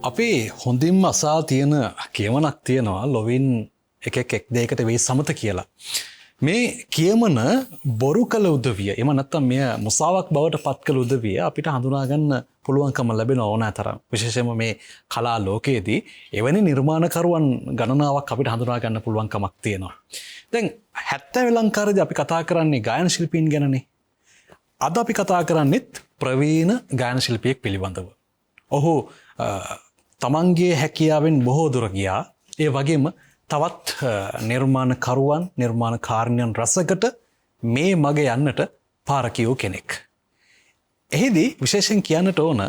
අපේ හොඳින්ම අසා තියෙන කියමනක් තියෙනවා ලොවින් එකෙක් දෙයකට වෙයි සමත කියලා. මේ කියමන බොරු කළ උදවිය එම නැත්තම් මෙය මුසාවක් බවට පත් කළ උදවිය අපිට හඳුනාගන්න පුළුවන්කම ලැබෙන ඕනෑ තරම්. විශේෂයෙන්ම මේ කලා ලෝකයේදී එවැනි නිර්මාණකරුවන් ගණනාවක් අපිට හඳුනාගන්න පුළුවන්කමක් තියෙනවා. දැන් 70 වෙලංකාරයේදී අපි කතා කරන්නේ ගායන ශිල්පීන් ගැනනේ. අද අපි කතා කරන්නේත් ප්‍රවීණ ගායන ශිල්පියෙක් පිළිබඳව. ඔහු තමන්ගේ හැකියාවෙන් බොහෝ දුර ගියා. ඒ වගේම තවත් නිර්මාණකරුවන් නිර්මාණකාරණියන් රසකට මේ මග යන්නට පාර කියූ කෙනෙක්. එහිදී විශේෂයෙන් කියන්නට ඕන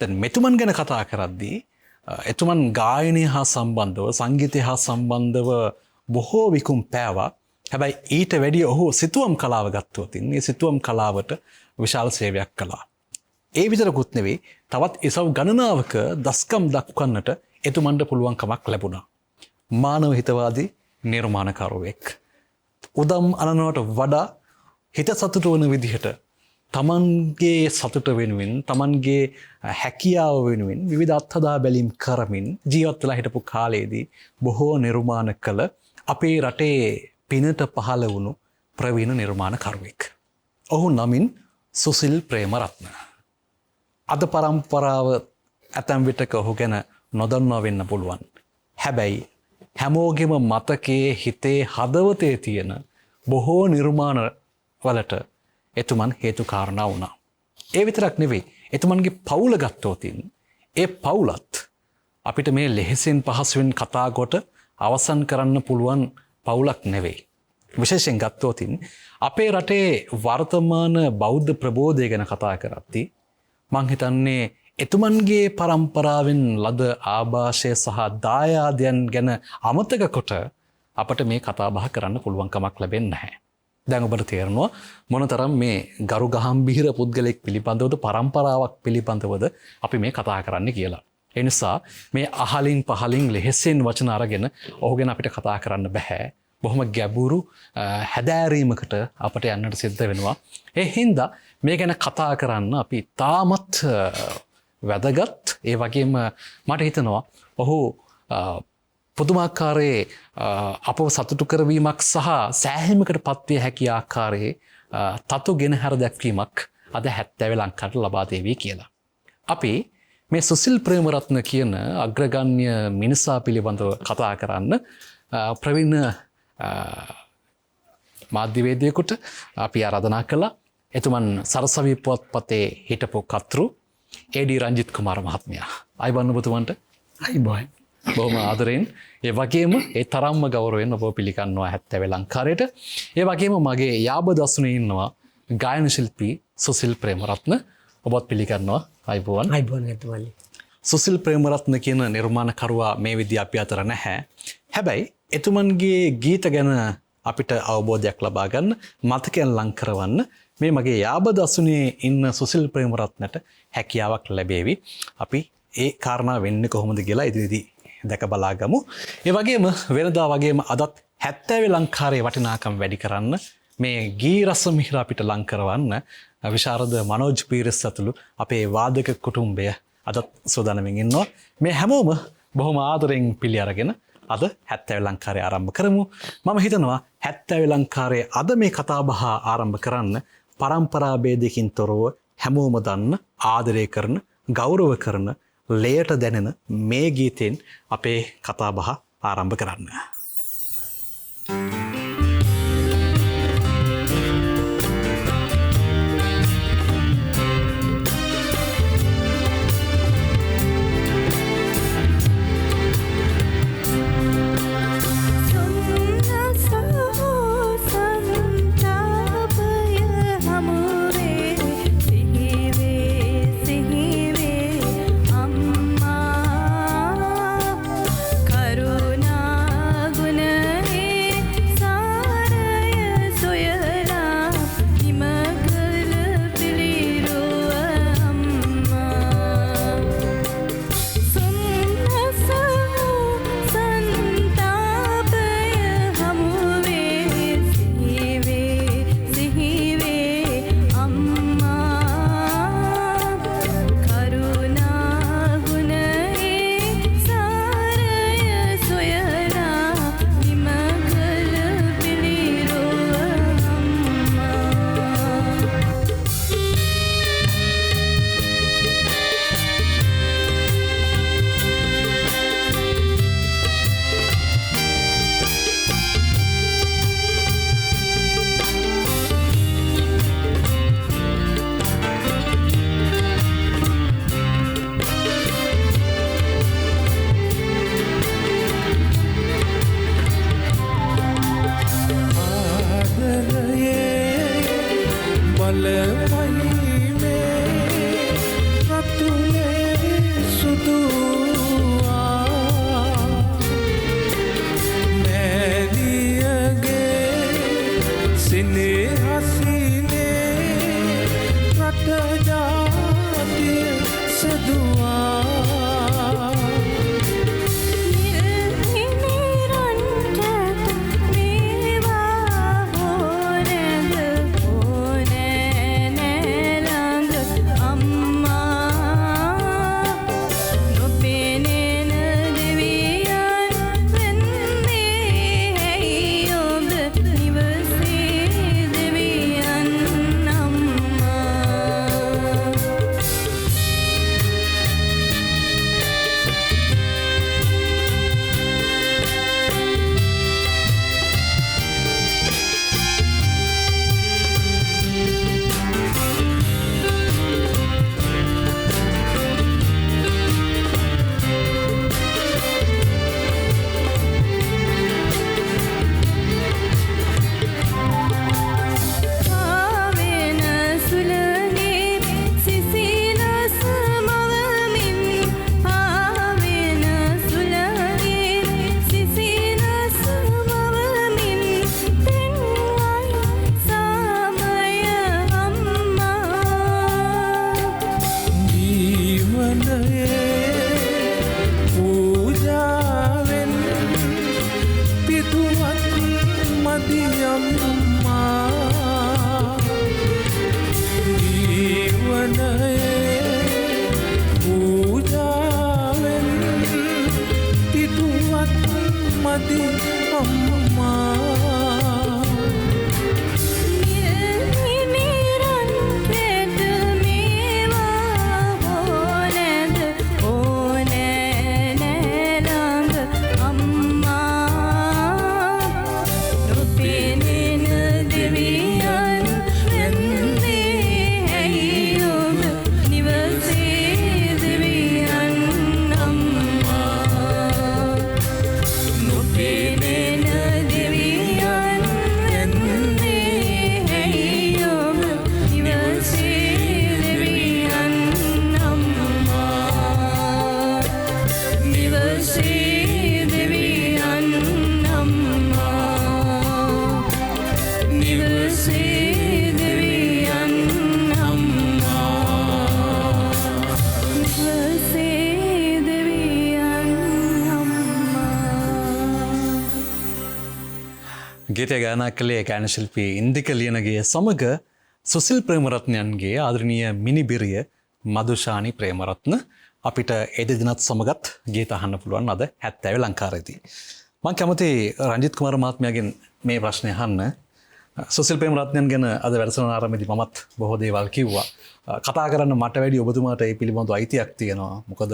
දැන් මෙතුමන් ගැන කතා කරද්දී එතුමන් ගායනය හා සම්බන්ධව සංගීතය හා සම්බන්ධව බොහෝ විකුම් පෑවා. හැබැයි ඊට වැඩිය ඔහු සිතුවම් කලාව ගත්තොත් මේ සිතුවම් කලාවට විශාල සේවයක් කළා. ඒ විතරකුත් නෙවෙයි තවත් ඉසව් ගණනාවක දස්කම් දක්වන්නට එතුමන්ට පුළුවන්කමක් ලැබුණා. මානව හිතවාදී නිර්මාණකරුවෙක්. උදම් අනනවට වඩා හිත සතුට වන විදිහට තමන්ගේ සතුට වෙනුවෙන් තමන්ගේ හැකියාව වෙනුවෙන් විවිධ අත්හදා බැලීම් කරමින් ජීවත් වෙලා හිටපු කාලයේදී බොහෝ නිර්මාණ කළ අපේ රටේ පිනට පහළ වුණු ප්‍රවීණ නිර්මාණකරුවෙක්. ඔහු නමින් සුසිල් ප්‍රේමරත්න. අද පරම්පරාව ඇතැම් විටක ඔහු ගැන නොදන්නවා වෙන්න පුළුවන්. හැබැයි හැමෝගෙම මතකයේ හිතේ හදවතේ තියෙන බොහෝ නිර්මාණ වලට එතුමන් හේතු කාරණා වුණා. ඒ විතරක් නෙවෙයි එතුමන්ගේ පවුල ගත්තොතින් ඒ පවුලත් අපිට මේ ලෙහෙසින් පහසුවෙන් කතා කොට අවසන් කරන්න පුළුවන් පවුලක් නෙවෙයි. විශේෂයෙන් ගත්තොතින් අපේ රටේ වර්තමාන බෞද්ධ ප්‍රබෝධය ගැන කතා කරද්දී මං හිතන්නේ එතුමන්ගේ පරම්පරාවෙන් ලද ආభాෂය සහ දායාදයන් ගැන අමතක කොට අපට මේ කතා බහ කරන්න පුළුවන්කමක් ලැබෙන්නේ නැහැ. දැන් ඔබට තේරෙනවා මොනතරම් මේ ගරු ගහම්බීර පුද්ගලෙක් පිළිබඳවද පරම්පරාවක් පිළිබඳවද අපි මේ කතා කරන්න කියලා. ඒ නිසා මේ අහලින් පහලින් ලෙහෙසින් වචන අරගෙන ඔහු ගැන අපිට කතා කරන්න බෑ. බොහොම ගැඹුරු හැදෑරීමකට අපට යන්නට සිද්ධ වෙනවා. ඒ හින්දා මේ ගැන කතා කරන්න අපි තාමත් වැදගත්. ඒ වගේම මට හිතනවා ඔහු පුදුමාකාරයේ අපව සතුටු කරවීමක් සහ සෑහීමකට පත්විය හැකි ආකාරයේ තතු ගෙන හැර දැක්වීමක් අද 70 ලංකාවට ලබා දේවි කියලා. අපි මේ සුසිල් ප්‍රේමරත්න කියන අග්‍රගණ්‍ය මිනිසා පිළිබඳව කතා කරන්න ප්‍රවීණ මාධ්‍යවේදියෙකුට අපි ආරාධනා කළා. එතුමන් සරසවි පුවත්පතේ හිටපු කතෘ ඒ.ඩී. රංජිත් කුමාර මහත්මයා. අයබන්න ඔබතුමන්ට. අයබෝයි. බොහොම ආදරෙන් ඒ වගේම ඒ තරම්ම ගෞරවයෙන් ඔබ පිළිගන්නවා 70 ලංකාරයට. ඒ වගේම මගේ යාබදසුනේ ඉන්නවා ගායන ශිල්පී සුසිල් ප්‍රේමරත්න. ඔබත් පිළිගන්නවා. අයබෝවන්. අයබෝවන් එතුමනි. සුසිල් ප්‍රේමරත්න කියන නිර්මාණකරුවා මේ විදිහ අපි අතර නැහැ. හැබැයි එතුමන්ගේ ගීත ගැන අපිට අවබෝධයක් ලබා ගන්න මතකයන් ලං කරවන්න මේ මගේ යාබදසුනේ ඉන්න සුසිල් ප්‍රේමරත්නට හැකියාවක් ලැබේවි. අපි ඒ කාරණා වෙන්නේ කොහොමද කියලා ඉදිරියේදී දැක බලා ගමු. ඒ වගේම වෙනදා වගේම අදත් 70 ලංකාරයේ වටිනාකම් වැඩි කරන්න මේ ගී රස මිහිර අපිට ලං කරවන්න විශාරද මනෝජ් පීරස් ඇතුළු අපේ වාදක කුටුම්බය අදත් සූදානම්ින් ඉන්නවා. මේ හැමෝම බොහොම ආදරෙන් පිළි අරගෙන අද 70 ලංකාරය ආරම්භ කරමු. මම හිතනවා 70 ලංකාරයේ අද මේ කතා බහ ආරම්භ කරන්න පරම්පරා ભેදකින් තොරව හැමෝම දන්න ආදරය කරන ගෞරව කරන ලයට දැනෙන මේ ගීතෙන් අපේ කතා බහ ආරම්භ කරන්න. करुणा गुण පූජාවෙන් පිටුවත් මදියම්මා ජීවනයේ පූජාවෙන් පිටුවත් මදියම්මා ගීතය ගායනා කළේ ගායන ශිල්පී ඉන්දික ලියනගේ සමග සුසිල් ප්‍රේමරත්නයන්ගේ ආදරණීය මිනිබිරිය මදුෂානි ප්‍රේමරත්න අපිට ඒ දෙදෙනාත් සමගත් ගීත අහන්න පුළුවන් අද 70 ලංකාරේදී. මම කැමති රංජිත් කුමාර මහත්මයාගෙන් මේ ප්‍රශ්නේ අහන්න. සුසිල් ප්‍රේමරත්නයන් ගැන අද වැඩසටහන ආරම්භයේදී මමත් බොහෝ දේවල් කිව්වා. කතා කරන්න මට වැඩි ඔබතුමාට ඒ පිළිබඳව අයිතියක් තියෙනවා. මොකද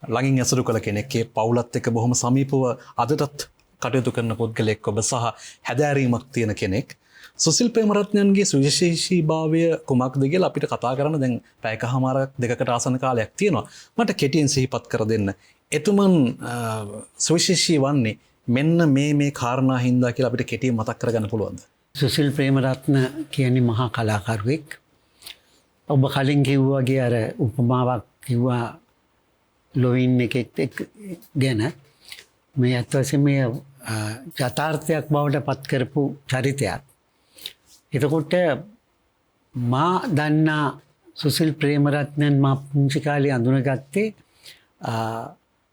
ළඟින් ඇසුරු කළ කෙනෙක් ඒ පවුලත් එක්ක බොහොම සමීපව අදටත් කටයුතු කරන පුද්ගලෙක් ඔබ සහ හැදෑරීමක් තියෙන කෙනෙක්. සුසිල් ප්‍රේමරත්නයන්ගේ සුවිශේෂීභාවය කුමක්ද කියලා අපිට කතා කරන්න දැන් පැයකමාරක් දෙකකට ආසන්න කාලයක් තියෙනවා. මට කෙටියෙන් සිහිපත් කර දෙන්න. එතුමන් සුවිශේෂී වන්නේ මෙන්න මේ කාරණා හින්දා කියලා අපිට කෙටියෙන් මතක් කරගන්න පුළුවන්ද? සුසිල් ප්‍රේමරත්න කියන්නේ මහා කලාකරුවෙක්. ඔබ කලින් කිව්වා වගේ අර උපමාවක් කිව්වා ලොවින් එකෙක් ගැන. මේ අත් වශයෙන් මේ යථාර්ථයක් බවට පත් කරපු චරිතයක්. එතකොට මා දන්නා සුසිල් ප්‍රේමරත්නයන් මා පුංචි කාලේ අඳුනගත්තේ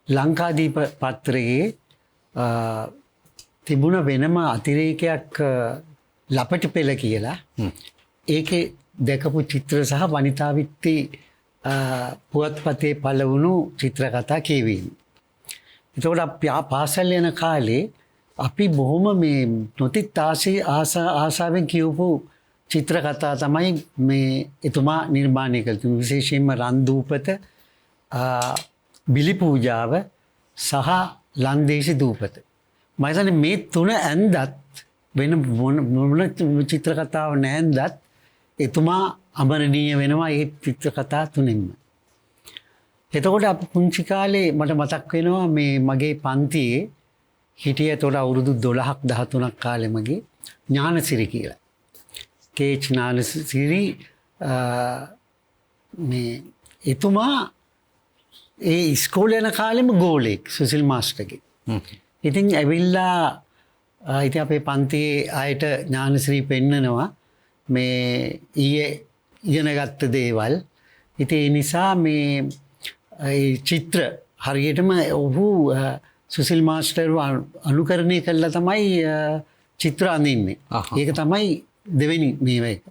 ලංකාදීප පත්‍රයේ තිබුණ වෙනම අතිරේකයක් ලපටි පෙළ කියලා. ඒකේ දැකපු චිත්‍ර සහ වනිතා විත්ති පුවත්පතේ පළ වුණු චිත්‍රකතා කියවීම. එතකොට අපි පාසල් යන කාලේ අපි බොහොම මේ නොතිත් ආසාවෙන් කියවපු චිත්‍රකතා තමයි මේ එතුමා නිර්මාණය කළ තිබුණේ. විශේෂයෙන්ම රන්දූපත, බිලි පූජාව සහ ලන්දේසි දූපත. මම හිතන්නේ මේ තුන ඇන්දත් වෙන මොන චිත්‍රකතාව නැන්දත් එතුමා අමරණීය වෙනවා මේ චිත්‍රකතා තුනෙන්ම. එතකොට අප පුංචි කාලේ මට මතක් වෙනවා මේ මගේ පන්තියේ හිටිය එතකොට අවුරුදු 12ක් 13ක් කාලේ මගේ ඥානසිරි කියලා. කේච් ඥානසිරි මේ එතුමා ඒ ඉස්කෝලේ යන කාලෙම ගෝලෙක් සුසිල් මාස්ටර්ගේ. ඉතින් ඇවිල්ලා ඉතින් අපේ පන්තියේ ආයත ඥානසිරි පෙන්නනවා මේ ඊයේ ඉගෙනගත්ත දේවල්. ඉතින් ඒ නිසා මේ චිත්‍ර හරියටම ඔහු සුසිල් මාස්ටර්ව අනුකරණය කළා තමයි චිත්‍ර අඳින්නේ. ඒක තමයි දෙවෙනි මේව එක.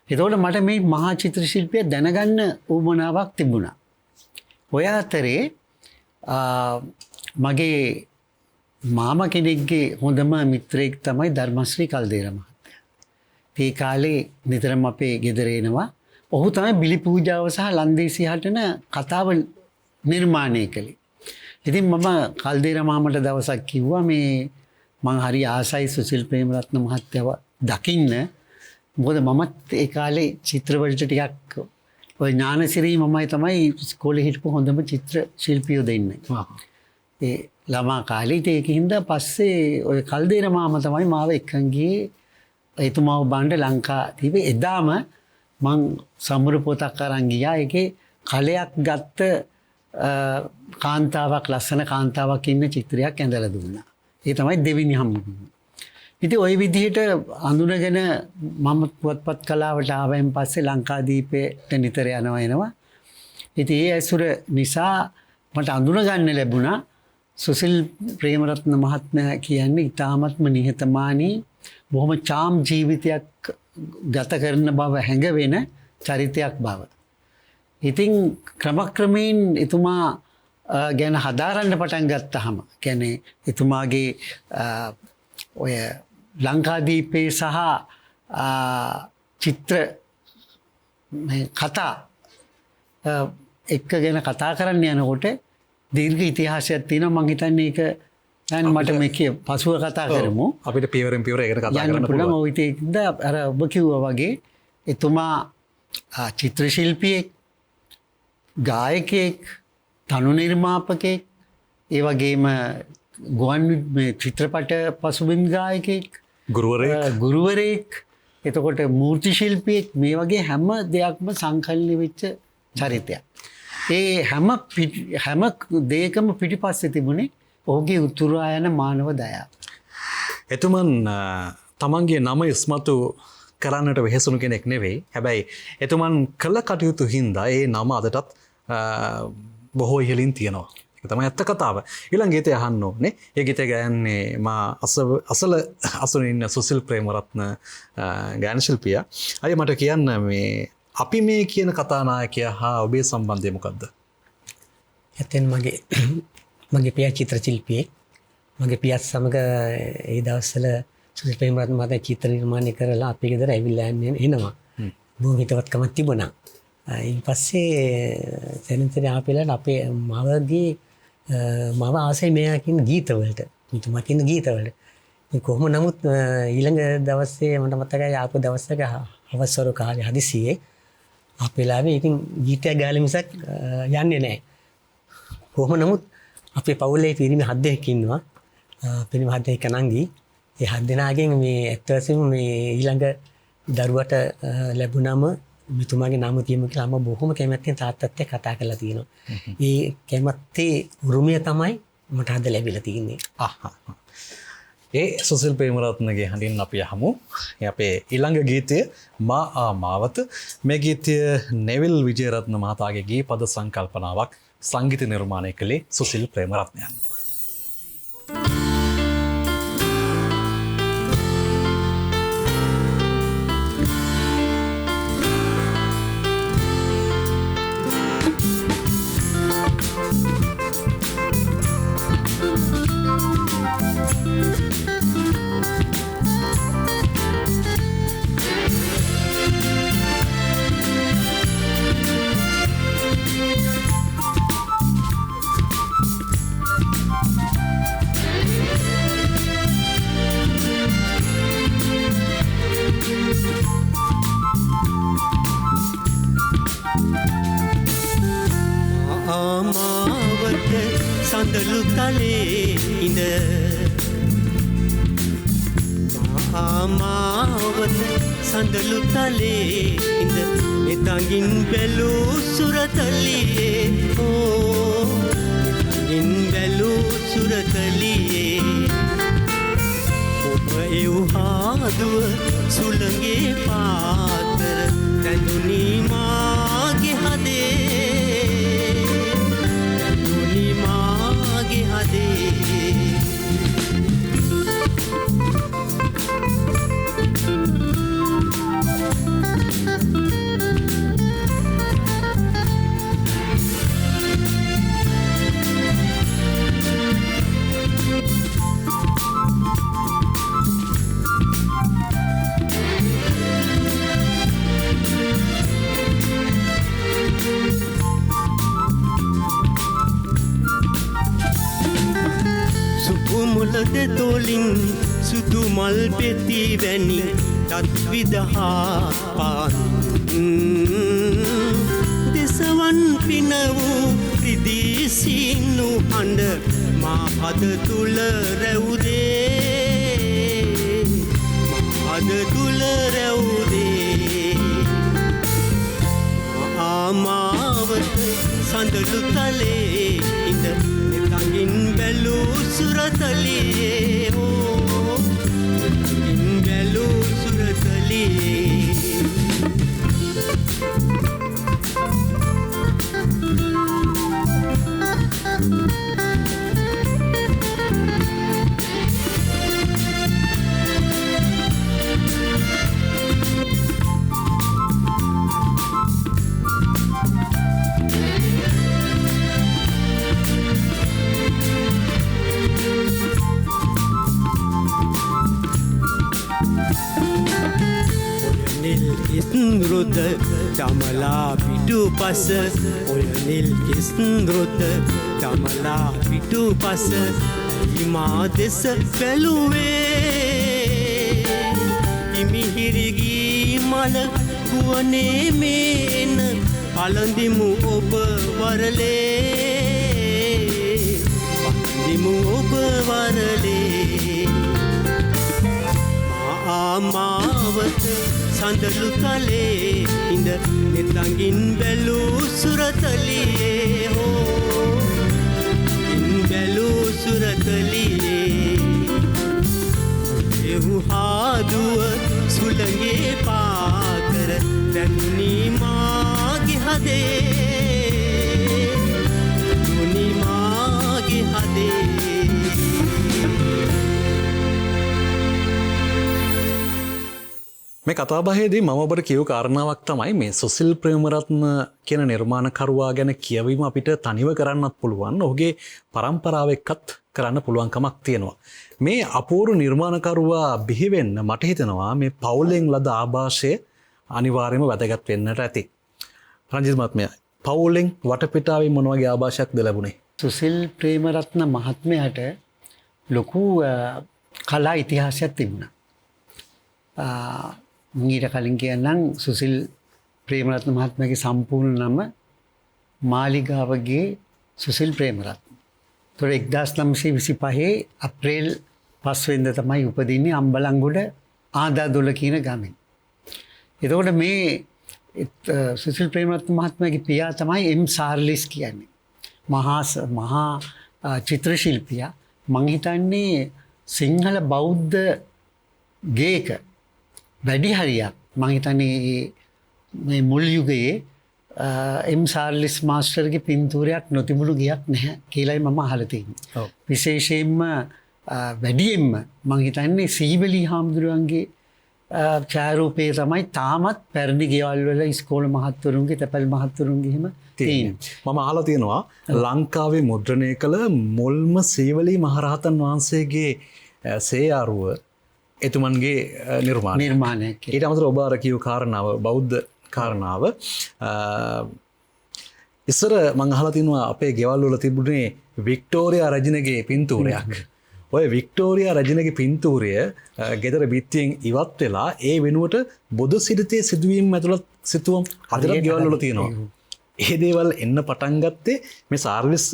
එතකොට මට මේ මහා චිත්‍ර ශිල්පිය දැනගන්න උවමනාවක් තිබුණා. ඔය අතරේ මගේ මාමා කෙනෙක්ගේ හොඳම මිත්‍රයෙක් තමයි ධර්මශ්‍රී කල්දේර මහත්තයා. ඒ කාලේ නිතරම අපේ ගෙදර එනවා. ඔහු තමයි බිලි පූජාව සහ ලන්දේසි හටන කතාව නිර්මාණය කළේ. ඉතින් මම කල්දේර මාමට දවසක් කිව්වා මේ මං හරි ආසයි සුසිල් ප්‍රේමරත්න මහත්තයාව දකින්න. මොකද මමත් ඒ කාලේ චිත්‍රවලට ටිකක් ඔය ඥානසිරි මමයි තමයි ඉස්කෝලේ හිටපු හොඳම චිත්‍ර ශිල්පියෝ දෙන්නේ. ඒ ළමා කාලේ ඒකින්ද පස්සේ ඔය කල්දේර මාමා තමයි මාව එක්කන් ගියේ එතුමාව බණ්ඩ ලංකාදීපේ. එදාම මං සම්මුරු පොතක් අරන් ගියා. ඒකේ කලයක් ගත්ත කාන්තාවක් ලස්සන කාන්තාවක් ඉන්න චිත්‍රයක් ඇඳලා දුන්නා. ඒ තමයි දෙවෙනි හම්බුනේ. ඉතින් ওই විදිහට අඳුනගෙන මම පුවත්පත් කලාවට ආවයින් පස්සේ ලංකාදීපේට නිතර යනවා එනවා. ඉතින් ඒ ඇසුර නිසා මට අඳුනගන්න ලැබුණා සුසිල් ප්‍රේමරත්න මහත්මයා කියන්නේ ඉතාමත්ම නිහතමානී බොහොම චාම් ජීවිතයක් ගත කරන බව හැඟවෙන චරිතයක් බව. ඉතින් ක්‍රමක්‍රමයෙන් එතුමා ගැන හදාරන්න පටන් ගත්තහම කියන්නේ එතුමාගේ ඔය ලංකාදීපේ සහ චිත්‍ර කතා එක්ක ගැන කතා කරන්න යනකොට දීර්ඝ ඉතිහාසයක් තියෙනවා මං හිතන්නේ ඒක දැන් මට මේක පසුව කතා කරමු අපිට පියවරෙන් පියවර ඒකට කතා කරන්න පුළුවන්. ඔය ඉතින්ද අර ඔබ කිව්වා වගේ එතුමා චිත්‍ර ශිල්පියෙක් ගායකයෙක් තනු නිර්මාපකයෙක් ඒ වගේම ගුවන් චිත්‍රපට පසුබිම් ගායකයෙක් ගුරුවරයෙක් එතකොට මූර්ති ශිල්පියෙක් මේ වගේ හැම දෙයක්ම සංකලනය වෙච්ච චරිතයක්. ඒ හැම දෙයකම පිටිපස්සේ තිබුණේ ඔහුගේ උතුරා යන මානව දයාව. එතුමන් තමන්ගේ නම ඉස්මතු කරන්නට වෙහෙසුණු කෙනෙක් නෙවෙයි. හැබැයි එතුමන් කළ කටයුතු හින්දා ඒ නම අදටත් බොහෝ ඉහළින් තියෙනවා. ඒක තමයි ඇත්ත කතාව. ඊළඟ ගීතය අහන්න ඕනේ. ඒ ගීතය ගයන්නේ මා අසල අසුනේ ඉන්න සුසිල් ප්‍රේමරත්න ගායන ශිල්පියා. අය මට කියන්න මේ අපි මේ කියන කතානායකයා හා ඔබේ සම්බන්ධය මොකද්ද? ඇත්තෙන් මගේ පියා චිත්‍ර ශිල්පියෙක්. මගේ පියාත් සමග ඒ දවස්වල සුසිල් ප්‍රේමරත්න මහතා චිත්‍ර නිර්මාණය කරලා අපේ ගෙදර ඇවිල්ලා එනවා. බොහොම හිතවත්කමක් තිබුණා. ඊට පස්සේ සෙනෙන්තරේ ආපෙලට අපේ මවගේ මව ආසයි මෙයා කියන ගීතවලට මිතුමා කියන ගීතවලට. කොහොම නමුත් ඊළඟ දවසේ මට මතකයි ආපු දවසක අවසර කාලේ හදිසියේ අපේලාවේ ඉතින් ගීතයක් ගාලා මිසක් යන්නේ නැහැ. කොහොම නමුත් අපේ පවුලේ පිරිමි 7 දෙනෙක් ඉන්නවා. පිරිමි 7 දෙනෙක් නංගි. ඒ 7 දෙනාගෙන් මේ ඇත්තටම මේ ඊළඟ දරුවට ලැබුණම මිතුමාගේ නම තියමු කියලා අම්මා බොහොම කැමැත්තෙන් තාත්තත් එක්ක කතා කරලා තියෙනවා. ඒ කැමැත්තේ උරුමය තමයි මට අද ලැබිලා තියෙන්නේ. ඒ සුසිල් ප්‍රේමරත්නගේ හඬින් අපි අහමු. අපේ ඊළඟ ගීතය මා ආමාවත. මේ ගීතය නෙවිල් විජේරත්න මහතාගේ ගී පද සංකල්පනාවක් සංගීත නිර්මාණය කළේ සුසිල් ප්‍රේමරත්නයන්. සඳලු තලේ ඉඳ මාවත සඳලු තලේ ඉඳ එතඟින් බැලූ සුරතලියේ එතඟින් බැලූ සුරතලියේ ඔබ එව්හාදුව සුළඟේ පාතර රැඳුනි මාගේ හදේ තොලින් සුදු මල් පෙති වැනි දත් විදහා පාන් දෙසවන් පින වූ රිදී සින්නු හඬ මා හද තුල රැවුදේ මා හද තුල රැවුදේ ආමාවත සඳලු තලේ ඉඳ එතඟින් බැලූ සුරතලියේ එතඟින් බැලූ සුරතලියේ කෙස් රොද දමලා පිටුපස ඔය නිල් කෙස් රොද දමලා පිටුපස හිමා දෙස බැලුවේ හිමිහිරිගී මල ගුවනේ මේන පළඳිමු ඔබ වරලේ පළඳිමු ඔබ වරලේ මාවත සඳලු තලේ ඉඳ නෙතඟින් බැලූ සුරතලියේ හෝ ඉන් බැලූ සුරතලියේ එහු හාදුව සුළඟේ පාකර පැමිණි මාගේ හදේ දුනි මාගේ හදේ මේ කතාබහේදී මම ඔබට කියව කාරණාවක් තමයි මේ සුසිල් ප්‍රේමරත්න කියන නිර්මාණකරුවා ගැන කියවීම අපිට තනිව කරන්නත් පුළුවන්. ඔහුගේ පරම්පරාව එක්කත් කරන්න පුළුවන්කමක් තියෙනවා. මේ අපූර්ව නිර්මාණකරුවා බිහි වෙන්න මට හිතෙනවා මේ පවුලෙන් ලද ආభాෂය අනිවාර්යයෙන්ම වැදගත් වෙන්නට ඇති. රංජිත් මහත්මයා පවුලෙන් වටපිටාවෙන් මොන වගේ ආభాෂයක් ද ලැබුණේ? සුසිල් ප්‍රේමරත්න මහත්මයාට ලොකු කලා ඉතිහාසයක් තිබුණා. ඊට කලින් කියන්නම් සුසිල් ප්‍රේමරත්න මහත්මයාගේ සම්පූර්ණ නම මාලිගාවගේ සුසිල් ප්‍රේමරත්න. ඒතොර 1925 අප්‍රේල් 5 වෙනිදා තමයි උපදින්නේ අම්බලන්ගොඩ ආදාදොල කියන ගමෙන්. එතකොට මේ සුසිල් ප්‍රේමරත්න මහත්මයාගේ පියා තමයි එම් සාර්ලිස් කියන්නේ. මහා චිත්‍ර ශිල්පියා. මං හිතන්නේ සිංහල බෞද්ධ ගේක වැඩි හරියක් මං හිතන්නේ මේ මුල් යුගයේ එම් සාර්ලිස් මාස්ටර්ගේ පින්තූරයක් නොතිබුණු ගයක් නැහැ කියලායි මම අහලා තියෙන්නේ. විශේෂයෙන්ම වැඩියෙන්ම මං හිතන්නේ සීවලී හාමුදුරුවන්ගේ ඡායාරූපේ තමයි තාමත් පැරණි ගෙවල් වල ඉස්කෝල මහත්වරුන්ගේ තැපැල් මහත්වරුන්ගේ එහෙම තියෙන්නේ. මම අහලා තියෙනවා ලංකාවේ මුද්‍රණය කළ මුල්ම සීවලී මහරහතන් වහන්සේගේ සේයාරුව එතුමන්ගේ නිර්මාණයක්. ඊට අමතරව ඔබ අර කියු කාරණාව බෞද්ධ කාරණාව ඉස්සර මං අහලා තිනවා අපේ ගෙවල් වල තිබුණේ වික්ටෝරියා රජිනගේ පින්තූරයක්. ඔය වික්ටෝරියා රජිනගේ පින්තූරය ගෙදර බිත්තියෙන් ඉවත් වෙලා ඒ වෙනුවට බුදු සිරිතේ සිදුවීම් ඇතුළත් සිතුවම් අදට ගෙවල් වල තියෙනවා. ඒ දේවල් එන්න පටන් ගත්තේ මේ සාර්ලිස්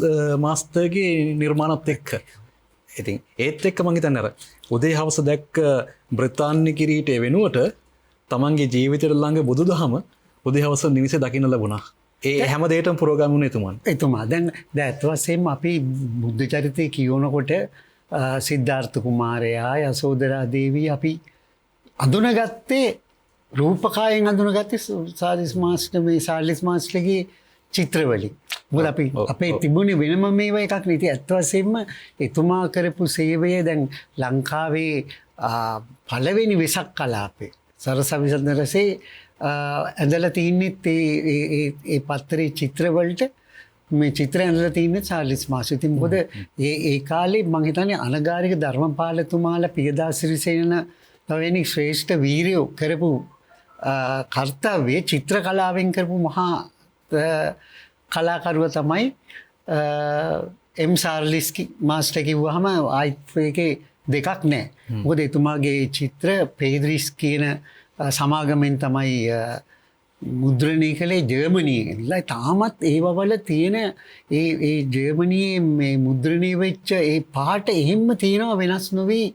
මාස්ටර්ගේ නිර්මාණත් එක්ක. ඉතින් ඒත් එක්ක මං හිතන්නේ අර උදේ හවස දැක්ක බ්‍රිතාන්‍ය කිරීටය වෙනුවට තමන්ගේ ජීවිතයට ළඟ බුදුදහම උදේ හවස නිවිසේ දකින්න ලැබුණා. ඒ හැම දෙයකටම පුරෝගාමී වුණේ එතුමා. දැන් ඇත්ත වශයෙන්ම අපි බුද්ධ චරිතය කියනකොට සිද්ධාර්ථ කුමාරයා යසෝදරා දේවී අපි අඳුනගත්තේ රූපකායෙන් අඳුනගත්තේ සාර්ලිස් මාස්ටර්ගේ චිත්‍රවලින්. මොකද අපි අපේ තිබුණේ වෙනම මේවා එකක් නෙති. ඇත්ත වශයෙන්ම එතුමා කරපු සේවය දැන් ලංකාවේ පළවෙනි වෙසක් කලාපේ සරසවිසඳරසේ ඇඳලා තින්නෙත් ඒ පත්තරේ චිත්‍රවලට මේ චිත්‍ර ඇඳලා තින්නේ සාර්ලිස් මාස්ටර්. ඉතින් මොකද ඒ කාලේ මං හිතන්නේ අනගාരിക ධර්මපාලතුමාලා පියදාසිරිසේන තවෙනි ශ්‍රේෂ්ඨ වීරයෝ කරපු කර්තව්‍ය චිත්‍ර කලාවෙන් කරපු මහා කලාකරුව තමයි එම් සාර්ලිස් මාස්ටර් කිව්වහම ආයිත් ඒකේ දෙකක් නැහැ. මොකද එතුමාගේ චිත්‍ර පේද්‍රිස් කියන සමාගමෙන් තමයි මුද්‍රණය කළේ ජර්මනියේ. තාමත් ඒවවල තියෙන ඒ ජර්මනියේ මේ මුද්‍රණය වෙච්ච ඒ පාට එහෙම්ම තියෙනවා වෙනස් නොවී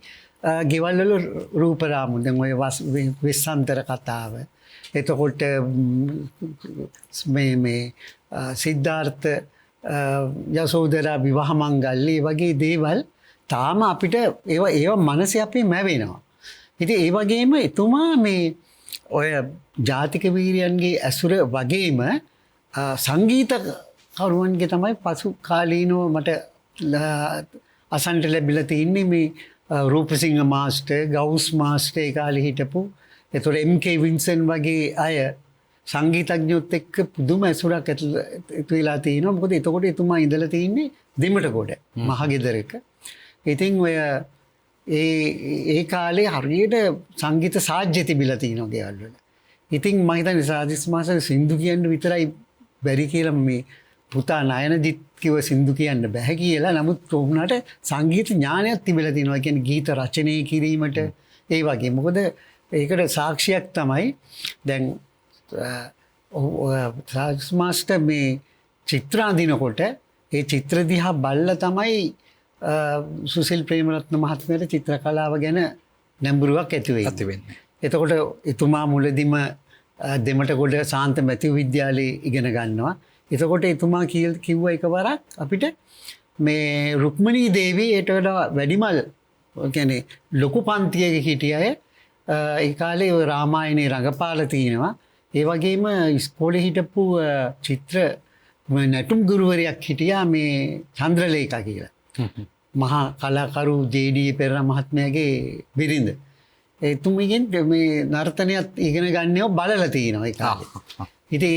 ගෙවල් වල රූපරාමු. දැන් ඔය වෙස්සන්තර කතාව. එතකොට මේ සිද්ධාර්ථ යසෝදරා විවාහ මංගල්‍ය වගේ දේවල් තාම අපිට ඒවා මනසේ අපේ මැවෙනවා. ඉතින් ඒ වගේම එතුමා මේ ඔය ජාතික වීරයන්ගේ ඇසුර වගේම සංගීත කරුවන්ගේ තමයි පසු කාලීනව මට අසන්ට ලැබිලා තින්නේ මේ රූපසිංහ මාස්ටර්, ගවුස් මාස්ටර් ඒ කාලේ හිටපු. එතකොට එම්.කේ. වින්සන් වගේ අය සංගීතඥයොත් එක්ක පුදුම ඇසුරක් ඇති වෙලා තියෙනවා. මොකද එතකොට එතුමා ඉඳලා තින්නේ දෙමටගොඩ මහගෙදරක. ඉතින් ඔය ඒ කාලේ හරියට සංගීත සාජ්‍ය තිබිලා තියෙනවා ගෙවල් වල. ඉතින් මම හිතන්නේ සාදිස් මාසෙ සින්දු කියන්න විතරයි බැරි කියලා මේ පුතා නයනදිත් කිව්ව සින්දු කියන්න බෑ කියලා. නමුත් උනාට සංගීත ඥානයක් තිබිලා තියෙනවා. කියන්නේ ගීත රචනය කිරීමට ඒ වගේ. මොකද ඒකට සාක්ෂියක් තමයි දැන් සාදිස් මාස්ටර් මේ චිත්‍ර අඳිනකොට ඒ චිත්‍ර දිහා බලලා තමයි සුසිල් ප්‍රේමරත්න මහත්මයාට චිත්‍ර කලාව ගැන නැඹුරුවක් ඇති වෙන්නේ. එතකොට එතුමා මුලදිම දෙමටගොඩ ශාන්ත මැතිව් විද්‍යාලයේ ඉගෙන ගන්නවා. එතකොට එතුමා කිව්වා එකවරක් අපිට මේ රුක්මනී දේවී ඊට වඩා වැඩිමල් කියන්නේ ලොකු පන්තියක හිටිය අය ඒ කාලේ ඔය රාමායනේ රඟපාලා තිනවා. ඒ වගේම ඉස්කෝලේ හිටපු චිත්‍ර නැටුම් ගුරුවරයෙක් හිටියා මේ චන්ද්‍රලේඛා කියලා. මහා කලාකරු ජේ.ඩී. පෙරේරා මහත්මයාගේ බිරිඳ. එතුමිගෙන් මේ නර්තනයත් ඉගෙන ගන්නව බලලා තිනවා ඒ කාලේ. ඉතින්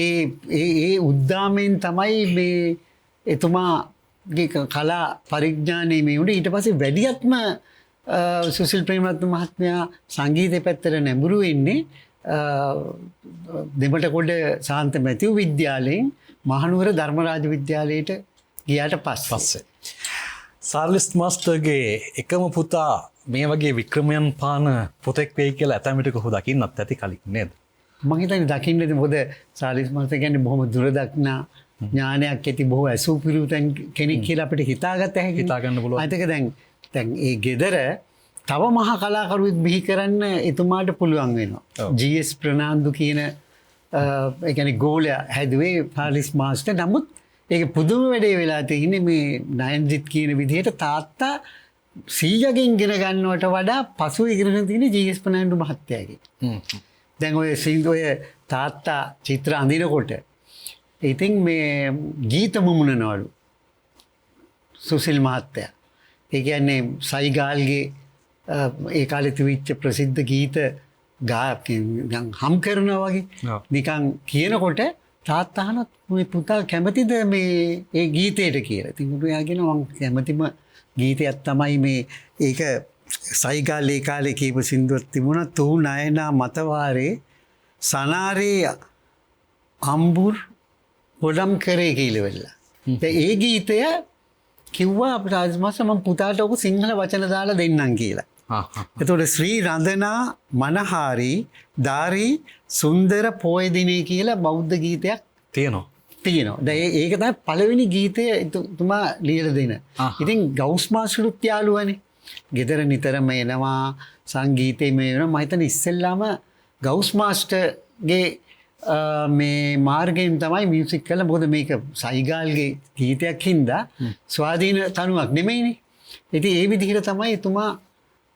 ඒ උද්දාමෙන් තමයි මේ එතුමාගේ කලා පරිඥානයේ මේ උඩ ඊට පස්සේ වැඩියත්ම සුසිල් ප්‍රේමරත්න මහත්මයා සංගීතය පැත්තට නැඹුරු වෙන්නේ දෙමටගොඩ ශාන්ත මැතිව් විද්‍යාලයෙන් මහනුවර ධර්මරාජ විද්‍යාලයට ගියාට පස්සේ. සාර්ලිස් මාස්ටර්ගේ එකම පුතා මේ වගේ වික්‍රමයන් පාන පොතෙක් වෙයි කියලා ඇතැම් විටක ඔහු දකින්නත් ඇති කලින් නේද? මම හිතන්නේ දකින්නද මොකද සාර්ලිස් මාස්ටර් කියන්නේ බොහොම දුරදක්නා ඥානයක් ඇති බොහෝ ඇසූපිරු කෙනෙක් කියලා අපිට හිතාගත හැකි. හිතා ගන්න පුළුවන්. අයිතක දැන් ඒ ගෙදර තව මහා කලාකරුවෙක් බිහි කරන්න එතුමාට පුළුවන් වෙනවා. ජී.එස්. ප්‍රනාන්දු කියන ඒ කියන්නේ ගෝලයා හැදුවේ සාර්ලිස් මාස්ටර්. නමුත් ඒක පුදුම වැඩේ වෙලා තියෙන්නේ මේ නයන්ජිත් කියන විදිහට තාත්තා සීයගෙන් ඉගෙන ගන්නවට වඩා පසු ඉගෙන තියෙන ජී.එස්. ප්‍රනාන්දු මහත්තයාගේ. දැන් ඔය සින්දෝය තාත්තා චිත්‍ර අඳිනකොට ඉතින් මේ ගීත මුමුණනවලු සුසිල් මහත්තයා. ඒ කියන්නේ සයිගාල්ගේ ඒ කාලේ තිබිච්ච ප්‍රසිද්ධ ගීත හම් කරනවා වගේ නිකන් කියනකොට තාත්තාහනත් මේ පුතා කැමතිද මේ ඒ ගීතයට කියලා. ඉතින් උඹයා කියනවා මම කැමතිම ගීතයක් තමයි මේ ඒක සයිගාල් ඒ කාලේ කීප සින්දුවක් තිබුණා තූ නයනා මතවාරේ සනාරේ අම්බුර් ගොඩම් කරේ කියලා වෙලා. ඒ ගීතය කිව්වා අපේ රාජමාස මම පුතාට ඔක සිංහල වචන දාලා දෙන්නම් කියලා. එතකොට ශ්‍රී රඳනා මනහාරි දාරි සුන්දර පොය දිනේ කියලා බෞද්ධ ගීතයක් තියෙනවා. දැන් ඒක තමයි පළවෙනි ගීතය එතුමා ලියලා දෙන. ඉතින් ගවුස් මාස්ටරුත් යාළුවනේ. ගෙදර නිතරම එනවා සංගීතේ මේ වෙනවා. මම හිතන්නේ ඉස්සෙල්ලාම ගවුස් මාස්ටර්ගේ මේ මාර්ගයෙන් තමයි මියුසික් කළා. මොකද මේක සයිගාල්ගේ ගීතයක් හින්දා ස්වාධීන තනුවක් නෙමෙයිනේ. ඉතින් ඒ විදිහට තමයි එතුමා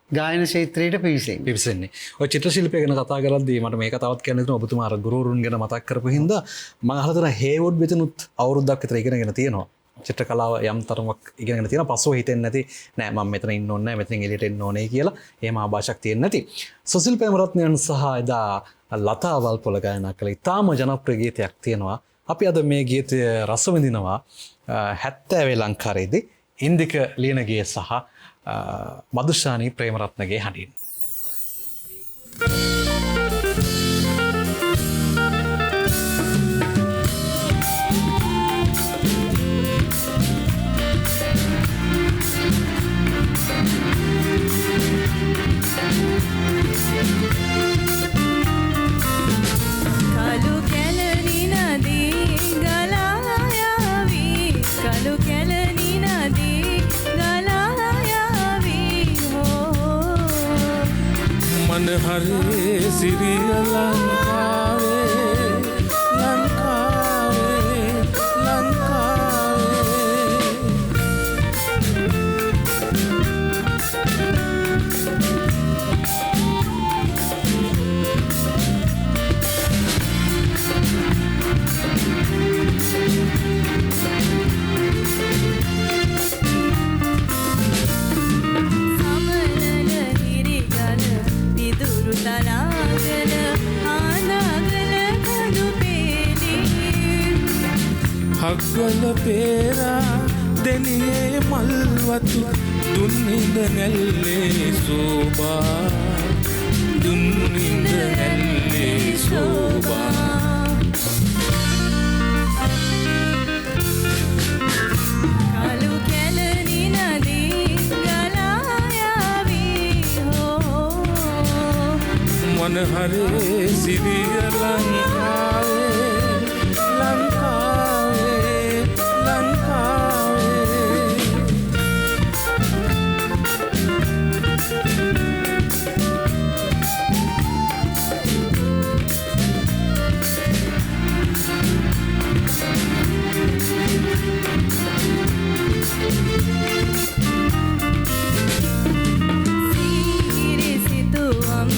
ගායන ක්ෂේත්‍රයට පිවිසෙන්නේ. ඔය චිත්‍ර ශිල්පය ගැන කතා කරද්දී මට මේක තවත් කියන්න හිතුණා. ඔබතුමා අර ගුරුවරුන් ගැන මතක් කරපු හින්දා මම අහලා තියෙනවා හේවුඩ් වෙතනුත් අවුරුද්දක් විතර ඉගෙනගෙන තියෙනවා. චිත්‍ර කලාව යම් තරමක් ඉගෙනගෙන තියෙනවා. පස්සෝ හිතෙන්නේ නැති නෑ මම මෙතන ඉන්න ඕනේ නෑ මෙතනින් එළියට එන්න ඕනේ කියලා. එහෙම ආభాෂයක් තියෙන්නේ නැති. සුසිල් ප්‍රේමරත්නයන් සහ එදා ලතා වල්පොල ගායනා කළ ඉතාම ජනප්‍රිය ගීතයක් තියෙනවා. අපි අද මේ ගීතය රස විඳිනවා 70 ලංකාරයේදී ඉන්දික ලියනගේ සහ මදුෂානී ප්‍රේමරත්නගේ හඬින්. हरे सिरिय लंकावे लंकावे लंकावे හග්වල පේරා දෙනියේ මල්වතු දුන්නිද නැල්ලේ සෝබා දුන් ඉඳ ඇල්ලේ සෝබා කලු කැලණි නදී ගලා යාවි හෝ මනහරේ සිරිය ලංකාවේ ලංකාවේ ලංකාවේ සීරි සිතුවම්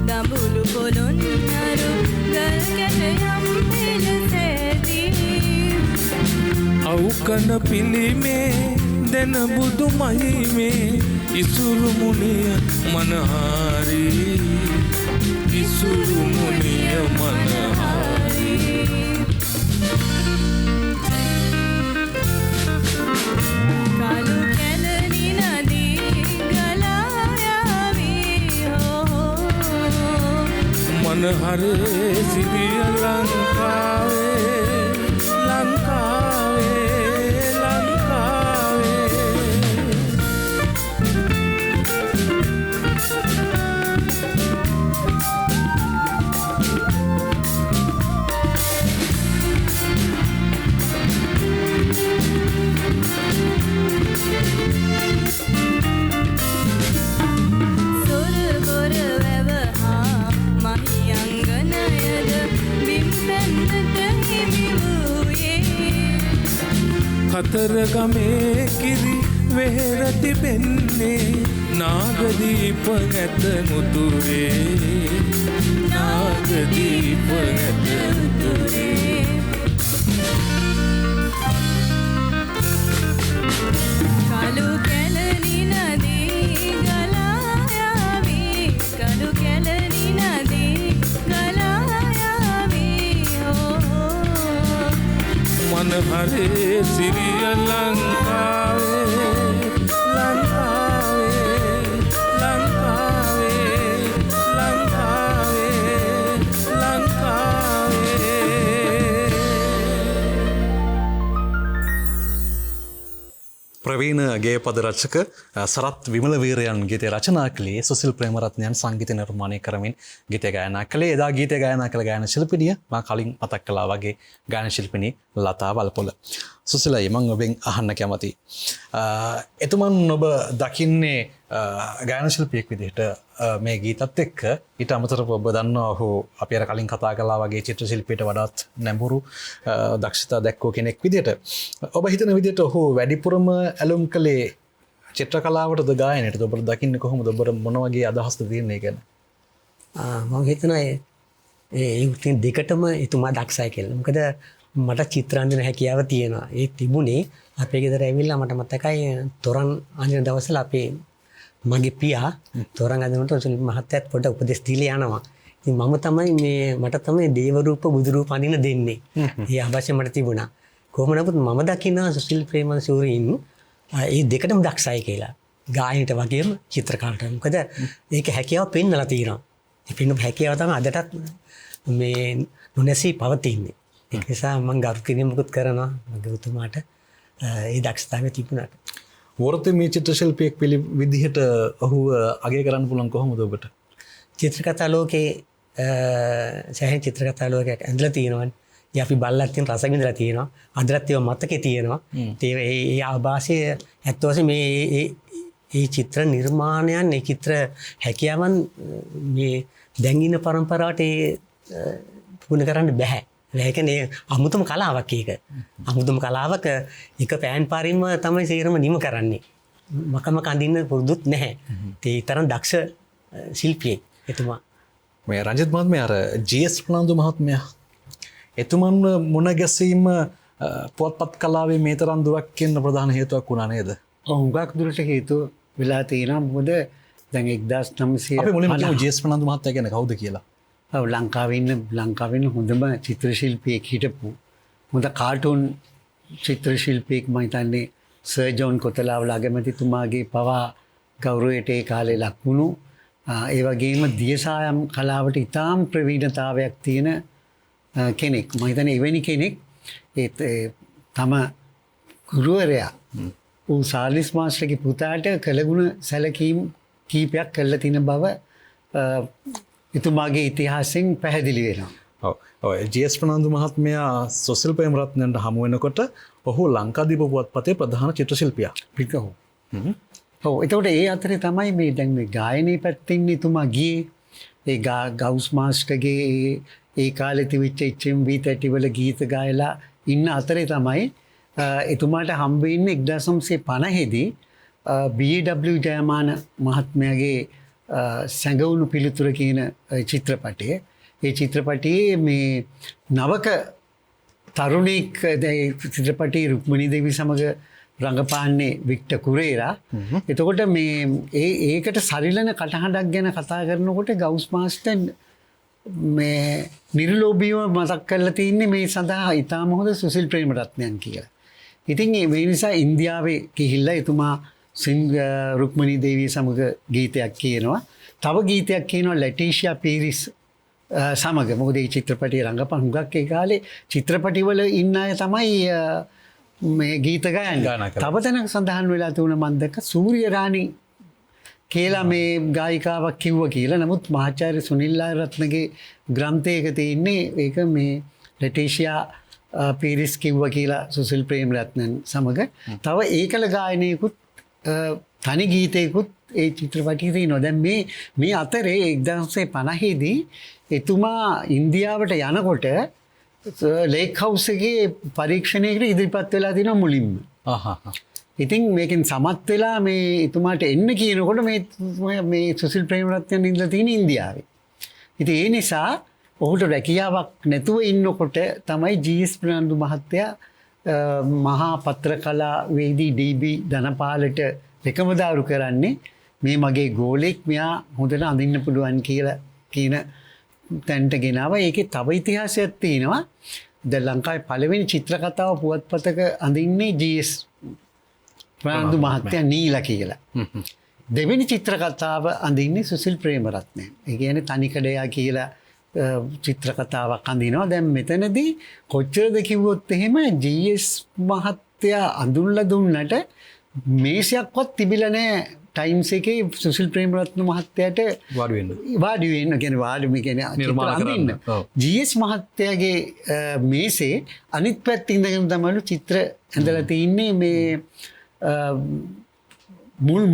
දඹුලු පොළොන්නරු ගල් කැටයම් පෙළසැදී අවකන පිළිමේ දෙන බුදු මහිමේ ඉසුරු මුනිය මනහාරි ඉසුරු මුනිය මනහාරි කලු කැලණි නදී ගලා යාවි හෝ මනහරේ සිරිය ලංකාවේ ලංකාවේ ලංකාවේ සොර බොර වැව හා මහියංගනයද බිම් පැන්නට හිමි වූයේ කතරගමේ කිරි වෙහෙර තිබෙන්නේ නාගදීප ඇත මුතුරේ නාගදීප ඇත මුතුරේ කලු කැලණි නදී ගලා යාවි කලු කැලණි නදී ගලා යාවි හෝ මනහරේ සිරිය ලංකාවේ ලංකාවේ ලංකාවේ ලංකාවේ ලංකාවේ ප්‍රවීණ ගේපද රචක සරත් විමල වීරයන් ගීතය රචනා කළේ සුසිල් ප්‍රේමරත්නයන් සංගීත නිර්මාණය කරමින් ගීතය ගායනා කළේ. එදා ගීතය ගායනා කළ ගායන ශිල්පිනිය මා කලින් මතක් කළා වගේ ගායන ශිල්පිනී ලතා වල්පොල. සුසිලයි මම ඔබෙන් අහන්න කැමතියි. එතුමන් ඔබ දකින්නේ ගායන ශිල්පියෙක් විදිහට මේ ගීතත් එක්ක ඊට අමතරව ඔබ දන්නවා ඔහු අපි අර කලින් කතා කළා වගේ චිත්‍ර ශිල්පීට වඩාත් නැඹුරු දක්ෂතා දැක්වූ කෙනෙක් විදිහට ඔබ හිතන විදිහට ඔහු වැඩිපුරම ඇලුම් කළේ චිත්‍ර කලාවටද ගායනයටද? ඔබට දකින්නේ කොහොමද? ඔබට මොන වගේ අදහස්ද තියෙන්නේ ගැන? මම හිතනවා ඒ දෙකටම එතුමා දක්ෂයි කියලා. මොකද මට චිත්‍ර අඳින හැකියාව තියෙනවා. ඒ තිබුණේ අපේ ගෙදර ඇවිල්ලා මට මතකයි තොරන් අඳින දවසල අපේ මගේ පියා තොරන් අඳිනකොට සුනිල් මහත්තයාත් පොඩ උපදෙස් දීලා යනවා. ඉතින් මම තමයි මට තමයි දේව රූප බුදු රූප අඳින දෙන්නේ. ඒ අවශ්‍ය මට තිබුණා. කොහොම නමුත් මම දකිනවා සුසිල් ප්‍රේමසිංහන් ඒ දෙකටම දක්ෂයි කියලා. ගායනට වගේම චිත්‍ර කලාවට. මොකද ඒක හැකියාව පෙන්නලා තියෙනවා. ඒ පෙන්නපු හැකියාව තමයි අදටත් මේ නොනැසී පවතින්නේ. ඒක නිසා මම ගරු කිරීමකුත් කරනවා මගේ උතුමාට ඒ දක්ෂතාවය තිබුණාට. වෘත්ති මේ චිත්‍ර ශිල්පියෙක් විදිහට ඔහු අගය කරන්න පුළුවන් කොහොමද ඔබට? චිත්‍රකතා ලෝකේ සෑහෙන චිත්‍රකතා ලෝකයක් ඇඳලා තියෙනවානේ. ඒ අපි බලලා තියෙන රස විඳලා තියෙනවා. අදටත් ඒවා මතකේ තියෙනවා. ඒ ආభాසය ඇත්ත වශයෙන්ම මේ චිත්‍ර නිර්මාණයන්, මේ චිත්‍ර හැකියාවන් මේ දැන් ඉන්න පරම්පරාවට පුහුණු කරන්න බෑ. ඒ කියන්නේ අමුතුම කලාවක් ඒක. අමුතුම කලාවක එක පෑන් පාරින්ම තමයි සේරම නිම කරන්නේ. මකම කඳින්න පුරුදුත් නැහැ. ඒ තරම් දක්ෂ ශිල්පියෙක් එතුමා. මේ රංජිත් මහත්මයා අර ජී.එස්. ප්‍රනාන්දු මහත්මයා එතුමන් මුණ ගැසීම පුවත්පත් කලාවේ මේ තරම් දුරක් යන්න ප්‍රධාන හේතුවක් වුණා නේද? හුඟක් දුරට හේතු වෙලා තියෙනවා. මොකද දැන් 1900 අපි මුලින්ම කියමු ජී.එස්. ප්‍රනාන්දු මහත්තයා ගැන කවුද කියලා. ඔව් ලංකාවේ ඉන්න හොඳම චිත්‍ර ශිල්පියෙක් හිටපු හොඳ කාටුන් චිත්‍ර ශිල්පියෙක් මම හිතන්නේ සර් ජෝන් කොතලාවල අගමැතිතුමාගේ පවා ගෞරවයට ඒ කාලේ ලක් වුණු ඒ වගේම දියසායම් කලාවට ඉතාම ප්‍රවීණතාවයක් තියෙන කෙනෙක්. මම හිතන්නේ එවැනි කෙනෙක් තම ගුරුවරයා ඌ සාලිස් මාස්ටර්ගේ පුතාට කළගුණ සැලකීම් කීපයක් කළා තියෙන බව එතුමාගේ ඉතිහාසයෙන් පැහැදිලි වෙනවා. ජී.එස්. ප්‍රනාන්දු මහත්මයා සුසිල් ප්‍රේමරත්නයන්ට හමු වෙනකොට ඔහු ලංකාදීප පුවත්පතේ ප්‍රධාන චිත්‍ර ශිල්පියා. පිටකෝ. ඔව් එතකොට ඒ අතරේ තමයි මේ දැන් මේ ගායනයේ පැත්තෙන් එතුමා ගියේ. ඒ ගවුස් මාස්ටර්ගේ ඒ කාලේ තිබිච්ච HMV තැටිවල ගීත ගායලා ඉන්න අතරේ තමයි එතුමාට හම්බ වෙන්නේ 1950 දී B.W. ජයමාන මහත්මයාගේ සැඟවුණු පිළිතුර කියන චිත්‍රපටය. ඒ චිත්‍රපටයේ මේ නවක තරුණෙක් චිත්‍රපටයේ රුක්මනී දේවී සමග රඟපාන්නේ වික්ටර් කුරේරා. එතකොට මේ ඒකට සරිලන කටහඬක් ගැන කතා කරනකොට ගවුස් මාස්ටර් මේ නිර්ලෝභීව මතක් කරලා තින්නේ මේ සඳහා ඉතාම හොඳ සුසිල් ප්‍රේමරත්නයන් කියලා. ඉතින් මේ නිසා ඉන්දියාවේ ගිහිල්ලා එතුමා රුක්මනී දේවී සමග ගීතයක් කියනවා. තව ගීතයක් කියනවා ලැටිෂියා පීරිස් සමග. මොකද මේ චිත්‍රපටයේ රඟපන් හුඟක් ඒ කාලේ චිත්‍රපටිවල ඉන්න අය තමයි මේ ගීත ගායන්නේ. තව තැනක සඳහන් වෙලා තිබුණ මම දැක්ක සූර්යරාණි කියලා මේ ගායිකාවක් කිව්වා කියලා. නමුත් මහාචාර්ය සුනිල් රත්නගේ ග්‍රන්ථයක තියෙන්නේ ඒක මේ ලැටිෂියා පීරිස් කිව්වා කියලා සුසිල් ප්‍රේමරත්නන් සමග. තව ඒකල ගායනයකුත් තනි ගීතයකුත් ඒ චිත්‍රපටයේ තියෙනවා. දැන් මේ අතරේ 1950 දී එතුමා ඉන්දියාවට යනකොට ලේක් හවුස් එකේ පරීක්ෂණයකට ඉදිරිපත් වෙලා තිනවා මුලින්ම. ඉතින් මේකෙන් සමත් වෙලා මේ එතුමාට එන්න කියනකොට මේ සුසිල් ප්‍රේමරත්නයන් ඉඳලා තියෙන ඉන්දියාවේ. ඉතින් ඒ නිසා ඔහුට රැකියාවක් නැතුව ඉන්නකොට තමයි ජී.එස්. ප්‍රනාන්දු මහත්තයා මහා පත්‍රකලා වේදී ඩී.බී. ධනපාලට රෙකමදාරු කරන්නේ මේ මගේ ගෝලෙක් මෙයා හොඳට අඳින්න පුළුවන් කියලා කියන තැන්ට ගෙනාවා. ඒකේ තව ඉතිහාසයක් තියෙනවා. දැන් ලංකාවේ පළවෙනි චිත්‍ර කතාව පුවත්පතක අඳින්නේ ජී.එස්. ප්‍රනාන්දු මහත්තයා නීලා කියලා. දෙවෙනි චිත්‍ර කතාව අඳින්නේ සුසිල් ප්‍රේමරත්නයන්. ඒ කියන්නේ තනිකඩයා කියලා චිත්‍ර කතාවක් අඳිනවා. දැන් මෙතනදී කොච්චරද කිව්වොත් එහෙම ජී.එස්. මහත්තයා අඳුල්ලා දුන්නට මේසයක්වත් තිබිලා නැහැ ටයිම්ස් එකේ සුසිල් ප්‍රේමරත්න මහත්තයාට වාඩි වෙන්න කියන්නේ අඳින්න. ජී.එස්. මහත්තයාගේ මේසේ අනිත් පැත්තේ ඉඳගෙන තමයිලු චිත්‍ර ඇඳලා තින්නේ මේ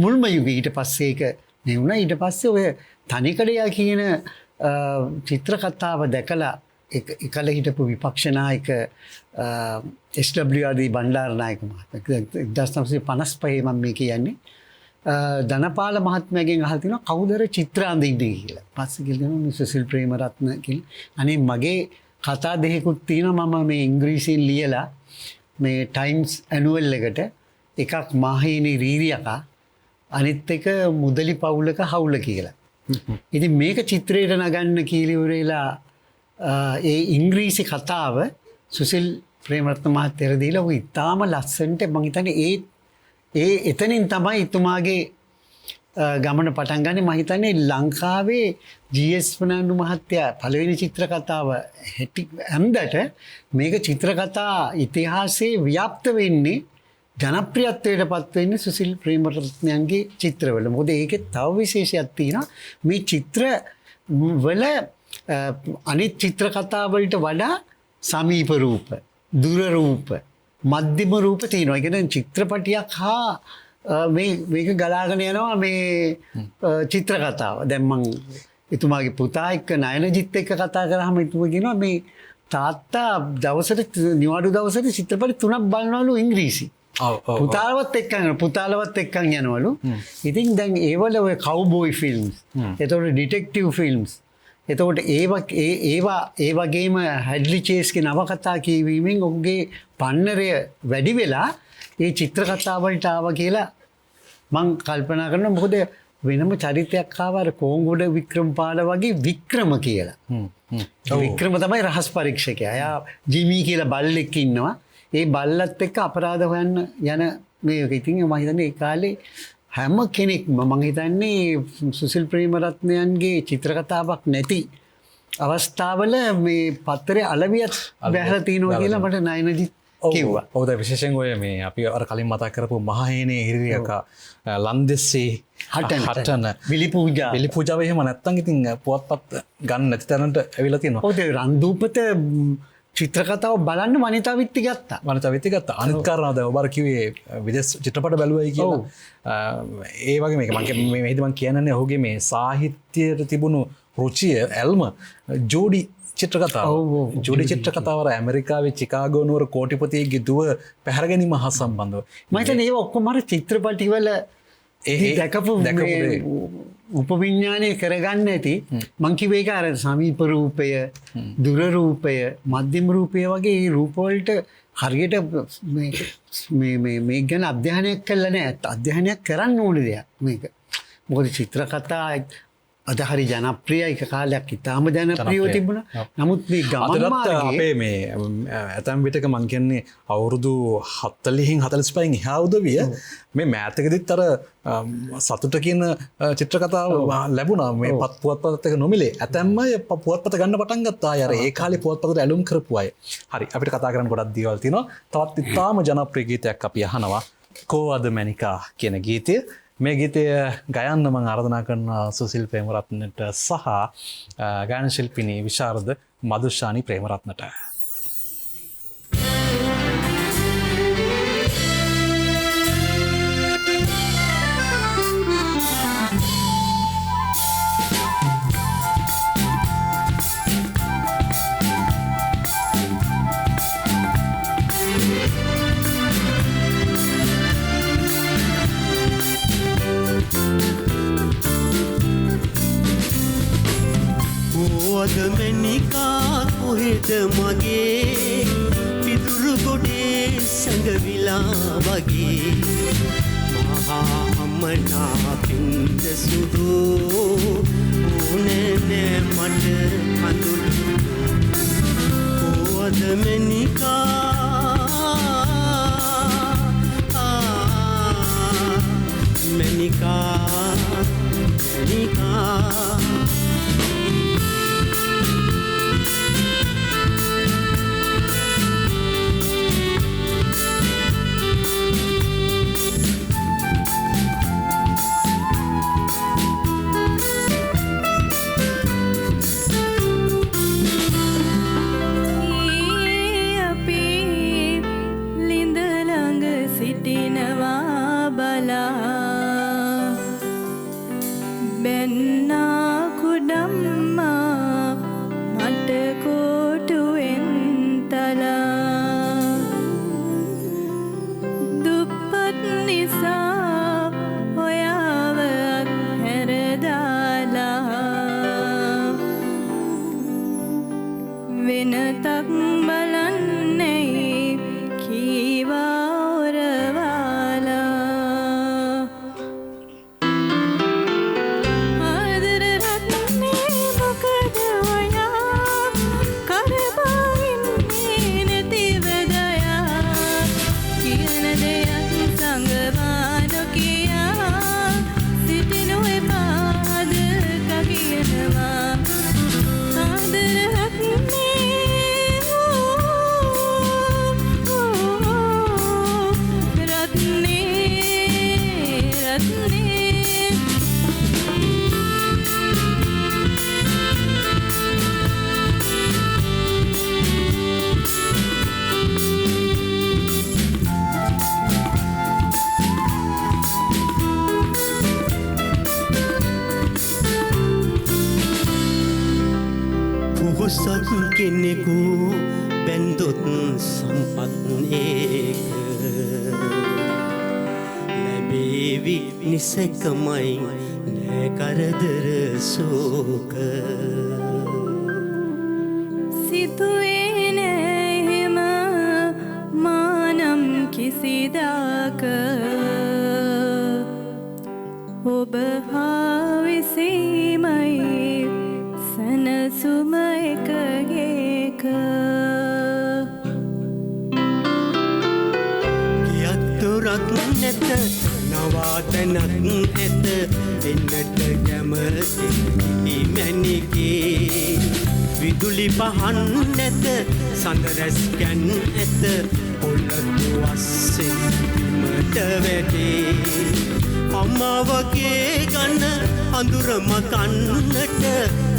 මුල්ම යුගයේ. ඊට පස්සේ ඒක මේ වුණා. ඊට පස්සේ ඔය තනිකඩයා කියන චිත්‍ර කතාව දැකලා එකල හිටපු විපක්ෂ නායක SWRD බණ්ඩාරනායක මහත්මයා 1955 මම මේ කියන්නේ ධනපාල මහත්මයාගෙන් අහලා තිනවා කවුදර චිත්‍ර අඳින්නේ කියලා. පස්සේ කියනවා සුසිල් ප්‍රේමරත්න කියලා. අනේ මගේ කතා දෙකකුත් තියෙනවා මම මේ ඉංග්‍රීසියෙන් ලියලා මේ ටයිම්ස් ඇනුවල් එකට එකක් මාහේනි රීරියකා අනිත් එක මුදලි පවුලක හවුල කියලා. ඉතින් මේක චිත්‍රයට නගන්න කීලිවරේලා ඒ ඉංග්‍රීසි කතාව සුසිල් ප්‍රේමරත්න මහත්තයාට දීලා ඔය ඉතාම ලස්සනට මම හිතන්නේ ඒ එතනින් තමයි එතුමාගේ ගමන පටන් ගන්නේ. මම හිතන්නේ ලංකාවේ ජී.එස්. ප්‍රනාන්දු මහත්තයා පළවෙනි චිත්‍ර කතාව ඇම්දට මේක චිත්‍ර කතා ඉතිහාසයේ ව්‍යාප්ත වෙන්නේ ජනප්‍රියත්වයට පත් වෙන්නේ සුසිල් ප්‍රේමරත්නයන්ගේ චිත්‍රවල. මොකද ඒකේ තව විශේෂයක් තියෙනවා. මේ චිත්‍ර වල අනිත් චිත්‍ර කතා වලට වඩා සමීප රූප, දුර රූප, මධ්‍යම රූප තියෙනවා. ඒ කියන්නේ චිත්‍රපටියක් හා මේක ගලාගෙන යනවා මේ චිත්‍ර කතාව. දැන් මම එතුමාගේ පුතා එක්ක නයනජිත් එක්ක කතා කරාම එතුමා කියනවා මේ තාත්තා දවසට නිවාඩු දවසට චිත්‍රපටි 3ක් බලනවලු ඉංග්‍රීසි. පුතාලවත් එක්කන් යනවලු. ඉතින් දැන් ඒවල ඔය කව්බෝයි ෆිල්ම්ස්, එතකොට ඩිටෙක්ටිව් ෆිල්ම්ස්, එතකොට ඒ වගේම හැඩ්ලි චේස්ගේ නවකතා කියවීමෙන් ඔහුගේ පන්නරය වැඩි වෙලා ඒ චිත්‍ර කතාවලට ආවා කියලා මං කල්පනා කරනවා. මොකද වෙනම චරිතයක් ආවා කොංගොඩ වික්‍රමපාල වගේ වික්‍රම කියලා. වික්‍රම තමයි රහස් පරීක්ෂකයා. එයා ජිමි කියලා බල්ලෙක් ඉන්නවා. ඒ බල්ලත් එක්ක අපරාධ හොයන්න යන මේක. ඉතින් මම හිතන්නේ ඒ කාලේ හැම කෙනෙක්ම මං හිතන්නේ සුසිල් ප්‍රේමරත්නයන්ගේ චිත්‍රකතාවක් නැති අවස්ථාවල මේ පත්තරේ අලවියත් බැහැලා තියෙනවා කියලා මට නයනජිත් කිව්වා. ඔව් විශේෂයෙන් ඔය මේ අපි අර කලින් මතක් කරපු මහහේනේ හිරියක ලන්දෙස්සේ හටන බිලි පූජාව එහෙම නැත්තම් ඉතින් පුවත්පත් ගන්න නැති තැනට ඇවිල්ලා තියෙනවා. ඔව් ඒ රන්දූපත චිත්‍රකතාව බලන්න වනිතා විත්ති ගත්තා. වනිතා විත්ති ගත්තා. අනිත් කාරණා දැන් ඔබ අර කිව්වේ විදේශ චිත්‍රපට බැලුවයි කියලා. ඒ වගේ මේක මම මෙහෙදි මම කියන්නේ ඔහුගේ මේ සාහිත්‍යයට තිබුණු රුචිය ඇල්ම ජෝඩි චිත්‍රකතාව. ජෝඩි චිත්‍රකතාව ඇමරිකාවේ චිකාගෝ නුවර කෝටිපතියෙක්ගේ දුව පැහැර ගැනීම හා සම්බන්ධව. මම හිතන්නේ ඒව ඔක්කොම අර චිත්‍රපටිවල දැකපු උපවිඥානය කරගන්න ඇති. මං කිව්වේ ඒක අර සමීප රූපය, දුර රූපය, මධ්‍යම රූපය වගේ රූපවලට හරියට මේ ගැන අධ්‍යයනයක් කළා නෑ. අධ්‍යයනයක් කරන්න ඕනේ දෙයක් මේක. මොකද චිත්‍රකතා අද හරි ජනප්‍රිය එක කාලයක් ඉතාම ජනප්‍රියව තිබුණා. නමුත් මේ ගමන් මාර්ගයේ අපේ මේ ඇතැම් විටක මං කියන්නේ අවුරුදු 40න් 45න් එහා උදවිය මේ මෑතකදීත් අර සතුට කියන චිත්‍රකතාව ලැබුණා මේ පුවත්පතත් එක නොමිලේ. ඇතැම්ම අය පුවත්පත ගන්න පටන් ගත්තා. අය අර ඒ කාලේ පුවත්පතට ඇලුම් කරපු අය. හරි අපිට කතා කරන්න ගොඩක් දේවල් තියෙනවා. තවත් ඉතාම ජනප්‍රිය ගීතයක් අපි අහනවා. කෝ අද මැනිකා කියන ගීතය. මේ ගීතය ගයන්න මම ආරාධනා කරනවා සුසිල් ප්‍රේමරත්නට සහ ගායන ශිල්පිනී විශාරද මදුෂානි ප්‍රේමරත්නට. අද මැනිකා කොහෙද මගේ පිදුරු ගොඩේ සැඟවිලා වගේ මහා අම්මනා පින්ද සුදු ඕනේ නෑ මට හඳුන් අද මැනිකා කෙනෙකු බැන්දොත් සම්පත් ඒක ලැබේවි නිසකමයි නෑ කරදර සෝක සිතුවේ නෑහෙම මානම් කිසිදාක ඔබ හා විසීමයි සනසුම එකගේක ගියත් දොරක් නැත නවාතනක් ඇත එන්නට කැමති මැණිකේ විදුලි පහන් නැත සඳරැස්කැන් ඇත පොළොතු අස්සෙන් බිමට වැටේ අම්මාවගේ ගන අඳුරම කන්නට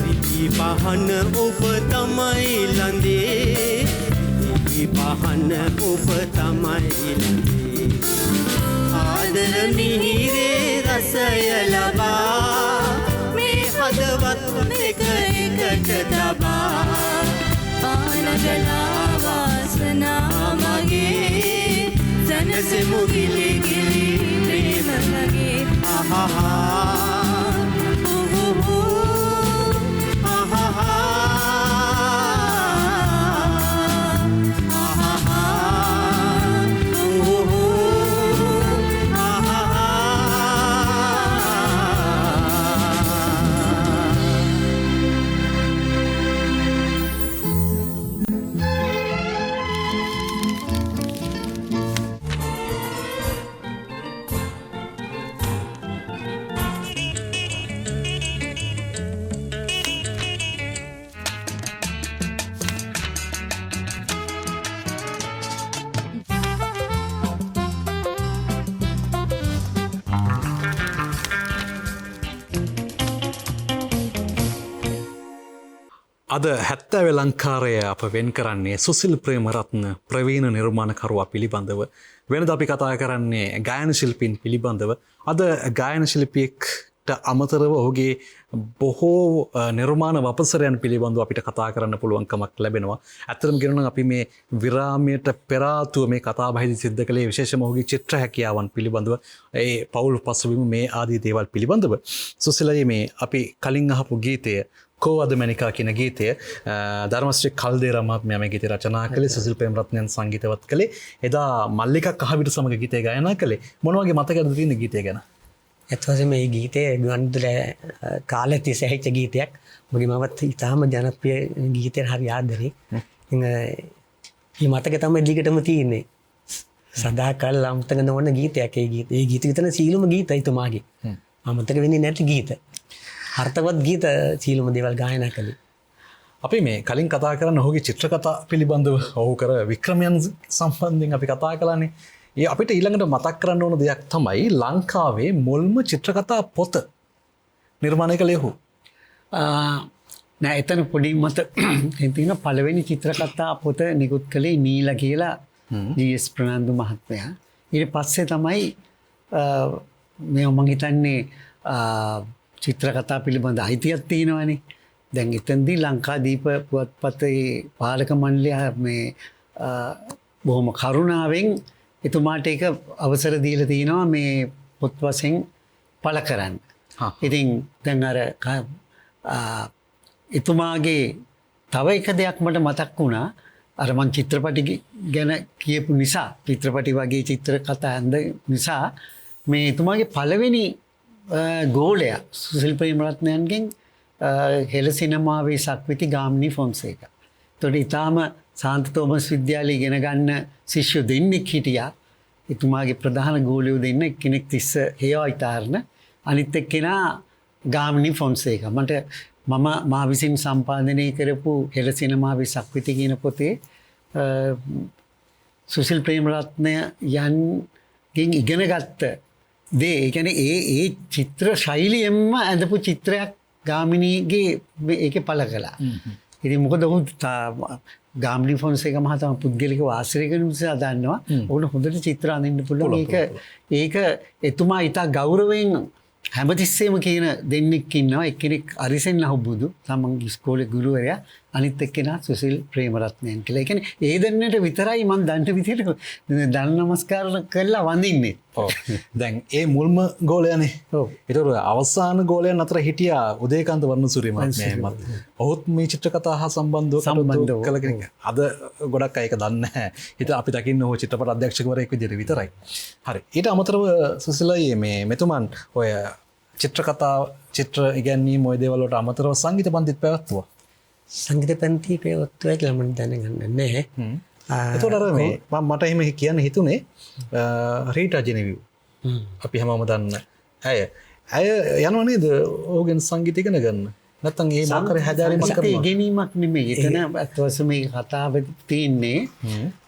විදි පහන ඔබ තමයි ලඳේ විදි පහන ඔබ තමයි ලඳේ ආදර මිහිරේ රසය ලබා මේ හදවත් එක එකට තබා පානගලා වාසනා මගේ සනසෙමු ගිලි ගිලි ප්‍රේම මගේ ආහා අද 70 ලංකාරය අප වෙන් කරන්නේ සුසිල් ප්‍රේමරත්න ප්‍රවීණ නිර්මාණකරුවා පිළිබඳව. වෙනද අපි කතා කරන්නේ ගායන ශිල්පීන් පිළිබඳව. අද ගායන ශිල්පියෙක්ට අමතරව ඔහුගේ බොහෝ නිර්මාණ වපසරයන් පිළිබඳව අපිට කතා කරන්න පුළුවන්කමක් ලැබෙනවා. ඇත්තටම කියනවා අපි මේ විරාමයට පෙර ආතුව මේ කතාබහදී සිද්ධ කළේ විශේෂම ඔහුගේ චිත්‍ර හැකියාවන් පිළිබඳව, ඒ පෞල් පසුබිම මේ ආදී දේවල් පිළිබඳව. සුසිලයි මේ අපි කලින් අහපු ගීතය කෝවද මැනිකා කියන ගීතය ධර්මශ්‍රී කල්දේරා මහත්මයා මේ ගීතය රචනා කළේ, සුසිල් ප්‍රේමරත්නයන් සංගීතවත් කළේ. එදා මල්ලිකා කහවිට සමග ගීතය ගායනා කළේ. මොන වගේ මතකයක්ද තියෙන ගීතය ගැන? ඇත්තවශයෙන්ම මේ ගීතය ගුවන්විදුලි කාලේ තිස්සේ ඇහිච්ච ගීතයක්. මගේ මමත් ඉතාම ජනප්‍රිය ගීතයට හරි ආදරේ. ඉතින් මේ මතක තමයි දිගටම තියෙන්නේ. සදාකල් අමතක නොවන ගීතයක් ඒ ගීතය. ඒ ගීත විතර සීලම ගීතයි තුමාගේ. අමතක වෙන්නේ නැති ගීත. අර්ථවත් ගීත සීලම දේවල් ගායනා කළේ. අපි මේ කලින් කතා කරන්න ඔහුගේ චිත්‍රකතා පිළිබඳව ඔහු කර වික්‍රමයන් සම්බන්ධයෙන් අපි කතා කළානේ. ඒ අපිට ඊළඟට මතක් කරන්න ඕන දෙයක් තමයි ලංකාවේ මුල්ම චිත්‍රකතා පොත නිර්මාණය කළේ ඔහු. නෑ එතන පොඩි මත තියෙන පළවෙනි චිත්‍රකතා පොත නිකුත් කළේ නීලා කියලා ජී.එස්. ප්‍රනාන්දු මහත්මයා. ඊට පස්සේ තමයි මේ මම හිතන්නේ චිත්‍රකතා පිළිබඳ අයිතියක් තියෙනවානේ. දැන් එතනදී ලංකාදීප පුවත්පතේ පාලක මණ්ඩලය මේ බොහොම කරුණාවෙන් එතුමාට ඒක අවසර දීලා තිනවා මේ පොත් වශයෙන් පළ කරන්න. ඉතින් දැන් අර එතුමාගේ තව එක දෙයක් මට මතක් වුණා. අර මං චිත්‍රපටි ගැන කියපු නිසා, චිත්‍රපටි වගේ චිත්‍රකතා ඇඳ නිසා මේ එතුමාගේ පළවෙනි ගෝලයා සුසිල් ප්‍රේමරත්නයන්ගෙන් හෙළ සිනමාවේ සක්විති ගාමිණී ෆොන්සේකා. එතකොට ඊටාම සාන්ත තෝමස් විද්‍යාලයේ ඉගෙන ගන්න ශිෂ්‍ය දෙන්නෙක් හිටියා. එතුමාගේ ප්‍රධාන ගෝලියෝ දෙන්න එක්කෙනෙක් තිස්ස හේවායිතාරණ, අනිත් එක්කෙනා ගාමිණී ෆොන්සේකා. මා විසින් සම්පාදනය කරපු හෙළ සිනමාවේ සක්විති කියන පොතේ සුසිල් ප්‍රේමරත්නයන්ගෙන් ඉගෙන ගත්ත දේ, ඒ කියන්නේ ඒ චිත්‍ර ශෛලියෙන්ම ඇඳපු චිත්‍රයක් ගාමිණීගේ ඒකේ පළ කළා. ඉතින් මොකද ඔහු ගාමිණී ෆොන්සේකා මහත්මයා පුද්ගලිකව ආශ්‍රය කරන නිසා දන්නවා ඔහුට හොඳට චිත්‍ර අඳින්න පුළුවන්. ඒක එතුමා ඊට ගෞරවයෙන් හැමතිස්සෙම කියන දෙන්නෙක් ඉන්නවා. එක්කෙනෙක් අරිසෙන් අහුබුදු තමන්ගේ ඉස්කෝලේ ගුරුවරයා, අනිත් එක්කෙනා සුසිල් ප්‍රේමරත්නයන් කියලා. ඒ කියන්නේ ඒ දෙන්නට විතරයි මම දන්න විදිහට දන් නමස්කාර කරලා වඳින්නේ. ඔව්. දැන් ඒ මුල්ම ගෝලයානේ. ඔව්. ඒතර අවසාන ගෝලයන් අතර හිටියා උදේකාන්ත වර්ණසූරිය මහත්මයා. ඔහුත් මේ චිත්‍රකතා හා සම්බන්ධව කළ කෙනෙක්. අද ගොඩක් අය ඒක දන්නේ නැහැ. හිත අපි දකින්න ඕ චිත්‍රපට අධ්‍යක්ෂකවරයෙක් විදිහට විතරයි. හරි. ඊට අමතරව සුසිලයි මේ මෙතුමන් ඔය චිත්‍රකතා චිත්‍ර ඉගැන්වීම් ඔය දේවල් වලට අමතරව සංගීත පන්තිත් පැවැත්වුවා. සංගීත පන්ති පැවැත්වුවා කියලා මම දැනගන්නේ නැහැ. එතකොට අර මේ මට එහෙම කියන්න හිතුනේ රීටා ජෙනෙවිව් අපි හැමෝම දන්න ඇය යනවා නේද ඕගෙන් සංගීත ඉගෙන ගන්න නැත්නම් ඒ මාකර හැදෑරීමක් කරනවා ගැනීමක් නෙමෙයි එතන අත්වස මේ කතාව තියෙන්නේ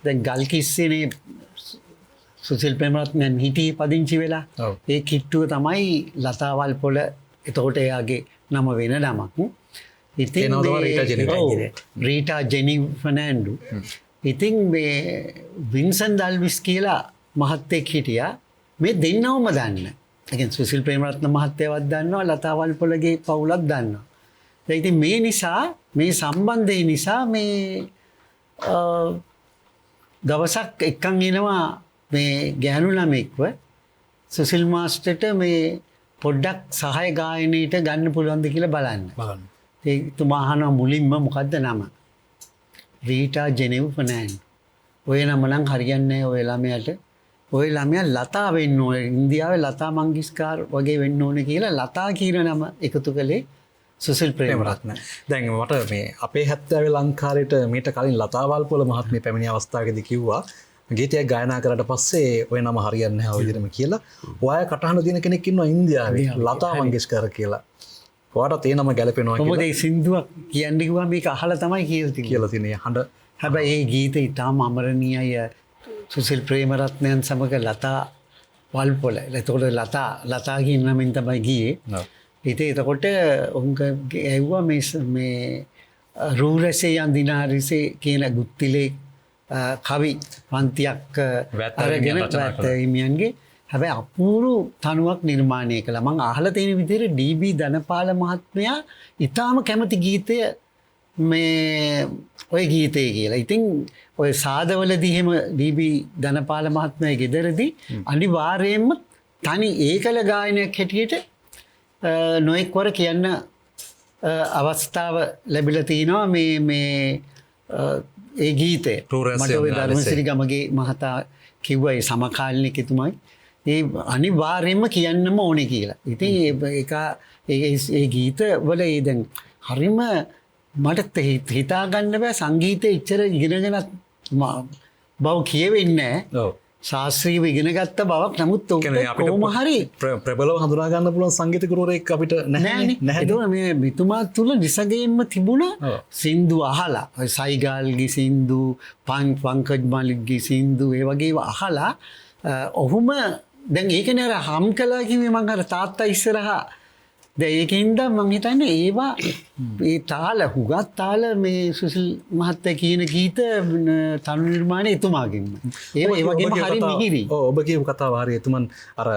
දැන් ගල් කිස්සේනේ සුසිල් ප්‍රේමරත්නයන් හිටියේ පදිංචි වෙලා ඔව්. ඒ කිට්ටුව තමයි ලතාවල් පොළ එතකොට එයාගේ නම වෙන නමක් ඉතින් ඒ නම තමයි රීටා ජෙනිෆර්. ඔව්, රීටා ජෙනි ෆර්නෑන්ඩු ඉතින් මේ වින්සන් දල්විස් කියලා මහත්තයෙක් හිටියා මේ දෙන්නවම දන්න ඒ සුසිල් ප්‍රේමරත්න මහත්තයවත් දන්නවා ලතාවල් පොළගේ පවුලක් දන්නවා දැන් ඉතින් මේ නිසා මේ සම්බන්ධය නිසා මේ දවසක් එක්කන් එනවා මේ ගැහණු ළමෙක්ව සුසිල් මාස්ටර්ට මේ පොඩ්ඩක් සහාය ගායනයට ගන්න පුළුවන්ද කියලා බලන්න. ඒ තුමා අහනවා මුලින්ම මොකද්ද නම? රීටා ජෙනිව් ෆර්නෑන්ඩ්. ඔය නම නම් හරියන්නේ නැහැ ඔය ළමයාට. ඔය ළමයා ලතා වෙන්න ඕනේ. ඉන්දියාවේ ලතා මංගිස්කාර් වගේ වෙන්න ඕනේ කියලා ලතා කියන නම එකතු කළේ සුසිල් ප්‍රේමරත්න. දැන් මට මේ අපේ 70 ලංකාරයට මීට කලින් ලතාවල් පොළ මහත්මිය පැමිණි අවස්ථාවකදී කිව්වා ගීතයක් ගායනා කරලා පස්සේ ඔය නම හරියන්නේ නැහැ ඔය විදිහටම කියලා. ඔයා කටහඬ දින කෙනෙක් ඉන්නවා ඉන්දියාවේ ලතා මංගেশකර් කියලා. ඔයාට ඒ නම ගැලපෙනවා කියලා. මොකද ඒ සින්දුවක් කියන්නේ කිව්වා මේක අහලා තමයි කියලා තියෙන්නේ හඬ. හැබැයි ඒ ගීතය ඉතාම අමරණීයයි සුසිල් ප්‍රේමරත්නයන් සමග ලතා වල්පොළ. එතකොට ලතා කියන නමින් තමයි ගියේ. ඉතින් එතකොට උන් ඇහුවා මේ රූරසේ යන්දිනාරිසේ කියන ගුත්තිලේ කවි පන්තියක් අරගෙන වැත්තහිමියන්ගේ හැබැයි අපූරු තනුවක් නිර්මාණය කළා. මම අහලා තියෙන විදිහට ඩී.බී. ධනපාල මහත්මයා ඊටාම කැමති ගීතය මේ ඔය ගීතය කියලා. ඉතින් ඔය සාදවලදී එහෙම ඩී.බී. ධනපාල මහත්මයා ගෙදරදී අනිවාර්යයෙන්ම තනි ඒකල ගායනයක් හැටියට නොඑක්වර කියන්න අවස්ථාව ලැබිලා තිනවා මේ ඒ ගීතේ මට ඔය ධර්මසිරි ගමගේ මහතා කිව්වා ඒ සමකාලීනක එතුමයි ඒ අනිවාර්යයෙන්ම කියන්නම ඕනේ කියලා. ඉතින් ඒ ගීත වල ඒ දැන් හරිම මට හිතා ගන්න බෑ සංගීතය ඉච්චර ඉගෙනගෙන බව කියවෙන්නේ නැහැ. ශාස්ත්‍රීයව ඉගෙන ගත්ත බවක් නමුත් කොහොම හරි ප්‍රබලව හඳුනා ගන්න පුළුවන් සංගීත ගුරුවරයෙක් අපිට නැහැ. ඒක මේ මෙතුමා තුල නිසගයෙන්ම තිබුණ සින්දු අහලා සයිගල්ගේ සින්දු පංකජ් මලික්ගේ සින්දු ඒ වගේ අහලා ඔහුම දැන් ඒකනේ අර හම් කළා කිව්වේ මම අර තාත්තා ඉස්සරහා දැන් ඒකින්ද මම හිතන්නේ ඒවා ඒ තාල හුගත් තාල මේ සුසිල් මහත්තයා කියන ගීත තනු නිර්මාණය එතුමාගෙන්ම ඒ වගේම හරි මිහිරි. ඔබ කියපු කතාව හරි එතුමන් අර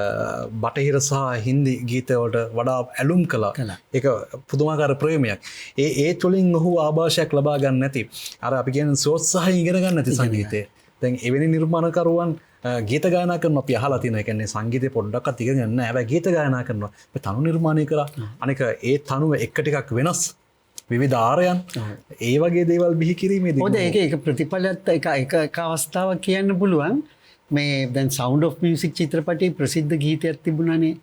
බටහිර සහ හින්දි ගීත වලට වඩා ඇලුම් කළා. ඒක පුදුමාකාර ප්‍රේමයක්. ඒ තුලින් ඔහු ආభాෂයක් ලබා ගන්න නැති අර අපි කියන සෝත්සාහයෙන් ඉගෙන ගන්න නැති සංගීතය. දැන් එවැනි නිර්මාණකරුවන් ගීත ගායනා කරනවා අපි අහලා තියෙනවා. ඒ කියන්නේ සංගීතේ පොඩ්ඩක්වත් ඉගෙන ගන්න නැහැ. හැබැයි ගීත ගායනා කරනවා. මේ තනු නිර්මාණය කරා. අනික ඒ තනුව එක ටිකක් වෙනස්. විවිධ ආරයන්. ඒ වගේ දේවල් බිහි කිරීමේදී මොකද ඒක ප්‍රතිඵලත් එක අවස්ථාවක් කියන්න පුළුවන්. මේ දැන් Sound of Music චිත්‍රපටයේ ප්‍රසිද්ධ ගීතයක් තිබුණානේ.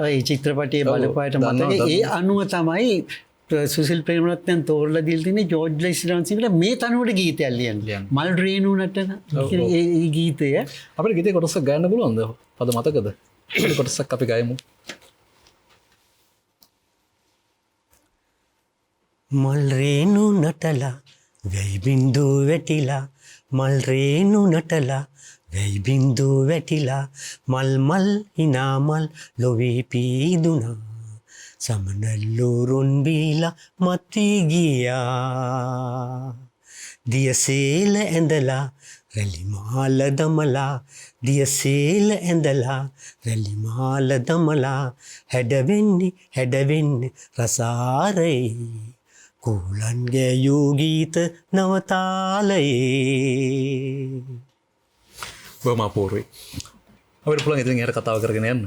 ඒ චිත්‍රපටයේ බලපෑට මතකයි. ඒ අනුව තමයි සුසිල් ප්‍රේමරත්නයන් තෝරලා දීලා තියෙන්නේ ජෝර්ජ් ලයිස්රන්සිකට මේ තනුවට ගීතයක් ලියන්නේ. මල් රේණු නටන ඒ ගීතය අපිට ගීතේ කොටසක් ගන්න පුළුවන්ද? පද මතකද? ඒ කොටසක් අපි ගයමු. මල් රේණු නටලා වැයි බින්දු වැටිලා මල් රේණු නටලා වැයි බින්දු වැටිලා මල් මල් හිනා මල් ලොවේ පීදුනා සමනල්ලුරුන් බීලා මත් වී ගියා දියසේල ඇඳලා රැලි මාල දමලා දියසේල ඇඳලා රැලි මාල දමලා හැඩවෙන්නේ රසාරේ කූලන්ගේ යෝගීත නවතාලයේ බොහොම අපූර්වයි. අපිට පුළුවන් ඉතින් එහට කතාව කරගෙන යන්න.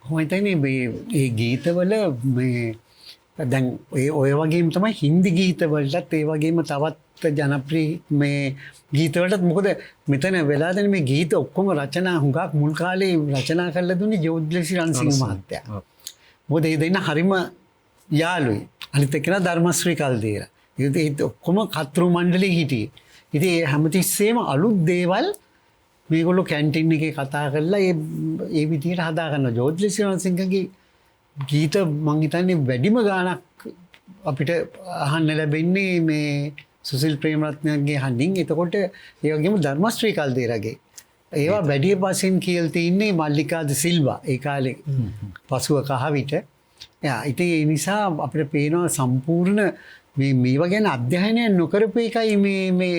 කොහොමදනේ මේ ඒ ගීතවල මේ දැන් ඔය වගේම තමයි හින්දි ගීතවලටත් ඒ වගේම තවත් ජනප්‍රිය මේ ගීතවලටත් මොකද මෙතන වෙලා දැන් මේ ගීත ඔක්කොම රචනා හුඟක් මුල් කාලේ රචනා කරලා දුන්නේ ජෝර්ජ් ලෙසිරන්සිංහ මහත්තයා. මොකද ඒ දෙන්න හරිම යාළුයි. අනිත් එක්කෙනා ධර්මශ්‍රී කල්දේරා. ඉතින් ඔක්කොම කතෘ මණ්ඩලෙ හිටියේ. ඉතින් හැමතිස්සෙම අලුත් දේවල් මේගොල්ලෝ කැන්ටින් එකේ කතා කරලා ඒ විදිහට හදාගන්න. ජෝර්ජ් සිංහගේ ගීත මං හිතන්නේ වැඩිම ගානක් අපිට අහන්න ලැබෙන්නේ මේ සුසිල් ප්‍රේමරත්නගේ හඬින්. එතකොට ඒ වගේම ධර්මශ්‍රී කල්දේරගේ ඒවා වැඩි වශයෙන් කියලා තින්නේ මල්ලිකා ද සිල්වා ඒ කාලේ පසුව කහවිට. ඉතින් ඒ නිසා අපිට පේනවා සම්පූර්ණ මේවා ගැන අධ්‍යයනය නොකරපු එකයි මේ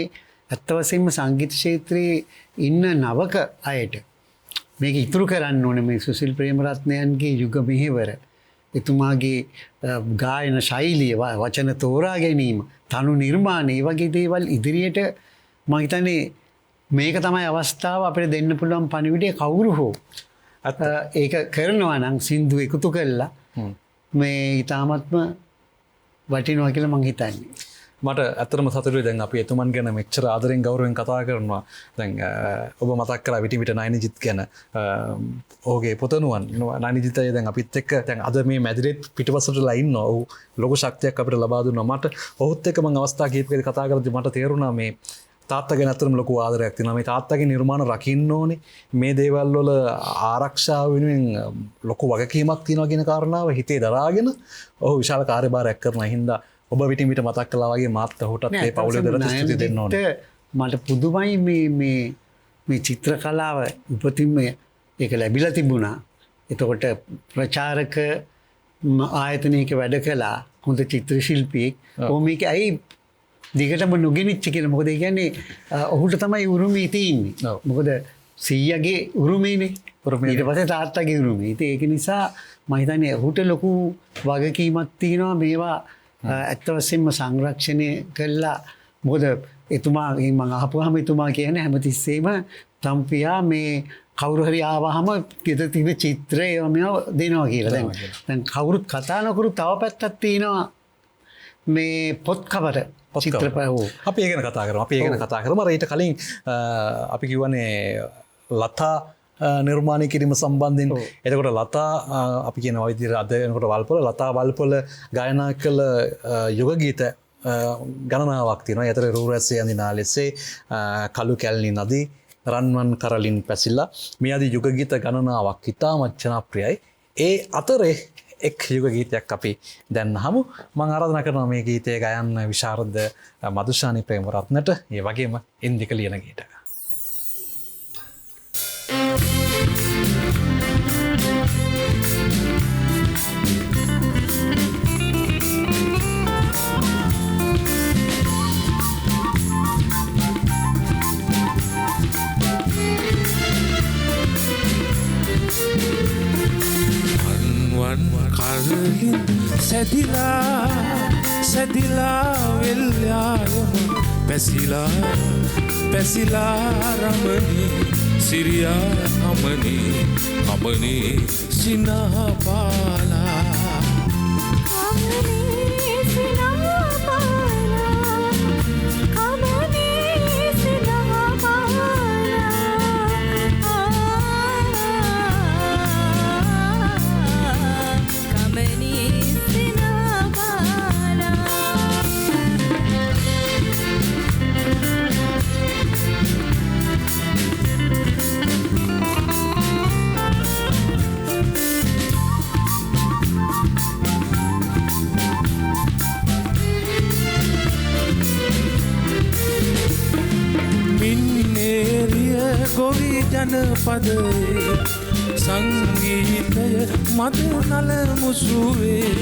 ඇත්ත වශයෙන්ම සංගීත ක්ෂේත්‍රයේ ඉන්න නවක අයට මේක ඉතුරු කරන්න ඕනේ. මේ සුසිල් ප්‍රේමරත්නයන්ගේ යුග මෙහෙවර, එතුමාගේ ගායන ශෛලිය, වචන තෝරා ගැනීම, තනු නිර්මාණ, ඒ වගේ දේවල් ඉදිරියට මම හිතන්නේ මේක තමයි අවස්ථාව අපිට දෙන්න පුළුවන් පණිවිඩය. කවුරු හෝ ඒක කරනවා නම් සින්දු එකතු කළා මේ ඊටාත්ම වටිනවා කියලා මං හිතන්නේ. මට ඇත්තටම සතුටුයි දැන් අපි එතුමන් ගැන මෙච්චර ආදරෙන් ගෞරවයෙන් කතා කරනවා. දැන් ඔබ මතක් කරා විටි විට නයිනිජිත් ගැන. ඔහුගේ පුතණුවන් නයිනිජිත්ය දැන් අපිත් එක්ක දැන් අද මේ මැදිරිත් පිටපසටලා ඉන්නවා. ඔහු ලොකු ශක්තියක් අපිට ලබා දුන්නා. මට ඔහුත් එක්ක මම අවස්ථා කිහිපයකදී කතා කරද්දී මට තේරුණා මේ තාත්තා ගැන ඇත්තටම ලොකු ආදරයක් තියෙනවා. මේ තාත්තගේ නිර්මාණ රකින්න ඕනේ. මේ දේවල් වල ආරක්ෂාව වෙනුවෙන් ලොකු වගකීමක් තියෙනවා කියන කාරණාව හිතේ දරාගෙන ඔහු විශාල කාර්යභාරයක් කරනවා. හින්දා ඔබ විටින් විට මතක් කළා වගේ මාත් ඔහුටත් මේ පවුලේ දරට ස්තුති දෙන්න ඕනේ. මට පුදුමයි මේ චිත්‍ර කලාව උපතින්ම ඒක ලැබිලා තිබුණා. එතකොට ප්‍රචාරක ආයතනයක වැඩ කළා හොඳ චිත්‍ර ශිල්පියෙක්. ඔහු මේක ඇයි දිගටම නොගෙනිච්ච කියලා. මොකද ඒ කියන්නේ ඔහුට තමයි උරුමය තියෙන්නේ. මොකද සීයාගේ උරුමේනේ. ඊට පස්සේ තාත්තගේ උරුමේ. ඉතින් ඒක නිසා මම හිතන්නේ ඔහුට ලොකු වගකීමක් තියෙනවා මේවා ඇත්ත වශයෙන්ම සංරක්ෂණය කළා. මොකද එතුමා මම අහපුවාම එතුමා කියන්නේ හැමතිස්සෙම තම්පියා මේ කවුරු හරි ආවහම ගෙදර තිබෙ චිත්‍රය මේවා දෙනවා කියලා. දැන් කවුරුත් කතා නොකරු තව පැත්තක් තියෙනවා මේ පොත් කවර චිත්‍රපටෝ. අපි ඒ ගැන කතා කරමු. අපි ඒ ගැන කතා කරමු. අර ඊට කලින් අපි කියවනේ ලතා නිර්මාණය කිරීම සම්බන්ධයෙන්. එතකොට ලතා අපි කියන විදිහට අද වෙනකොට වල්පොල ලතා වල්පොල ගායනා කළ යුග ගීත ගණනාවක් තියෙනවා. ඒතර රූරැස්සේ අඳිනා ලෙසේ, කළු කැල්ණි නදී, රන්වන් කරලින් පැසිලා මේ ආදී යුග ගීත ගණනාවක් ඉතාමත් ජනප්‍රියයි. ඒ අතරේ එක් යුග ගීතයක් අපි දැන් අහමු. මම ආරාධනා කරනවා මේ ගීතය ගයන්න විශාරද මදුෂානි ප්‍රේමරත්නට. ඒ වගේම ඉන්දික ලියන ගීත. කල්ලින් සැදිලා වෙල්යායම පැසිලා රමණී සිරියා කමනී සිනහපාලා ගොවි ජනපදයේ සංගීතය මද නල මුසුවේ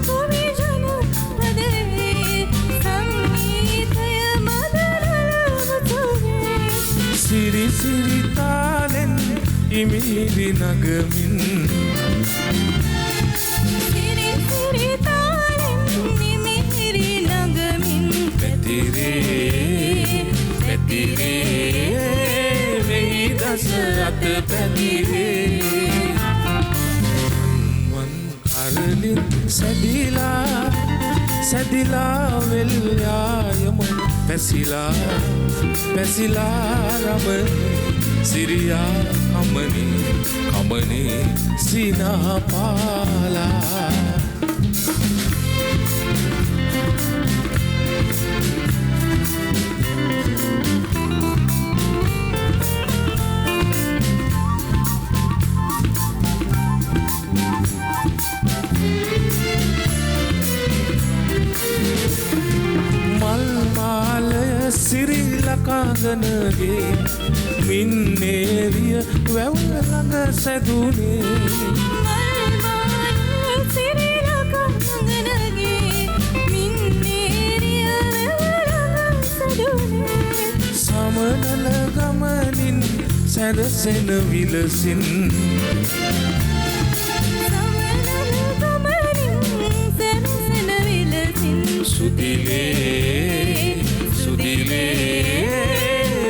ගොවි ජනපදයේ සංගීතය මද නල මුසුවේ සිරි තාලෙන් ඉමිරි නගමින් සිරි තාලෙන් ඉමිරි නගමින් පැතිරේ වෙයි දස අත පැතිරේ වන් කරලින් සැදිලා වෙල්යායම පැසිලා රමණී සිරියා කමනී සිනහපාලා නාගනගේ මින්නේරිය වැව් ළඟ සැදුනේ මල්මාන සිරිලක අඟනගේ මින්නේරිය වැවළඟ සැදුනේ සමනල ගමනින් සැරසෙන විලසින් සුදිලේ සුදිලේ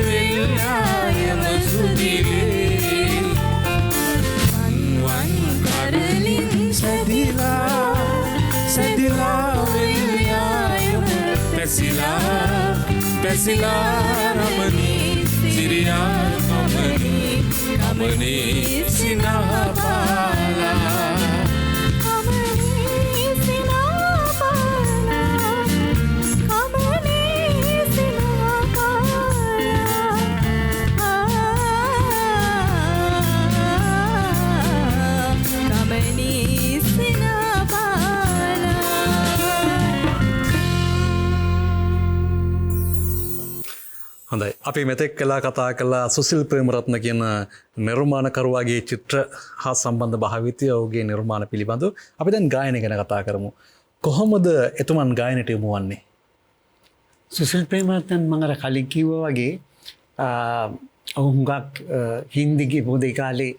වෙල්ලායම සුදිලේ වන් කරලින් සැදිලා සැදිලා වෙල්ලායම පැසිලා රමණී සිරියා කමනේ සිනහපාලා හොඳයි අපි මෙතෙක් කලා කතා කළා සුසිල් ප්‍රේමරත්න කියන නිර්මාණකරුවාගේ චිත්‍ර හා සම්බන්ධ භාවිතය ඔහුගේ නිර්මාණ පිළිබඳව අපි දැන් ගායනය ගැන කතා කරමු. කොහොමද එතුමන් ගායනයට යොමු වන්නේ? සුසිල් ප්‍රේමරත්න මම අර කලින් කිව්වා වගේ ඔහු හුඟක් හින්දිගේ පොදේ කාලේ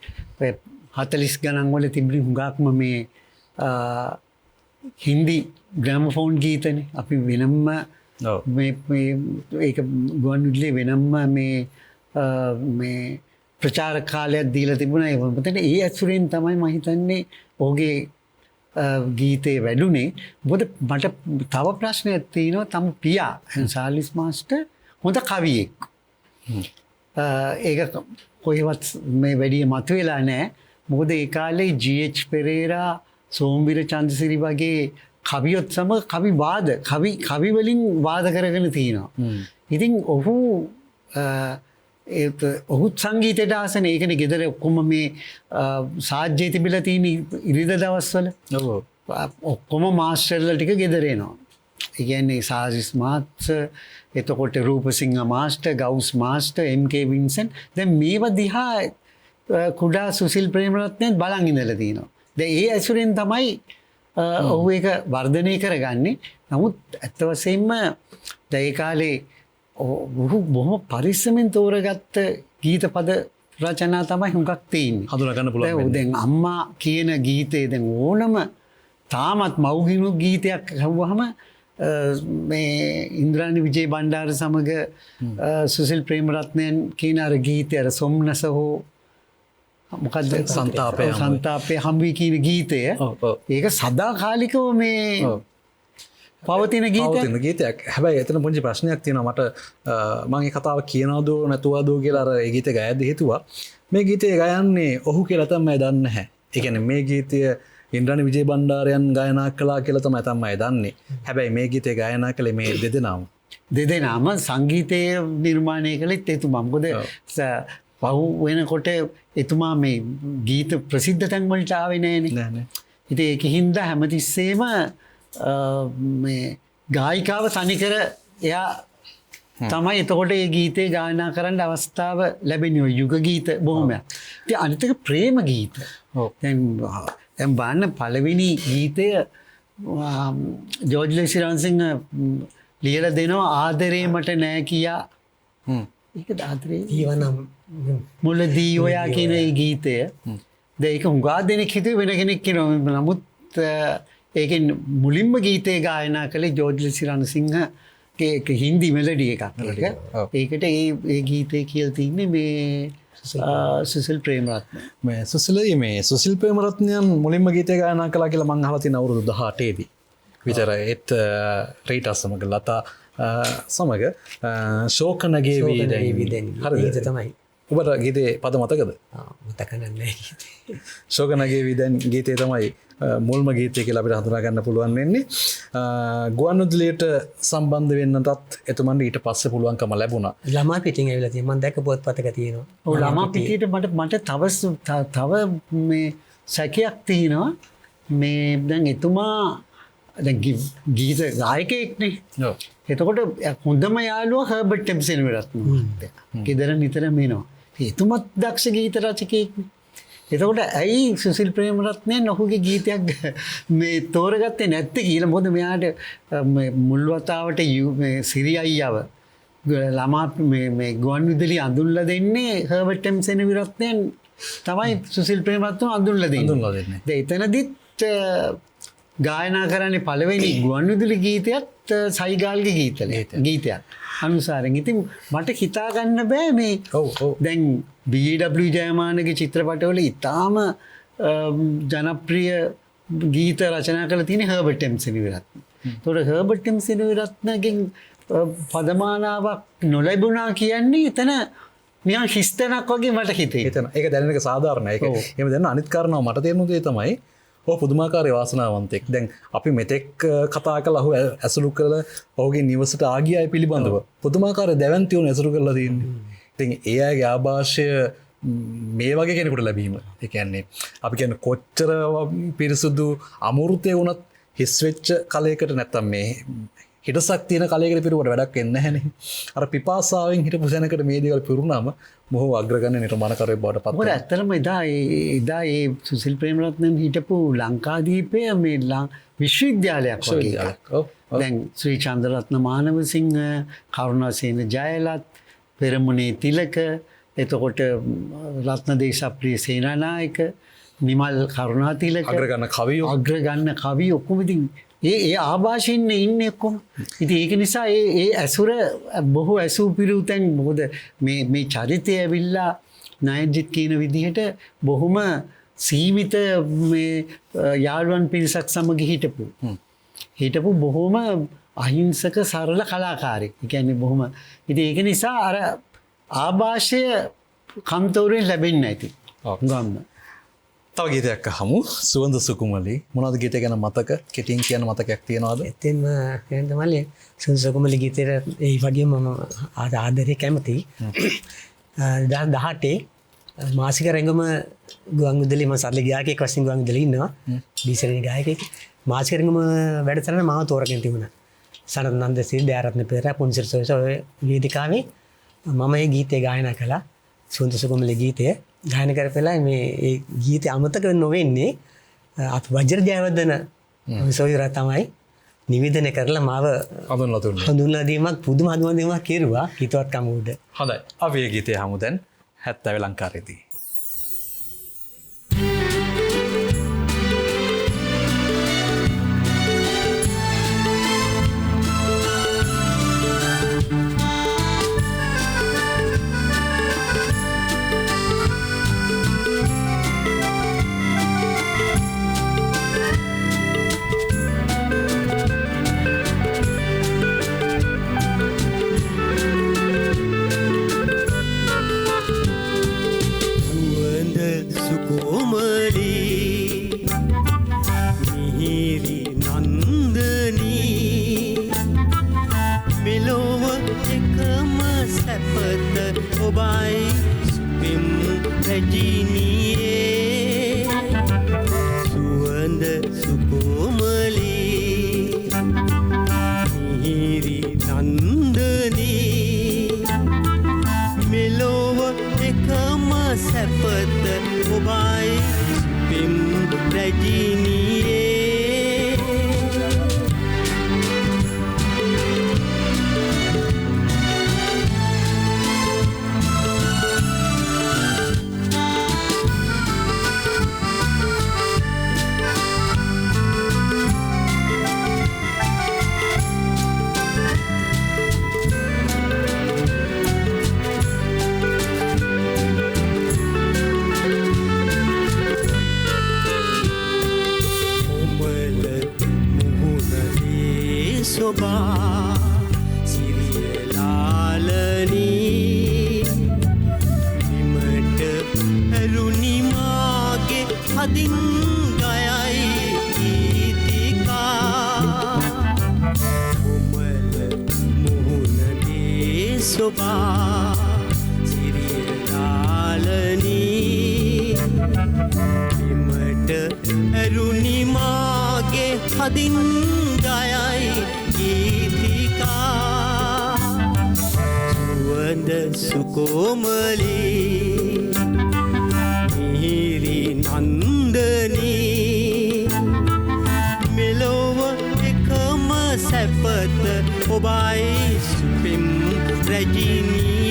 40 ගණන් වල තිබුණු හුඟක්ම මේ හින්දි ග්‍රැමෆෝන් ගීතනේ අපි වෙනම ඒක ගුවන්විදුලියේ වෙනම මේ ප්‍රචාර කාලයක් දීලා තිබුණා. ඒ වගේම ඒ ඇසුරෙන් තමයි මම හිතන්නේ ඔහුගේ ගීතේ වැඩුණේ. මොකද මට තව ප්‍රශ්නයක් තියෙනවා. තම පියා සාලිස් මාස්ටර් හොඳ කවියෙක්. ඒක කොහෙවත් මේ වැඩි මතුවෙලා නැහැ. මොකද ඒ කාලේ G.H. පෙරේරා සෝම්බිර චන්ද්‍රසිරි වගේ කවියොත් සමග කවි වලින් වාද කරගෙන තියෙනවා. ඉතින් ඔහුත් සංගීතයට ආසන ඒකනේ ගෙදර ඔක්කොම මේ සාජ්‍යය තිබිලා තියෙන ඉරිදා දවස්වල. ඔක්කොම මාස්ටර්ලා ටික ගෙදර එනවා. ඒ කියන්නේ සාජිස් මාස්ටර්, එතකොට Rupasinghe master, Ghouse master, MK Vincent. දැන් මේවා දිහා කුඩා සුසිල් ප්‍රේමරත්නයන් බලන් ඉඳලා තියෙනවා. දැන් ඒ ඇසුරෙන් තමයි ඔහු ඒක වර්ධනය කරගන්නේ. නමුත් ඇත්ත වශයෙන්ම ඒ කාලේ ඔහු බොහොම පරිස්සමෙන් තෝරගත්ත ගීත පද රචනා තමයි හුඟක් තියෙන්නේ. හඳුනා ගන්න පුළුවන්. දැන් අම්මා කියන ගීතේ දැන් ඕනම තාමත් මව්ගිනු ගීතයක් අහුවහම මේ ඉන්ද්‍රාණි විජේ බණ්ඩාර සමග සුසිල් ප්‍රේමරත්නයන් කියන අර ගීතය අර සොම්නස හෝ මොකක්ද සන්තාපය හම්බුයි කියන ගීතය ඒක සදාකාලිකව මේ පවතින ගීතයක්. හැබැයි එතන පුංචි ප්‍රශ්නයක් තියෙනවා මට. මම මේ කතාව කියනවද නැතුවද කියලා අර ඒ ගීතේ ගයද්දි හිතුවා මේ ගීතේ ගයන්නේ ඔහු කියලා තමයි දන්නේ නැහැ. ඒ කියන්නේ මේ ගීතය ඉන්ද්‍රාණි විජේ බණ්ඩාරයන් ගායනා කළා කියලා තමයි දන්නේ. හැබැයි මේ ගීතේ ගායනා කළේ මේ දෙදෙනාම සංගීතය නිර්මාණය කළෙත් එතුමා. මොකද පහු වෙනකොට එතුමා මේ ගීත ප්‍රසිද්ධ තැන් වලට ආවේ නෑනේ. ඉතින් ඒක හින්දා හැමතිස්සෙම මේ ගායිකාව තනිකර එයා තමයි එතකොට ඒ ගීතේ ගායනා කරන්න අවස්ථාව ලැබෙන්නේ. ඔය යුග ගීත බොහොමයක්. ඉතින් අනිත් එක ප්‍රේම ගීත. දැන් බලන්න පළවෙනි ගීතය ජෝර්ජ් ලෙසිරන්සිංහ ලියලා දෙනවා ආදරේ මට නෑ කියා. ඒක ආදරේ දීවනම් මුලදී ඔයා කියන ඒ ගීතය. දැන් ඒක හුඟා දෙනෙක් හිතුවේ වෙන කෙනෙක් කියනවා. නමුත් ඒකෙන් මුලින්ම ගීතේ ගායනා කළේ ජෝර්ජ් ලෙසිරන්සිංහ ඒක හින්දි මෙලඩි එකක්. ඒකට ඒ ගීතේ කියලා තින්නේ මේ සුසිල් ප්‍රේමරත්න. මේ සුසිල් ප්‍රේමරත්නයන් මුලින්ම ගීතය ගායනා කළා කියලා මම අහලා තියෙන අවුරුදු 18 දී. විතර ඒත් රේටස් සමග ලතා සමග ශෝක නගේ වීදෙන්. හරිද? තමයි. ඔබට ගීතේ පද මතකද? මතක නැහැ ගීතේ. ශෝක නගේ වීදෙන් ගීතේ තමයි මුල්ම ගීතය කියලා අපිට හඳුනා ගන්න පුළුවන් වෙන්නේ. ගුවන්විදුලියට සම්බන්ධ වෙන්නටත් එතුමන්ට ඊට පස්සේ පුළුවන්කම ලැබුණා. ළමා පිටින් ඇවිල්ලා තියෙනවා. මම දැක්ක පොත්පතක තියෙනවා. ඔව් ළමා පිටියට මට තව මේ සැකයක් තියෙනවා. මේ දැන් එතුමා ගීත ගායකයෙක්නේ. එතකොට හොඳම යාළුවා හර්බර්ට් ටෙම්ප් සෙනවිරත්න මහත්තයා. ගෙදර නිතරම එනවා. එතුමත් දක්ෂ ගීත රචකයෙක්නේ. එතකොට ඇයි සුසිල් ප්‍රේමරත්නයන් ඔහුගේ ගීතයක් මේ තෝරගත්තේ නැත්තේ කියලා. මොකද මෙයාට මුල් වතාවට සිරි අයියව ළමා මේ ගුවන් විදුලි අඳුල්ලා දෙන්නේ හර්බර්ට් ටෙම්ප් සෙනවිරත්නයන් තමයි සුසිල් ප්‍රේමරත්න අඳුල්ලා දෙන්නේ. එතනදිත් ගායනා කරන්නේ පළවෙනි ගුවන් විදුලි ගීතයත් සයිගාල්ගේ ගීතයක් අනුසාරයෙන්. ඉතින් මට හිතා ගන්න බෑ මේ දැන් B.W. ජයමානගේ චිත්‍රපටවල ඉතාම ජනප්‍රිය ගීත රචනා කළ තියෙන හර්බර්ට් ටෙම්ප් සෙනවිරත්න. ඒතකොට හර්බර්ට් ටෙම්ප් සෙනවිරත්නගෙන් පදමානාවක් නොලැබුණා කියන්නේ එතන නිකන් හිස්තැනක් වගේ මට හිතේ. එතන ඒක දැනෙන එක සාධාරණයි. ඒක එහෙම දැනන අනිත් කාරණාව මට තේරුණු දේ තමයි ඔහු පුදුමාකාර වාසනාවන්තෙක්. දැන් අපි මෙතෙක් කතා කළා ඔහු ඇසුරු කළ ඔහුගේ නිවසට ආගිය අය පිළිබඳව පුදුමාකාර දැවැන්තියුන් ඇසුරු කරලා තියෙන්නේ. ඉතින් ඒ අයගේ ආభాෂය මේ වගේ කෙනෙකුට ලැබීම. ඒ කියන්නේ අපි කියන්නේ කොච්චර පිරිසුදු අමෘතේ වුණත් හිස් වෙච්ච කලයකට නැත්තම් මේ හිටසක් තියෙන කලයකට පිරුවට වැඩක් වෙන්නේ නැහැනේ. අර පිපාසාවෙන් හිටපු සෙනකට මේ දේවල් පිරුණාම මොහොව අග්‍රගණ්‍ය නිර්මාණකරුවෙක් බවට පත් වෙනවා. ඇත්තටම එදා ඒ සුසිල් ප්‍රේමරත්නන් හිටපු ලංකාදීපයේ මේ විශ්වවිද්‍යාලයක් වගේ. දැන් ශ්‍රී චන්ද්‍රරත්න මානවසිංහ, කරුණාසේන ජයලත්, පෙරමුණේ තිලක, එතකොට රත්නදේශප්‍රිය සේනානායක, නිමල් කරුණාතිලක, අග්‍රගන්න කවියෝ ඔක්කොම ඉතින් ඒ ආభాෂයෙන් ඉන්නේ ඔක්කොම. ඉතින් ඒක නිසා ඒ ඇසුර බොහෝ ඇසූ පිරුතෙන් මොකද මේ චරිතය ඇවිල්ලා නයන්ජිත් කියන විදිහට බොහොම සීමිත මේ යාළුවන් පිරිසක් සමග හිටපු බොහොම අහිංසක සරල කලාකාරයෙක්. ඒ කියන්නේ බොහොම ඉතින් ඒක නිසා අර ආభాෂය කම්තවුරෙන් ලැබෙන්නේ නැති. ගම්ම තව ගීතයක් අහමු. සුවඳ සුකුමලි. මොනවද ගීතය ගැන මතක? කෙටියෙන් කියන මතකයක් තියනවද? එතෙන්ම කියන්න මල්ලි සුවඳ සුකුමලි ගීතේට ඒ වගේම මම ආදරේ කැමතියි. 2018 මාසික රැඟුම ගුවන් විදුලි මම සල්ලි ගායකයෙක් වශයෙන් ගුවන් විදුලි ඉන්නවා. බීසරේ ගායකයෙක්. මාසික රැඟුම වැඩසටහන මාව තෝරගෙන තිබුණා. සනත් නන්දසිරි, දයාරත්න පෙරේරා, පුන්සිරි සෝයස ඔය වේදිකාවේ මම මේ ගීතය ගායනා කළා. සුවඳ සුකුමලි ගීතය ගායනා කරපෙලා මේ ඒ ගීතය අමතක නොවෙන්නේ අපි වජ්‍ර ජයවර්ධන සොයුරා තමයි නිවේදනය කරලා මාව හඳුන්වලා දීමක් පුදුම හඳුන්වලා දීමක් කෙරුවා හිතවත්කම උඩ. හොඳයි. අපි මේ ගීතය අහමු දැන් 70 ලංකාරේදී. හදින් සුවඳ සුකෝමලී මිහිරි නන්දනී මෙලොව එකම සැපත ඔබයි සුපිම් රැජිනියේ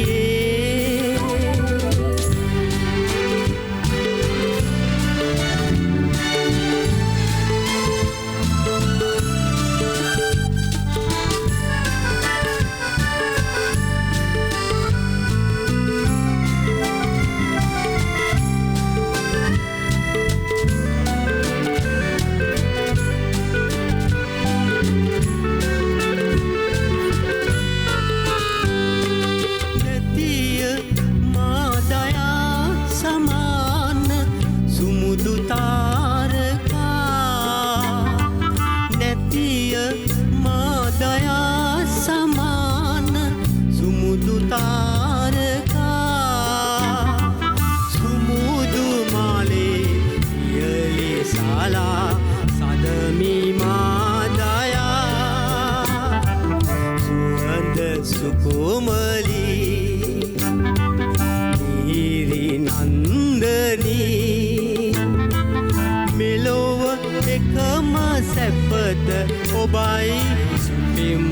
ඔබයි සුපිම්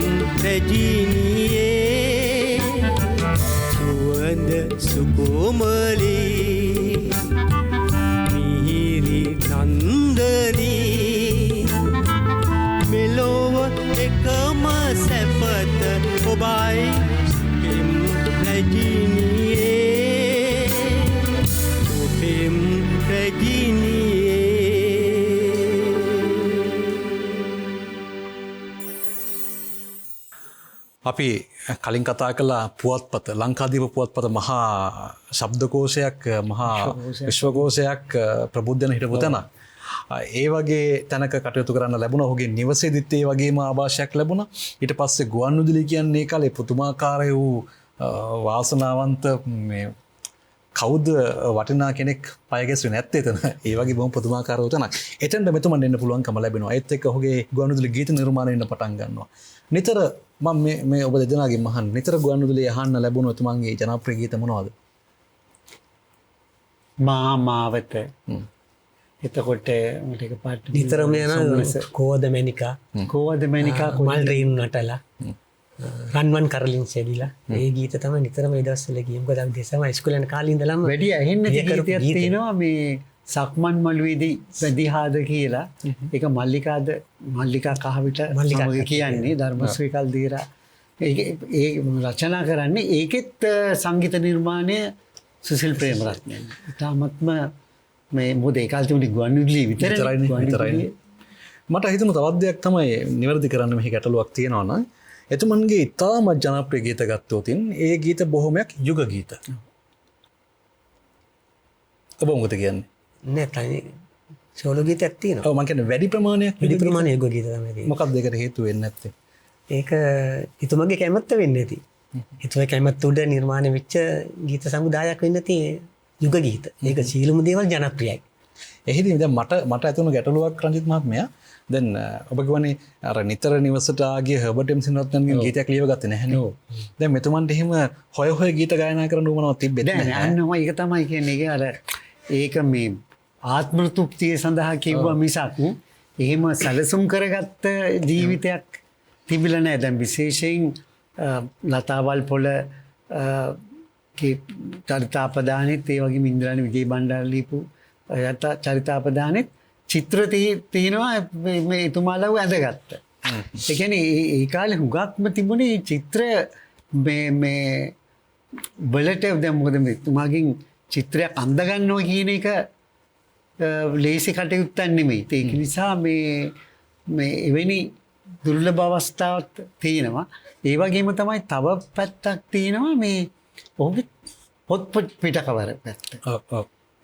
රැජිනියේ සුවඳ සුකෝමලී මිහිරි නන්දනී මෙලොව එකම සැපත ඔබයි සුපිම් රැජිනියේ සුපිම් රැජිනියේ අපි කලින් කතා කළා පුවත්පත ලංකාදීප පුවත්පත මහා ශබ්දකෝෂයක් මහා විශ්වකෝෂයක් ප්‍රබුද්ධන හිටපු තැනක්. ඒ වගේ තැනක කටයුතු කරන්න ලැබුණා. ඔහුගේ නිවසේදීත් ඒ වගේම ආభాෂයක් ලැබුණා. ඊට පස්සේ ගුවන්විදුලි කියන්නේ ඒ කාලේ පුදුමාකාර වූ වාසනාවන්ත මේ කවුද වටිනා කෙනෙක් පය ගැසුවේ නැත්තේ එතන. ඒ වගේ බොහොම පුදුමාකාර උතනක්. එතෙන්ද මෙතුමන් එන්න පුළුවන්කම ලැබෙනවා. ඒත් එක්ක ඔහුගේ ගුවන්විදුලි ගීත නිර්මාණය වෙන්න පටන් ගන්නවා. නිතර මම මේ ඔබ දෙදෙනාගෙන් අහන්න නිතර ගුවන්විදුලියේ අහන්න ලැබුණු එතුමන්ගේ ජනප්‍රිය ගීත මොනවද? මහා මාවත. එතකොට මට එක පාට නිතරම යන කෝවද මැනිකා මල් රේණු නටලා රන්වන් කරලින් සෙලිලා ඒ ගීත තමයි නිතරම ඒ දවස්වල ගියේ. මොකද අපි දෙසම ඉස්කෝලේ යන කාලේ ඉඳලම වැඩි ඇහෙන්න ගීතයක් තියෙනවා මේ සක්මන් මළුවේදී ප්‍රතිහාද කියලා. ඒක මල්ලිකා කහවිට සමග කියන්නේ ධර්මශ්‍රී කල්දීරා ඒ රචනා කරන්නේ. ඒකෙත් සංගීත නිර්මාණය සුසිල් ප්‍රේමරත්නයන්. තාමත්ම මේ මොකද ඒ කාලේ තිබුණේ ගුවන්විදුලි විතරයි. මට හිතුණු තවත් දෙයක් තමයි නිවැරදි කරන්න මෙහි ගැටලුවක් තියෙනවා නම් එතුමන්ගේ ඉතාමත් ජනප්‍රිය ගීත ගත්තොතින් ඒ ගීත බොහොමයක් යුග ගීත. ඔබ මොකද කියන්නේ? නෑ තනි සෝලෝ ගීතයක් තියෙනවා. ඔව් මම කියන්නේ වැඩි ප්‍රමාණයක් වැඩි ප්‍රමාණයක් යුග ගීත තමයි තියෙන්නේ. මොකක්ද ඒකට හේතුව වෙන්නේ නැත්තේ? ඒක එතුමගේ කැමැත්ත වෙන්නේ නැති. එතුමගේ කැමැත්ත උඩ නිර්මාණය වෙච්ච ගීත සමුදායක් වෙන්නේ නැති යුග ගීත. ඒක සීලමු දේවල් ජනප්‍රියයි. එහිදී දැන් මට ඇතුණු ගැටලුවක් රංජිත් මහත්මයා. දැන් ඔබ කියවනේ අර නිතර නිවසට ආගිය හර්බර්ට් එම් සිනරත්නන්ගේ ගීතයක් ලියව ගත්තේ නැහැනේ. දැන් මෙතුමන්ට එහෙම හොය ගීත ගායනා කරන්න උවමනාවක් තිබෙන්නේ නැහැ. අන්නම ඒක තමයි කියන්නේ. ඒක අර ඒක මේ ආත්ම තෘප්තිය සඳහා කිව්වා මිසක් එහෙම සැලසුම් කරගත්ත ජීවිතයක් තිබිලා නැහැ. දැන් විශේෂයෙන් ලතාවල් පොළ චරිතාපදානෙත් ඒ වගේම ඉන්ද්‍රාණි විජේ බණ්ඩාර ලියපු චරිතාපදානෙත් චිත්‍ර තියෙනවා මේ එතුමාලව ඇඳගත්ත. ඒ කියන්නේ ඒ කාලේ හුඟක්ම තිබුණේ චිත්‍ර මේ බලට දැන් මොකද මේ එතුමාගෙන් චිත්‍රයක් අඳ ගන්නවා කියන එක ලේසි කටයුත්තක් නෙමෙයි. ඒක නිසා මේ එවැනි දුර්ලභ අවස්ථාවක් තියෙනවා. ඒ වගේම තමයි තව පැත්තක් තියෙනවා මේ ඔහුගේ පොත් පිටකවර පැත්ත.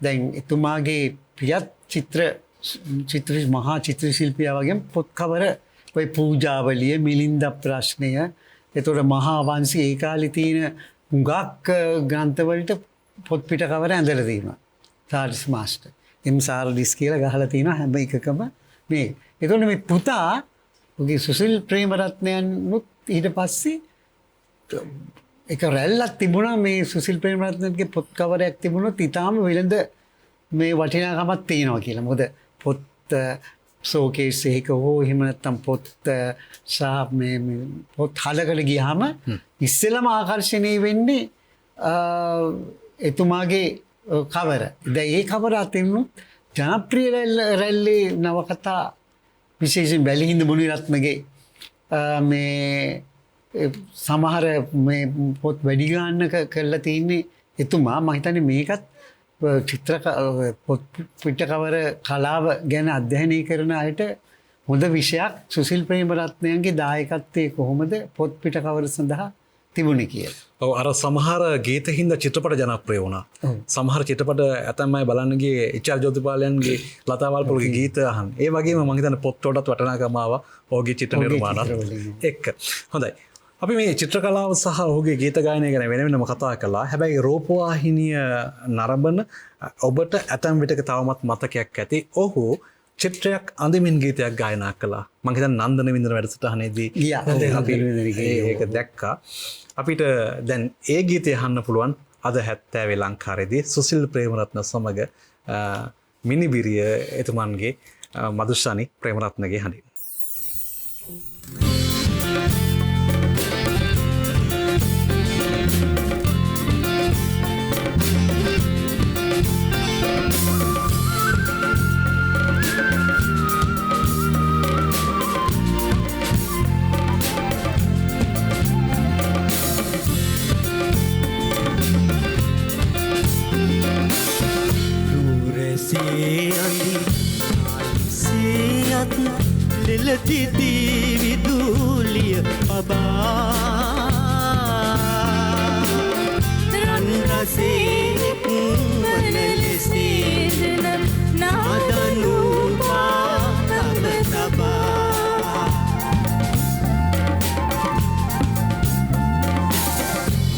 දැන් එතුමාගේ ප්‍රියත් මහා චිත්‍ර ශිල්පියා වගේ පොත් කවර ඔය පූජාවලිය මිලින්ද ප්‍රශ්නය එතකොට මහා වංශී ඒ කාලේ තියෙන හුඟක් ග්‍රන්ථවලට පොත් පිටකවර ඇඳලා තියෙනවා. සාරිස් මාස්ටර් එම් සාරදිස් කියලා ගහලා තියෙනවා හැම එකකම මේ. එතකොට මේ පුතා ඔගේ සුසිල් ප්‍රේමරත්නයන් ඊට පස්සේ එක රැල්ලක් තිබුණා මේ සුසිල් ප්‍රේමරත්නගේ පොත් කවරයක් තිබුණොත් ඉතාම වෙළඳ මේ වටිනාකමක් තියෙනවා කියලා. මොකද පොත් ෂෝකේස් එකක හෝ එහෙම නැත්නම් පොත් සහ මේ පොත් හලකට ගියාම ඉස්සෙල්ලාම ආකර්ෂණීය වෙන්නේ එතුමාගේ කවර. දැන් ඒ කවර අතිනුත් ජනප්‍රිය රැල්ලේ නවකතා විශේෂයෙන් බැලිහිඳ මුනිරත්නගේ මේ සමහර මේ පොත් වැඩි ගන්න කරලා තින්නේ එතුමා. මම හිතන්නේ මේකත් චිත්‍ර පොත් පිටකවර කලාව ගැන අධ්‍යයනය කරන අයට හොඳ විෂයක් සුසිල් ප්‍රේමරත්නයන්ගේ දායකත්වයේ කොහොමද පොත් පිටකවර සඳහා තිබුණේ කියලා. ඔව් අර සමහර ගීත හින්දා චිත්‍රපට ජනප්‍රිය වුණා. සමහර චිත්‍රපට ඇතැම් අය බලන්නගේ එච්.ආර්. ජෝතිපාලයන්ගේ ලතා වල්පොලගේ ගීත අහන්. ඒ වගේම මම හිතන්නේ පොත් වලටත් වටිනාකම ආවා ඔහුගේ චිත්‍ර නිර්මාණත් එක්ක. හොඳයි. අපි මේ චිත්‍ර කලාව සහ ඔහුගේ ගීත ගායනය ගැන වෙන වෙනම කතා කළා. හැබැයි රූපවාහිනිය නරඹන ඔබට ඇතැම් විටක තවමත් මතකයක් ඇති. ඔහු චිත්‍රයක් අඳමින් ගීතයක් ගායනා කළා. මම හිතන්නේ නන්දන වින්දන වැඩසටහනේදී ඒක දැක්කා. අපිට දැන් ඒ ගීතය අහන්න පුළුවන් අද 70 ලංකාරේදී සුසිල් ප්‍රේමරත්න සමග මිනිබිරිය එතුමන්ගේ මදුෂානි ප්‍රේමරත්නගේ හඬින්. ලෙලතිදී විදුලිය පබා රන් රසෙක් වන ලෙසේදන නාදනු පාතබ තබා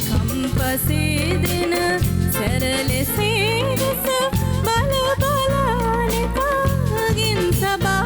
කම්පසේදන සැරලෙසේදස බල බලානිකාගින් සබා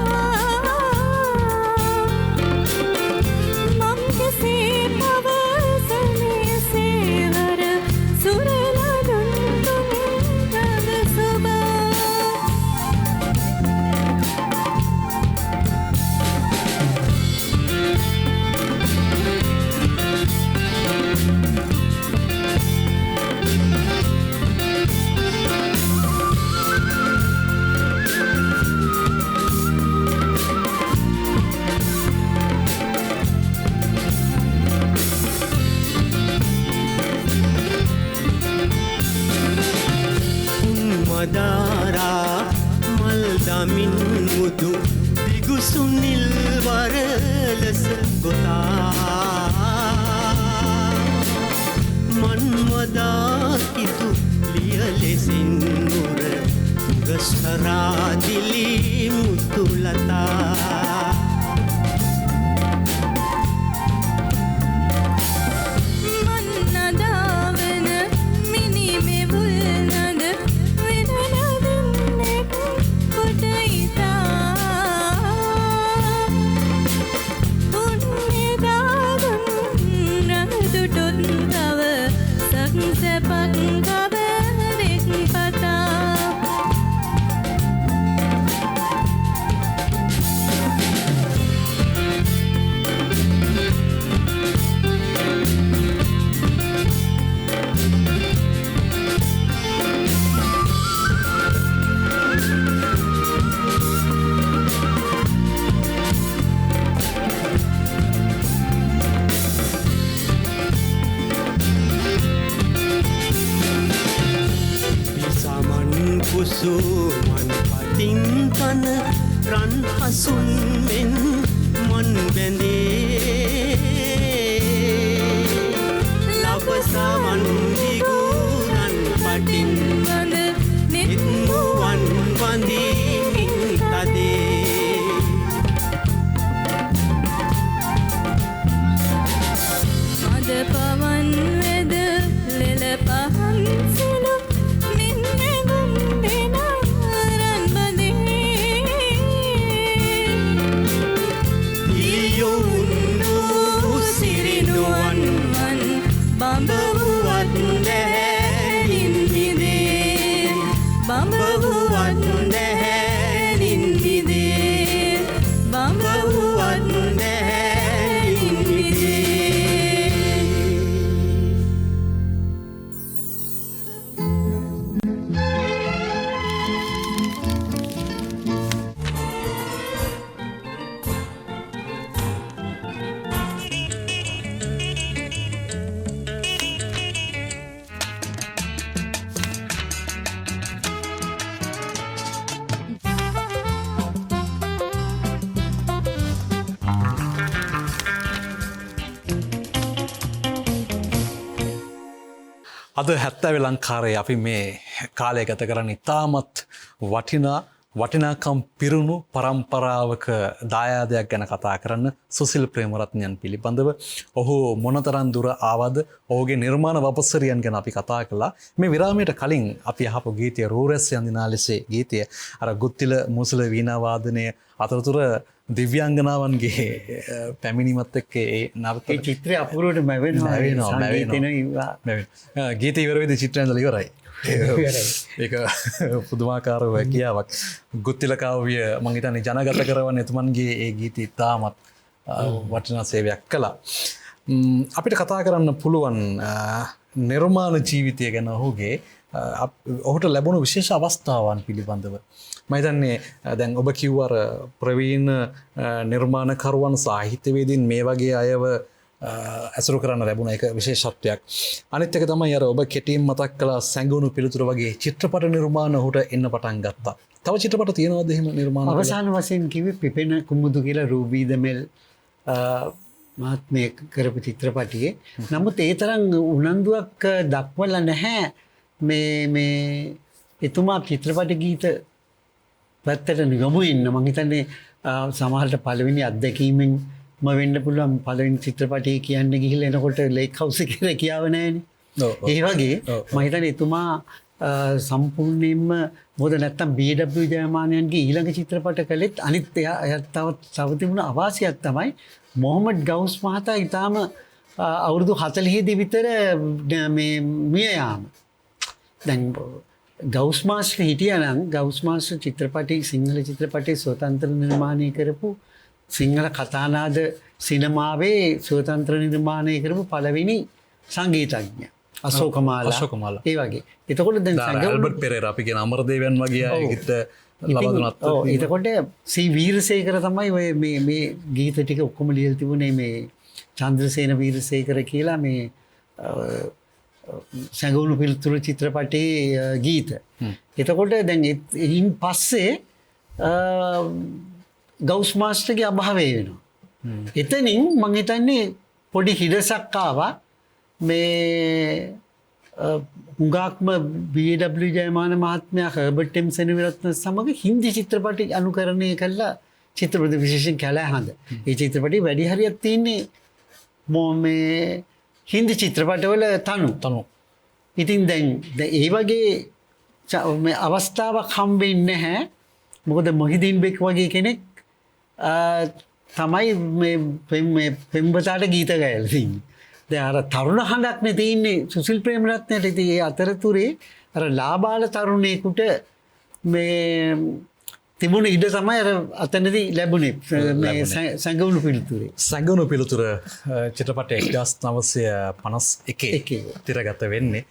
මදාරා මල් දමින් මුදු දිගුසුනිල් වරලස ගොතා මන්වදා කිතු ලියලෙසින් නුර ගස්තරාදිලි මුතුලතා කුසුමන් පතින් කන රන් හසුන් මෙන් මන් බැඳේ ලබසමන් දිගුරන් පටින් වඳ නිත්මුවන් වඳිමින් තදේ මද පවන් වෙද ලෙල පහන් සෙලු Bamba බඹවුවත් නැහැ නින්දිදේ බඹවුවත් නැහැ නින්දිදේ අද හැත්තෑව ලංකාරය අපි මේ කාලය ගත කරන්න ඉතාමත් වටිනාකම් පිරුණු පරම්පරාවක දායාදයක් ගැන කතා කරන්න සුසිල් ප්‍රේමරත්නයන් පිළිබඳව ඔහු මොනතරන් දුර ආවද ඔහුගේ නිර්මාණ වපස්සරියන් ගැන අපි කතා කළා මේ විරාමයට කලින් අපි අහපු ගීතය රූරැස් යන්දිනා ලෙසේ ගීතය අර ගුත්තිල මුසල වීණාවාදනය අතරතුර දිව්‍යංගනාවන්ගේ පැමිණීමත් එක්ක ඒ නර්තන ඒ චිත්‍රය අපූර්වට මැවෙනවා ගීත ඉවරවෙද චිත්‍රයන්දල ඉවරයි ඒක පුදුමාකාර හැකියාවක් ගුත්තිලකාවිය මං හිතන්නේ ජනගත කරවන්න එතුමන්ගේ ඒ ගීත ඉතාමත් වටිනා සේවයක් කළා. අපිට කතා කරන්න පුළුවන් නිර්මාණ ජීවිතය ගැන ඔහුගේ ඔහුට ලැබුණු විශේෂ අවස්ථාවන් පිළිබඳව. මම හිතන්නේ දැන් ඔබ කිව්වර ප්‍රවීණ නිර්මාණකරුවන් සාහිත්‍යවේදීන් මේ වගේ අයව ඇසුරු කරන්න ලැබුණ එක විශේෂත්වයක්. අනිත් එක තමයි අර ඔබ කෙටියෙන් මතක් කළා සැඟවුණු පිළිතුර වගේ චිත්‍රපට නිර්මාණ ඔහුට එන්න පටන් ගත්තා. තව චිත්‍රපට තියෙනවද එහෙම නිර්මාණ? අවසාන වශයෙන් කිව්වේ පිපෙන කුමුදු කියලා රූබී දමෙල් මහත්මය කරපු චිත්‍රපටියේ. නමුත් ඒ තරම් උනන්දුවක් දක්වලා නැහැ මේ එතුමා චිත්‍රපට ගීත පැත්තට නිගමු ඉන්න. මං හිතන්නේ සමහරට පළවෙනි අත්දැකීමෙන් වෙන්න පුළුවන් පළවෙනි චිත්‍රපටය කියන්න ගිහිල්ලා එනකොට ලේක් හවුස් එකේ කියාව නැහැනේ. ඒ වගේ මම හිතන්නේ එතුමා සම්පූර්ණයෙන්ම මොකද නැත්තම් BW ජයමානයන්ගේ ඊළඟ චිත්‍රපට කළෙත් අනිත් තව තිබුණ අවාසියක් තමයි මොහමඩ් ගවුස් මහතා ඊටාම අවුරුදු 40 දී විතර මේ මිය යාම. දැන් ගවුස් මාස්ටර් හිටියා නම් ගවුස් මාස්ටර් චිත්‍රපටි සිංහල චිත්‍රපටි ස්වතන්ත්‍ර නිර්මාණය කරපු සිංහල කතානාද සිනමාවේ ස්වතන්ත්‍ර නිර්මාණය කරපු පළවෙනි සංගීතඥ අශෝකමාලා ඒ වගේ. එතකොට දැන් ඇල්බර්ට් පෙරේරා අපි කියන අමරදේවයන් වගේ අයගෙත් ලබා දුන්නත්. එතකොට සී වීරසේකර තමයි ඔය මේ ගීත ටික ඔක්කොම ලියලා තිබුණේ මේ චන්ද්‍රසේන වීරසේකර කියලා මේ සැඟවුණු පිළිතුරු චිත්‍රපටයේ ගීත. එතකොට දැන් ඉන් පස්සේ ගවුස් මාස්ටර්ගේ අභාවය වෙනවා. එතනින් මම හිතන්නේ පොඩි හිඩසක් ආවා මේ හුඟක්ම BW ජයමාන මහත්මයා හර්බර්ට් එම් සෙනවිරත්න සමග හින්දි චිත්‍රපටි අනුකරණය කළා චිත්‍රපට විශේෂයෙන් කැලෑ හඳ. ඒ චිත්‍රපටි වැඩි හරියක් තියෙන්නේ මේ හින්දි චිත්‍රපටවල තනු. ඉතින් දැන් ඒ වගේ අවස්ථාවක් හම්බෙන්නේ නැහැ. මොකද මොහිදින් බෙක් වගේ කෙනෙක් තමයි මේ පෙම්වතාට ගීත ගයලා තින්නේ. දැන් අර තරුණ හඬක් නේ තියෙන්නේ සුසිල් ප්‍රේමරත්නයට. ඉතින් ඒ අතරතුරේ අර ලාබාල තරුණයෙකුට මේ තිබුණ ඉඩ තමයි අර අතනදී ලැබුණේ මේ සැඟවුණු පිළිතුරේ. සැඟවුණු පිළිතුර චිත්‍රපටය 1951 තිරගත වෙන්නේ.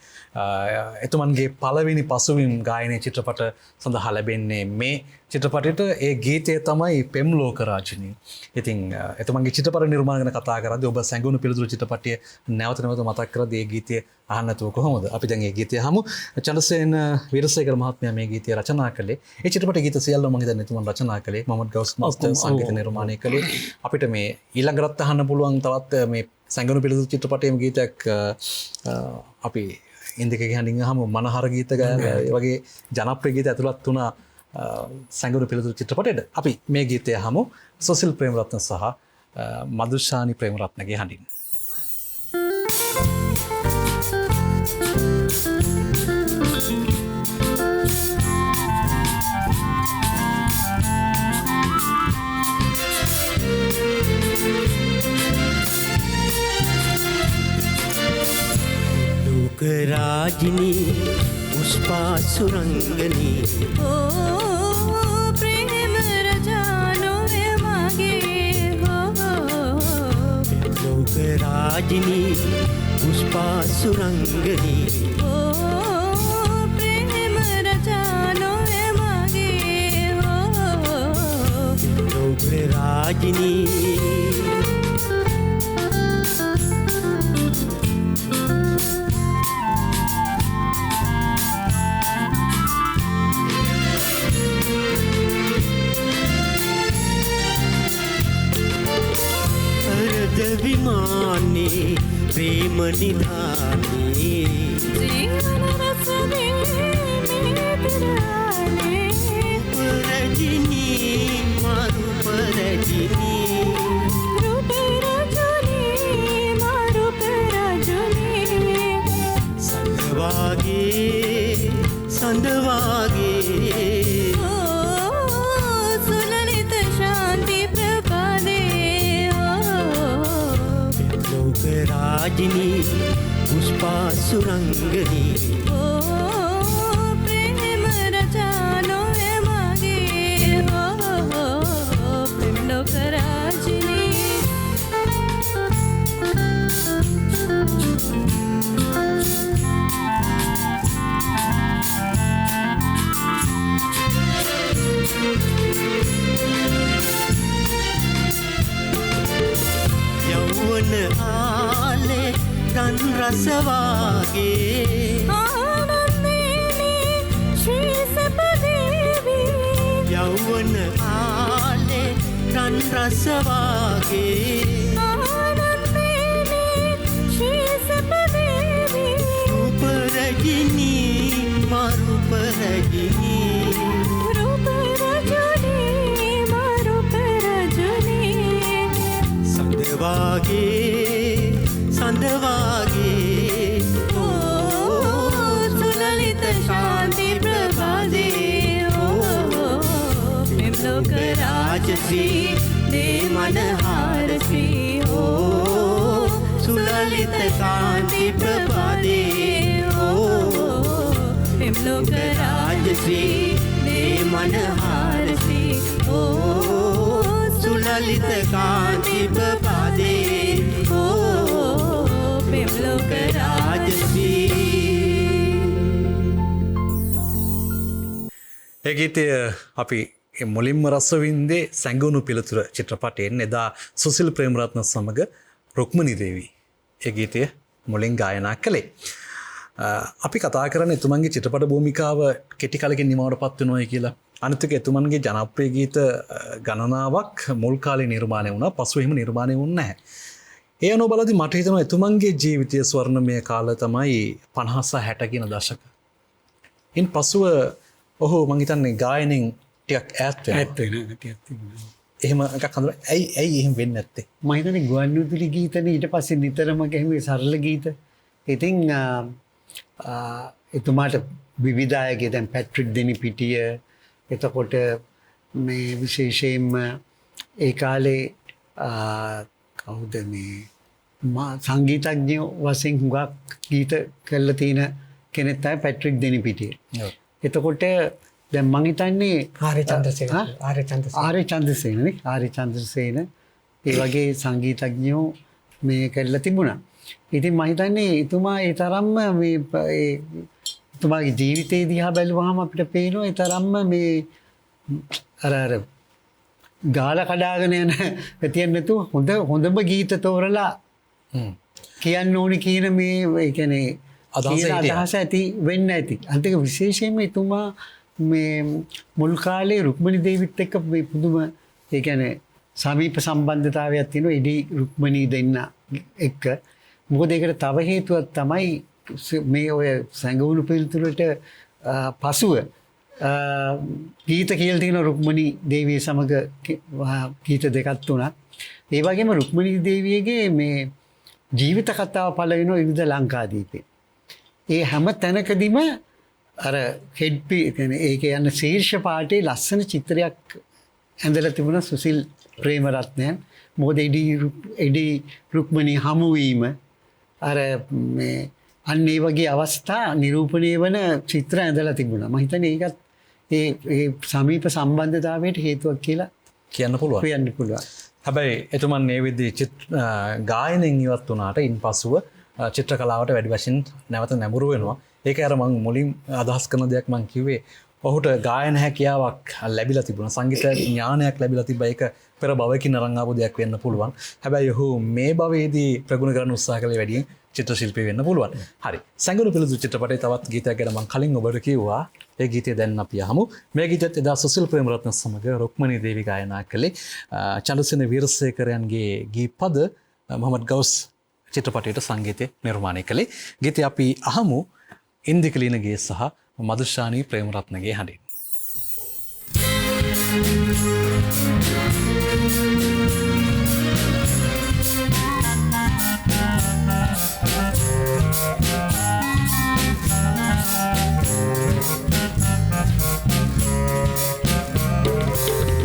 එතුමන්ගේ පළවෙනි පසුවිම් ගායනය චිත්‍රපට සඳහා ලැබෙන්නේ මේ චිත්‍රපටයට. ඒ ගීතය තමයි පෙම් ලෝකරාජිනී. ඉතින් එතුමන්ගේ චිත්‍රපට නිර්මාණ ගැන කතා කරද්දී ඔබ සැඟවුණු පිළිතුරු චිත්‍රපටය නැවත මතක් කරද්දී ඒ ගීතය අහන්න නැතුව කොහොමද? අපි දැන් ඒ ගීතය අහමු. චන්ද්‍රසේන වීරසේකර මහත්මයා මේ ගීතය රචනා කළේ. ඒ චිත්‍රපට ගීත සියල්ලම මම හිතන්නේ එතුමන් රචනා කළේ. මොහමඩ් ගවුස් මාස්ටර් සංගීත නිර්මාණය කළේ. අපිට මේ ඊළඟට අහන්න පුළුවන් තවත් මේ සැඟවුණු පිළිතුරු චිත්‍රපටයේම ගීතයක් අපි ඉන්දික ගහනින් අහමු. මනහර ගීත ගායනා ඒ වගේ ජනප්‍රිය ගීත ඇතුළත් වුණා සැඟවුණු පිළිතුරු චිත්‍රපටයට. අපි මේ ගීතය අහමු සුසිල් ප්‍රේමරත්න සහ මදුෂානි ප්‍රේමරත්නගේ හඬින්. රාජිනී පුෂ්පා සුරංගනී ඕ ප්‍රේම රජානෝ මගේ ලෝක රාජිනී පුෂ්පා සුරංගනී ප්‍රේම රජානෝ මගේ ලෝක රාජිනී විමානේ ප්‍රේම නිධානේ ජීවන රසනේ මිතරානේ රජිනී මාරු පරජිනී රූප රජුනේ මාරුප රජුනේ සඳවාගේ සඳවාගේ සුලලිත ශාන්ති ප්‍රපාදේ ලෝක රාජිනී පුෂ්පා සුරංගනී ප්‍රේම රජානෝ මගේ ප්‍රේම ලෝක රාජිනී යෞවන ආලේ තන් රසවාගේ ආනන්දේනේ ශ්‍රී සපදේවී යෞවන ආලේ තන් රසවාගේ ආනන්දේනේ ශ්‍රී සපදේවී රූප රජිනී මාරුප රජිනී රූප රජුනේ මාරුප රජුනේ සඳවාගේ සඳවාගේ සුලලිත ශාන්ති ප්‍රභාදේ ප්‍රේම ලෝක රාජශ්‍රී දේ මනහාරශ්‍රී සුලලිත කාන්ති ප්‍රපාදේ ප්‍රේම ලෝක රාජශ්‍රී දේ මනහාරශ්‍රී සුලලිත කාන්ති ප්‍රපාදේ ප්‍රේම ලෝක රාජශ්‍රී ඒ ගීතය අපි මුලින්ම රසවින්දේ සැඟවුණු පිළිතුර චිත්‍රපටයෙන් එදා සුසිල් ප්‍රේමරත්න සමග රුක්මනී දේවී ඒ ගීතය මුලින් ගායනා කළේ. අපි කතා කරන්නේ එතුමන්ගේ චිත්‍රපට භූමිකාව කෙටි කලකින් නිමවට පත් වෙනවායි කියලා. අනිත් එක එතුමන්ගේ ජනප්‍රිය ගීත ගණනාවක් මුල් කාලේ නිර්මාණය වුණා. පසුව එහෙම නිර්මාණය වුණේ නැහැ. ඒ අනුව බලද්දි මට හිතෙනවා එතුමන්ගේ ජීවිතයේ ස්වර්ණමය කාලය තමයි 50 සහ 60 කියන දශක. ඉන් පසුව ඔහු මං හිතන්නේ ගායනෙන් ටිකක් ඈත් වෙනවා. එහෙම එකක් හඳුනන. ඇයි එහෙම වෙන්නේ නැත්තේ? මම හිතන්නේ ගුවන්විදුලි ගීතනේ ඊට පස්සේ නිතරම ගැහුවේ සරල ගීත. ඉතින් එතුමාට විවිධායකයන් දැන් පැට්‍රික් දෙනිපිටිය එතකොට මේ විශේෂයෙන්ම ඒ කාලේ කවුද මේ සංගීතඥයෝ වශයෙන් හුඟක් ගීත කරලා තියෙන කෙනෙක් තමයි පැට්‍රික් දෙනිපිටිය. එතකොට දැන් මං හිතන්නේ ආර්ය චන්ද්‍රසේන නේ ආර්ය චන්ද්‍රසේන ඒ වගේ සංගීතඥයෝ මේ කරලා තිබුණා. ඉතින් මම හිතන්නේ එතුමා ඒ තරම්ම මේ එතුමාගේ ජීවිතේ දිහා බැලුවාම අපිට පේනවා ඒ තරම්ම මේ අර ගාලා කඩාගෙන යන පැතියෙන් නැතුව හොඳම ගීත තෝරලා කියන්න ඕනි කියන මේ ඒ කියන්නේ අදහස ඇති වෙන්න ඇති. අන්තික විශේෂයෙන්ම එතුමා මේ මුල් කාලේ රුක්මනී දේවිත් එක්ක මේ පුදුම ඒ කියන්නේ සමීප සම්බන්ධතාවයක් තියෙනවා ඉඩි රුක්මනී දෙන්න එක්ක. මොකද ඒකට තව හේතුවක් තමයි මේ ඔය සැඟවුණු පිළිතුරට පසුව ගීත කියලා තියෙන රුක්මනී දේවිය සමග ගීත දෙකක් තුනක්. ඒ වගේම රුක්මනී දේවියගේ මේ ජීවිත කතාව පළ වෙන විවිධ ලංකාදීපේ. ඒ හැම තැනකදීම අර හෙඩ්පි කියන්නේ ඒක යන ශීර්ෂ පාඨයේ ලස්සන චිත්‍රයක් ඇඳලා තිබුණා සුසිල් ප්‍රේමරත්නයන්. මොකද එඩි රුක්මනී හමුවීම අර මේ අන්න ඒ වගේ අවස්ථා නිරූපණය වන චිත්‍ර ඇඳලා තිබුණා. මම හිතන්නේ ඒකත් ඒ සමීප සම්බන්ධතාවයට හේතුවක් කියලා කියන්න පුළුවන්. කියන්න පුළුවන්. හැබැයි එතුමන් මේ විදිහේ ගායනෙන් ඉවත් වුණාට ඉන්පසුව චිත්‍ර කලාවට වැඩි වශයෙන් නැවත නැඹුරු වෙනවා. ඒක අර මම මුලින් අදහස් කරන දෙයක් මම කිව්වේ ඔහුට ගායන හැකියාවක් ලැබිලා තිබුණා. සංගීත ඥානයක් ලැබිලා තිබ්බා. ඒක පෙර භවයකින් අරන් ආපු දෙයක් වෙන්න පුළුවන්. හැබැයි ඔහු මේ භවයේදී ප්‍රගුණ කරන්න උත්සාහ කළේ වැඩියෙන් චිත්‍ර ශිල්පී වෙන්න පුළුවන්. හරි. සංගීත පිළිදු චිත්‍රපටයේ තවත් ගීතයක් ගැන මම කලින් ඔබට කිව්වා. ඒ ගීතය දැන් අපි අහමු. මේ ගීතයත් එදා සුසිල් ප්‍රේමරත්න සමග රුක්මනී දේවි ගායනා කළේ චන්ද්‍රසේන වීරසේකරයන්ගේ ගීපද මොහමඩ් ගවුස් චිත්‍රපටයට සංගීතය නිර්මාණය කළේ. ගීතය අපි අහමු ඉන්දිකලීනගේ සහ මදුෂානී ප්‍රේමරත්නගේ හඬින්.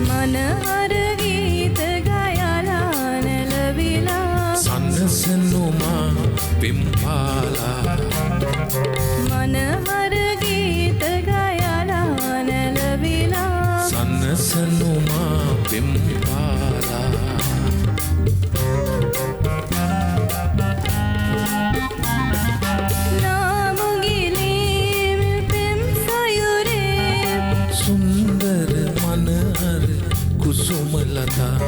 මනහර ගීත ගයලා නැලවිලා සන්නසනුමා පිම්පාලා මනහර ගීත ගයලා නැලවිලා සන්නසනුමා පිම්පාලා නාමුගිලීම් පෙම් සයුරේ සුන්දර මනහර කුසුමලතා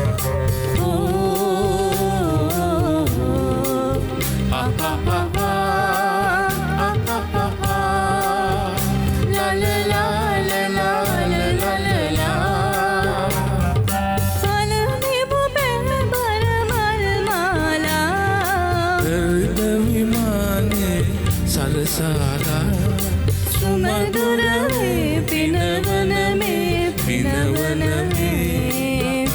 පළනිපු පැහැබර මල් මාලා හෘද විමානේ සරසාලා සුමදුර වේ පිනවන මේ පිනවන මේ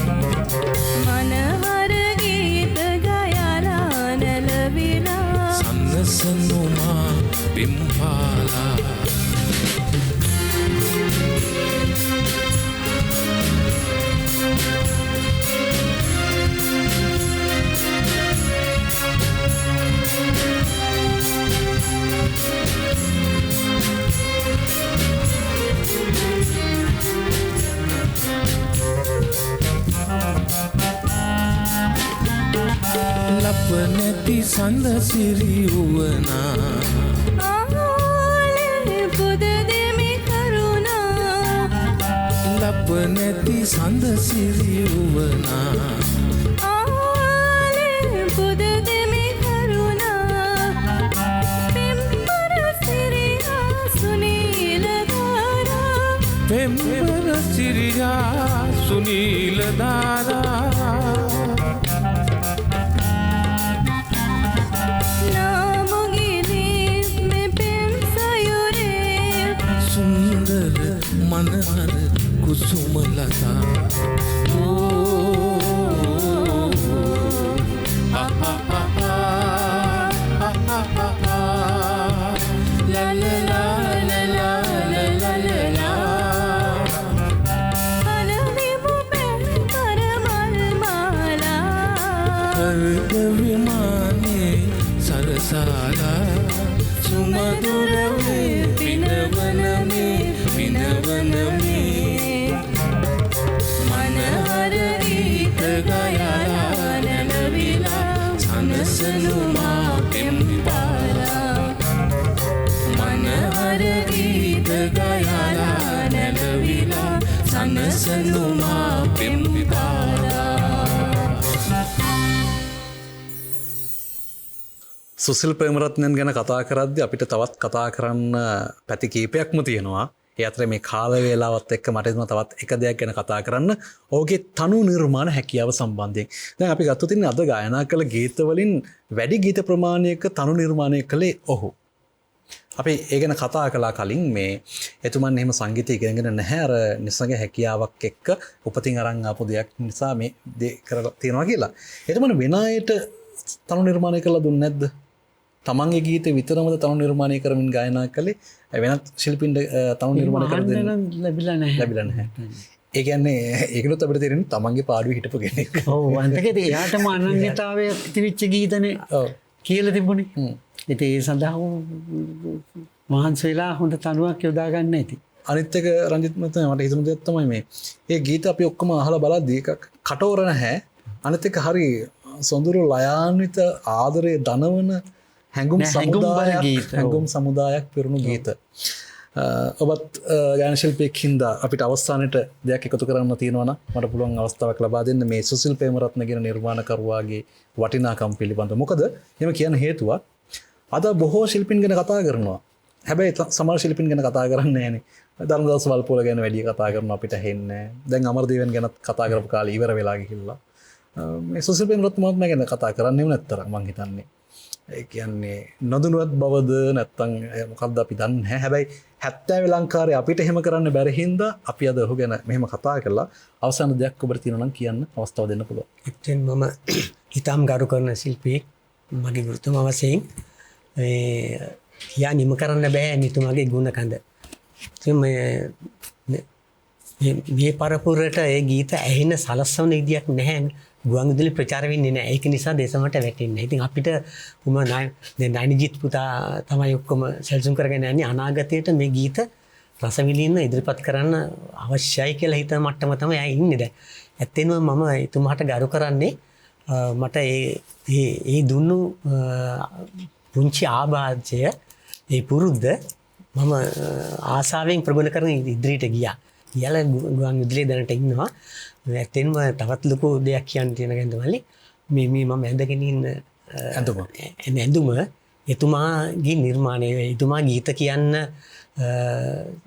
මනහර ගීත ගයලා නැලවිලා සන්නසනුමා පිම්පාලා ලප නැති සඳ සිරි වුවනා ආලේ පුද දෙමි කරුණා ලප නැති සඳ සිරි වුවනා ආලේ පුද දෙමි කරුණා පෙම්පර සිරියා සුනීල ධාරා පෙම්වර සිරියා සුනීල දාරා නාමුගිලීම් පෙම් සයුරේ සුන්දර මනහර කුසුමලතා පළනිපු පැහැබර මල් මාලා හෘද විමානේ සරසාලා සුමදුර වේ පිනවන මේ පිනවන මේ මනහර ගීත ගයලා නැලවිලා සනසනුමා පිම්පාලා මනහර ගීත ගයලා නැලවිලා සනසනුමා පිම්පාලා සුසිල් ප්‍රේමරත්නයන් ගැන කතා කරද්දී අපිට තවත් කතා කරන්න පැති කීපයක්ම තියෙනවා. ඒ අතරේ මේ කාල වේලාවත් එක්ක මට හිතුණා තවත් එක දෙයක් ගැන කතා කරන්න. ඔහුගේ තනු නිර්මාණ හැකියාව සම්බන්ධයෙන්. දැන් අපි ගත්තොත් ඉන්නේ අද ගායනා කළ ගීත වලින් වැඩි ගීත ප්‍රමාණයක තනු නිර්මාණය කළේ ඔහු. අපි ඒ ගැන කතා කළා කලින් මේ එතුමන් එහෙම සංගීතය ඉගෙනගෙන නැහැ අර නිසංග හැකියාවක් එක්ක උපතින් අරන් ආපු දෙයක් නිසා මේ දේ කරලා තියෙනවා කියලා. එතුමන් වෙන අයට තනු නිර්මාණය කළා දුන්නේ නැද්ද? තමන්ගේ ගීත විතරමද තනු නිර්මාණය කරමින් ගායනා කළේ? වෙනත් ශිල්පීන්ට තනු නිර්මාණය කර දෙන්න ලැබිලා නැහැ. ලැබිලා නැහැ. ඒ කියන්නේ ඒකනොත් අපිට තේරෙන්නේ තමන්ගේ පාඩුවේ හිටපු කෙනෙක්. ඔව් අන්තකේදී එයාටම අනන්‍යතාවයක් තිබිච්ච ගීතනේ ඔව්. කියලා තිබුණේ. ඉතින් ඒ සඳහා මහන්සි වෙලා හොඳ තනුවක් යොදා ගන්න ඇති. අනිත් එක රංජිත් මහත්මයා මට හිතුණු දෙයක් තමයි මේ. ඒ ගීත අපි ඔක්කොම අහලා බලද්දී කටවර නැහැ. අනිත් එක හරි සොඳුරු ලයාන්විත ආදරයේ දනවන හැඟුම් සමුදායක් පිරුණු ගීත. ඔබත් ගායන ශිල්පියෙක් හින්දා අපිට අවස්ථානයේ දෙයක් එකතු කරන්න තියෙනවා නම් මට පුළුවන් අවස්ථාවක් ලබා දෙන්න මේ සුසිල් ප්‍රේමරත්න කියන නිර්මාණකරුවාගේ වටිනාකම් පිළිබඳව. මොකද එහෙම කියන හේතුව අද බොහෝ ශිල්පින් ගැන කතා කරනවා. හැබැයි සමහර ශිල්පින් ගැන කතා කරන්නේ නැහනේ. ධර්මදාස වල්පොල ගැන වැඩි කතා කරනවා අපිට හෙන්නේ. දැන් අමරදේවන් ගැන කතා කරපු කාලේ ඉවර වෙලා ගිහිල්ලා. මේ සුසිල් ප්‍රේමරත්න මහත්මයා ගැන කතා කරන්නේම නැත්තර මං හිතන්නේ. ඒ කියන්නේ නොදුනුවත් බවද නැත්තම් මොකක්ද අපි දන්නේ නැහැ. හැබැයි 70 ලංකාරේ අපිට එහෙම කරන්න බැරි හින්දා අපි අද ඔහු ගැන මෙහෙම කතා කරලා අවසාන දෙයක් ඔබට තියෙනවා නම් කියන්න අවස්ථාව දෙන්න පුළුවන්. එතෙන් මම හිතම් ගරු කරන ශිල්පියෙක් මගේ ගුරුතුමා වශයෙන් කියා නිම කරන්න බෑ නිතුමාගේ ගුණ කඳ. ඉතින් මේ පරපුරට ඒ ගීත ඇහෙන සලස්වන විදියක් නැහැ. ගුවන්විදුලි ප්‍රචාර වෙන්නේ නැහැ. ඒක නිසා දේශමට වැටෙන්නේ. ඉතින් අපිට නයනජිත් පුතා තමයි ඔක්කොම සැලසුම් කරගෙන යන්නේ අනාගතයට මේ ගීත රස විඳින්න ඉදිරිපත් කරන්න අවශ්‍යයි කියලා හිතන මට්ටම තමයි ආ ඉන්නේ දැන්. ඇත්තෙන්ම මම එතුමාට ගරු කරන්නේ මට ඒ දුන්නු පුංචි ආබාධය ඒ පුරුද්ද මම ආසාවෙන් ප්‍රගුණ කරන ඉදිරියට ගියා. කියලා ගුවන්විදුලියේ දැනට ඉන්නවා. ඇත්තෙන්ම තවත් ලොකු දෙයක් කියන්න තියෙන ගැන්දමල්ලි මේ මම ඇඳගෙන ඉන්න ඇඳුම එතුමාගේ නිර්මාණය. එතුමා ගීත කියන්න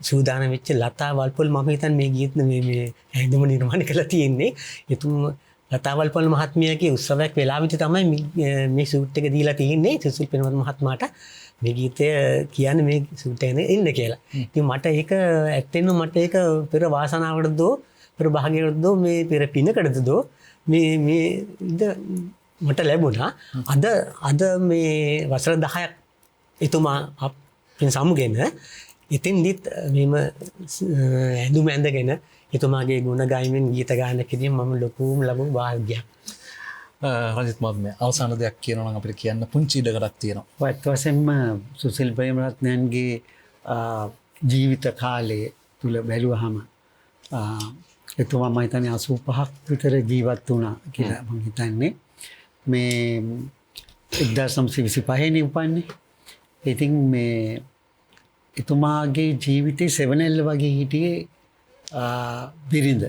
සූදානම් වෙච්ච ලතා වල්පොල් මම හිතන්නේ මේ ගීත මේ ඇඳුම නිර්මාණය කළා තියෙන්නේ. ලතා වල්පොල් මහත්මියගේ උත්සවයක් වෙලාවිට තමයි මේ ෂූට් එක දීලා තියෙන්නේ සුසිල් ප්‍රේමරත්න මහත්මයාට මේ ගීතය කියන්නේ මේ ෂූට් එකේ ඉන්න කියලා. ඉතින් මට ඒක ඇත්තෙන්ම මට ඒක පෙර වාසනාවකටද පෙර භාගයකටද මේ පෙර පිනකටද මේ මට ලැබුණා. අද මේ වසර 10ක් එතුමා අපින් සමුගෙන ඉතින්දිත් මෙම ඇඳුම ඇඳගෙන එතුමාගේ ගුණ ගායමින් ගීත ගායන කිරීම මම ලොකුම ලැබුණු වාසනාවක්. රංජිත් මහත්මයා අවසාන දෙයක් කියනවා නම් අපිට කියන්න පුංචි ඉඩකඩක් තියෙනවා. ඇත්ත වශයෙන්ම සුසිල් ප්‍රේමරත්නයන්ගේ ජීවිත කාලය තුල බැලුවහම එතුමා මම හිතන්නේ 85ක් විතර ජීවත් වුණා කියලා මම හිතන්නේ. මේ 1925 නේ උපන්නේ. ඉතින් මේ එතුමාගේ ජීවිතේ සෙවණැල්ල වගේ හිටියේ බිරිඳ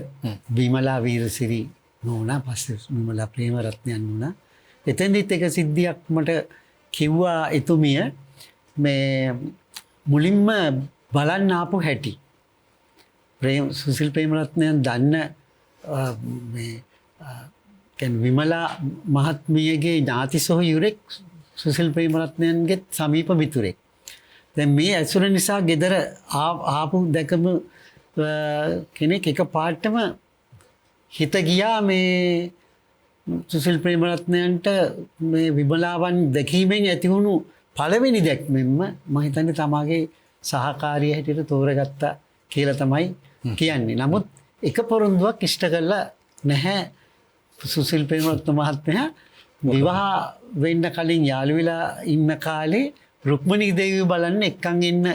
විමලා වීරසිරි නෝනා පස්සේ විමලා ප්‍රේමරත්නයන් වුණා. එතෙන්දිත් එක සිද්ධියක් මට කිව්වා එතුමිය මේ මුලින්ම බලන්න ආපු හැටි. සුසිල් ප්‍රේමරත්නයන් දන්න මේ කියන්නේ විමලා මහත්මියගේ ඥාති සොහොයුරෙක් සුසිල් ප්‍රේමරත්නයන්ගේ සමීප මිතුරෙක්. දැන් මේ ඇසුර නිසා ගෙදර ආපු දැකම කෙනෙක් එක පාටම හිත ගියා මේ සුසිල් ප්‍රේමරත්නයන්ට මේ විමලාවන් දැකීමෙන් ඇති වුණු පළවෙනි දැක්මෙන්ම මම හිතන්නේ තමාගේ සහකාරිය හැටියට තෝරගත්තා කියලා තමයි කියන්නේ. නමුත් එක පොරොන්දුවක් ඉෂ්ට කළා නැහැ සුසිල් ප්‍රේමරත්න මහත්මයා. විවාහ වෙන්න කලින් යාළු වෙලා ඉන්න කාලේ රුක්මනී දේවිය බලන්න එක්කන් එන්න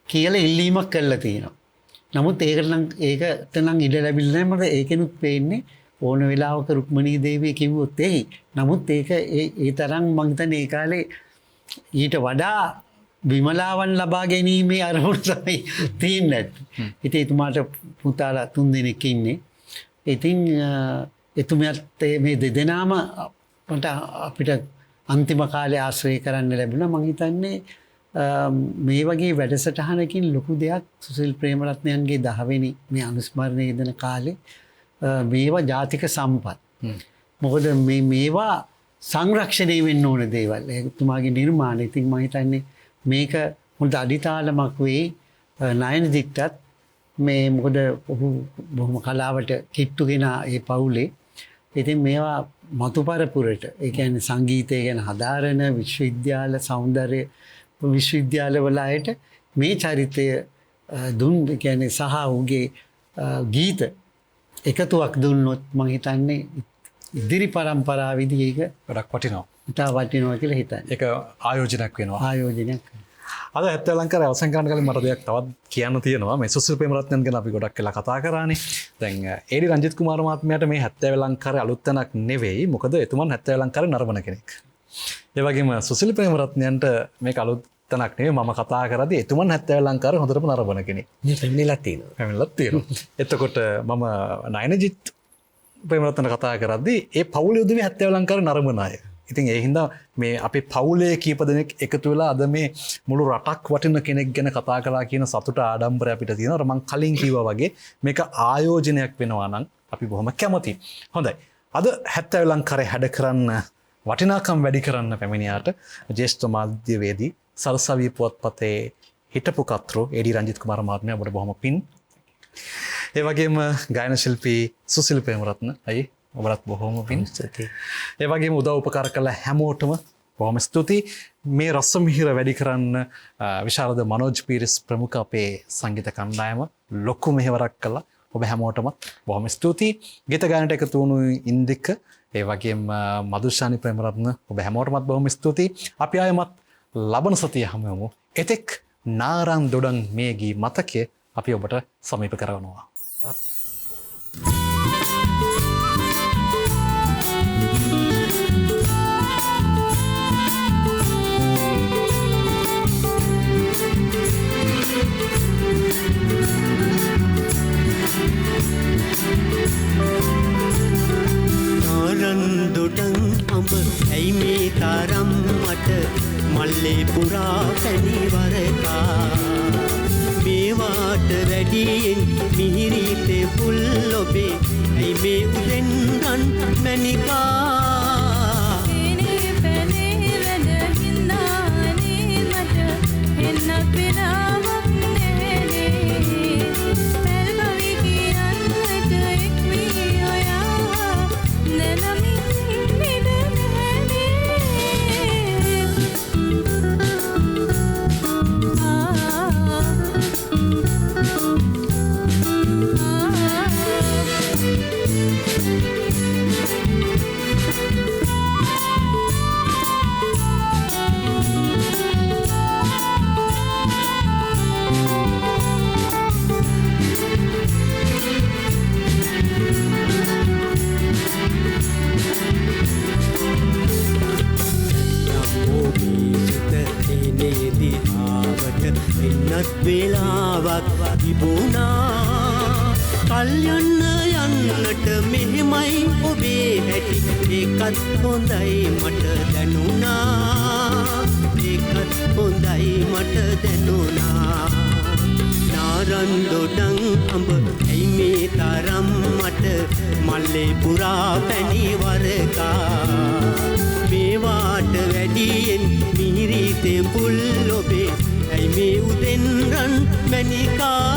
කියලා ඉල්ලීමක් කළා තියෙනවා. නමුත් ඒකට නම් ඉඩ ලැබිලා නැහැ. මට ඒකෙනුත් පේන්නේ ඕන වෙලාවක රුක්මනී දේවිය කිව්වොත් එයි. නමුත් ඒක ඒ තරම් මම හිතන්නේ ඒ කාලේ ඊට වඩා විමලාවන් ලබා ගැනීමේ අරමුණ තමයි තියෙන්නේ. ඉතින් එතුමාට පුතාලා 3 දෙනෙක් ඉන්නේ. ඉතින් එතුමියත් මේ දෙදෙනාම අපිට අන්තිම කාලේ ආශ්‍රය කරන්න ලැබුණා. මම හිතන්නේ මේ වගේ වැඩසටහනකින් ලොකු දෙයක් සුසිල් ප්‍රේමරත්නයන්ගේ 10 වෙනි මේ අනුස්මරණය දෙන කාලේ මේවා ජාතික සම්පත්. මොකද මේවා සංරක්ෂණය වෙන්න ඕන දේවල්. එතුමාගේ නිර්මාණ. ඉතින් මම හිතන්නේ මේක හොඳ අඩිතාලමක් වෙයි නයනජිත්ටත් මේ මොකද ඔහු බොහොම කලාවට කිට්ටුගෙන ඒ පවුලේ. ඉතින් මේවා මතු පරපුරට ඒ කියන්නේ සංගීතය ගැන හදාරන විශ්වවිද්‍යාල සෞන්දර්ය විශ්වවිද්‍යාලවල අයට මේ චරිතය දුන් කියන්නේ සහ ඔහුගේ ගීත එකතුවක් දුන්නොත් මම හිතන්නේ ඉදිරි පරම්පරාවේදී ඒක ගොඩක් වටිනවා. ඉතා වටිනවා කියලා හිතන්නේ. ඒක ආයෝජනයක් වෙනවා. ආයෝජනයක්. අද හැත්ත ලංකාර අවසන් කරන්න කලින් මට දෙයක් තවත් කියන්න තියෙනවා. මේ සුසිල් ප්‍රේමරත්නයන් ගැන අපි ගොඩක් වෙලා කතා කරානේ. දැන් ඒඩි රංජිත් කුමාර මහත්මයාට මේ 70 ලංකාරේ අලුත් තැනක් නෙවෙයි. මොකද එතුමන් 70 ලංකාරේ නරඹන කෙනෙක්. ඒ වගේම සුසිල් ප්‍රේමරත්නයන්ට මේක අලුත් තැනක් නෙවෙයි. මම කතා කරද්දී එතුමන් 70 ලංකාරේ හොඳටම නරඹන කෙනෙක්. මේ පැමිණිලා තියෙනවා. පැමිණිලා තියෙනවා. එතකොට මම නයනජිත් ප්‍රේමරත්න කතා කරද්දී ඒ පවුලේ උදවිය 70 ලංකාරේ නරඹන අය. ඉතින් ඒ හින්දා මේ අපේ පවුලේ කීප දෙනෙක් එකතු වෙලා අද මේ මුළු රටක් වටින කෙනෙක් ගැන කතා කළා කියන සතුට ආඩම්බරය අපිට තියෙනවා. මම කලින් කිව්වා වගේ මේක ආයෝජනයක් වෙනවා නම් අපි බොහොම කැමතියි. හොඳයි. අද 70 ලංකාරේ හැඩ කරන්න වටිනාකම් වැඩි කරන්න පැමිණියාට ජ්‍යෙෂ්ඨ මාධ්‍යවේදී සරසවි පුවත්පතේ හිටපු කතෘ ඒඩි රංජිත් කුමාර මහත්මයා ඔබට බොහොම පින්. ඒ වගේම ගායන ශිල්පී සුසිල් ප්‍රේමරත්න අයි ඔබලත් බොහොම පින්. ඒ වගේම උදව් උපකාර කළ හැමෝටම බොහොම ස්තුතියි. මේ රසමිහිර වැඩි කරන්න විශාරද මනෝජ් පීරිස් ප්‍රමුඛ අපේ සංගීත කණ්ඩායම ලොකු මෙහෙවරක් කළා. ඔබ හැමෝටම බොහොම ස්තුතියි. ගීත ගායනට එකතු වුණු ඉන්දික ඒ වගේම මදුෂානි ප්‍රේමරත්න ඔබ හැමෝටමත් බොහොම ස්තුතියි. අපි ආයමත් ලබන සතිය හමු වෙමු. එතෙක් නාරන් දොඩන් මේ ගී මතකය අපි ඔබට සමීප කරනවා. දොඩන් අඹ ඇයි මේ තරම් මට මල්ලේ පුරා පැණිවරකා මේවාට වැඩියෙන් මිහිරිතේ පුල් ඔබේ ඇයි මේ උදෙන් රන් මැණිකා වෙලාවක් තිබුණා කල් යන්න යන්නට මෙහෙමයි ඔබේ හැටි ඒකත් හොඳයි මට දැනුණා ඒකත් හොඳයි මට දැනුණා නාරන් දොඩන් අඹ ඇයි මේ තරම් මට මල්ලේ පුරා පැණිවරකා මේවාට වැඩියෙන් මිහිරිතේ පුල් ඔබේ ඇයි මේ උදෙන් රන් මැණිකා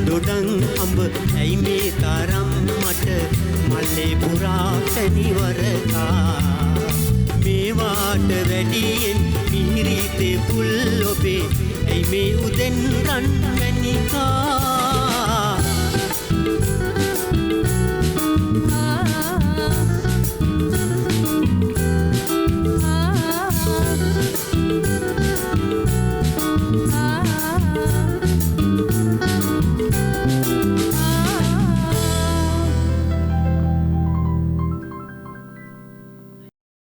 දොඩන් අඹ ඇයි මේ තරම් මට මල්ලේ පුරා පැණිවරකා මේවාට වැඩියෙන් මිහිරිතේ පුල් ඔබේ ඇයි මේ උදෙන් රන් මැණිකා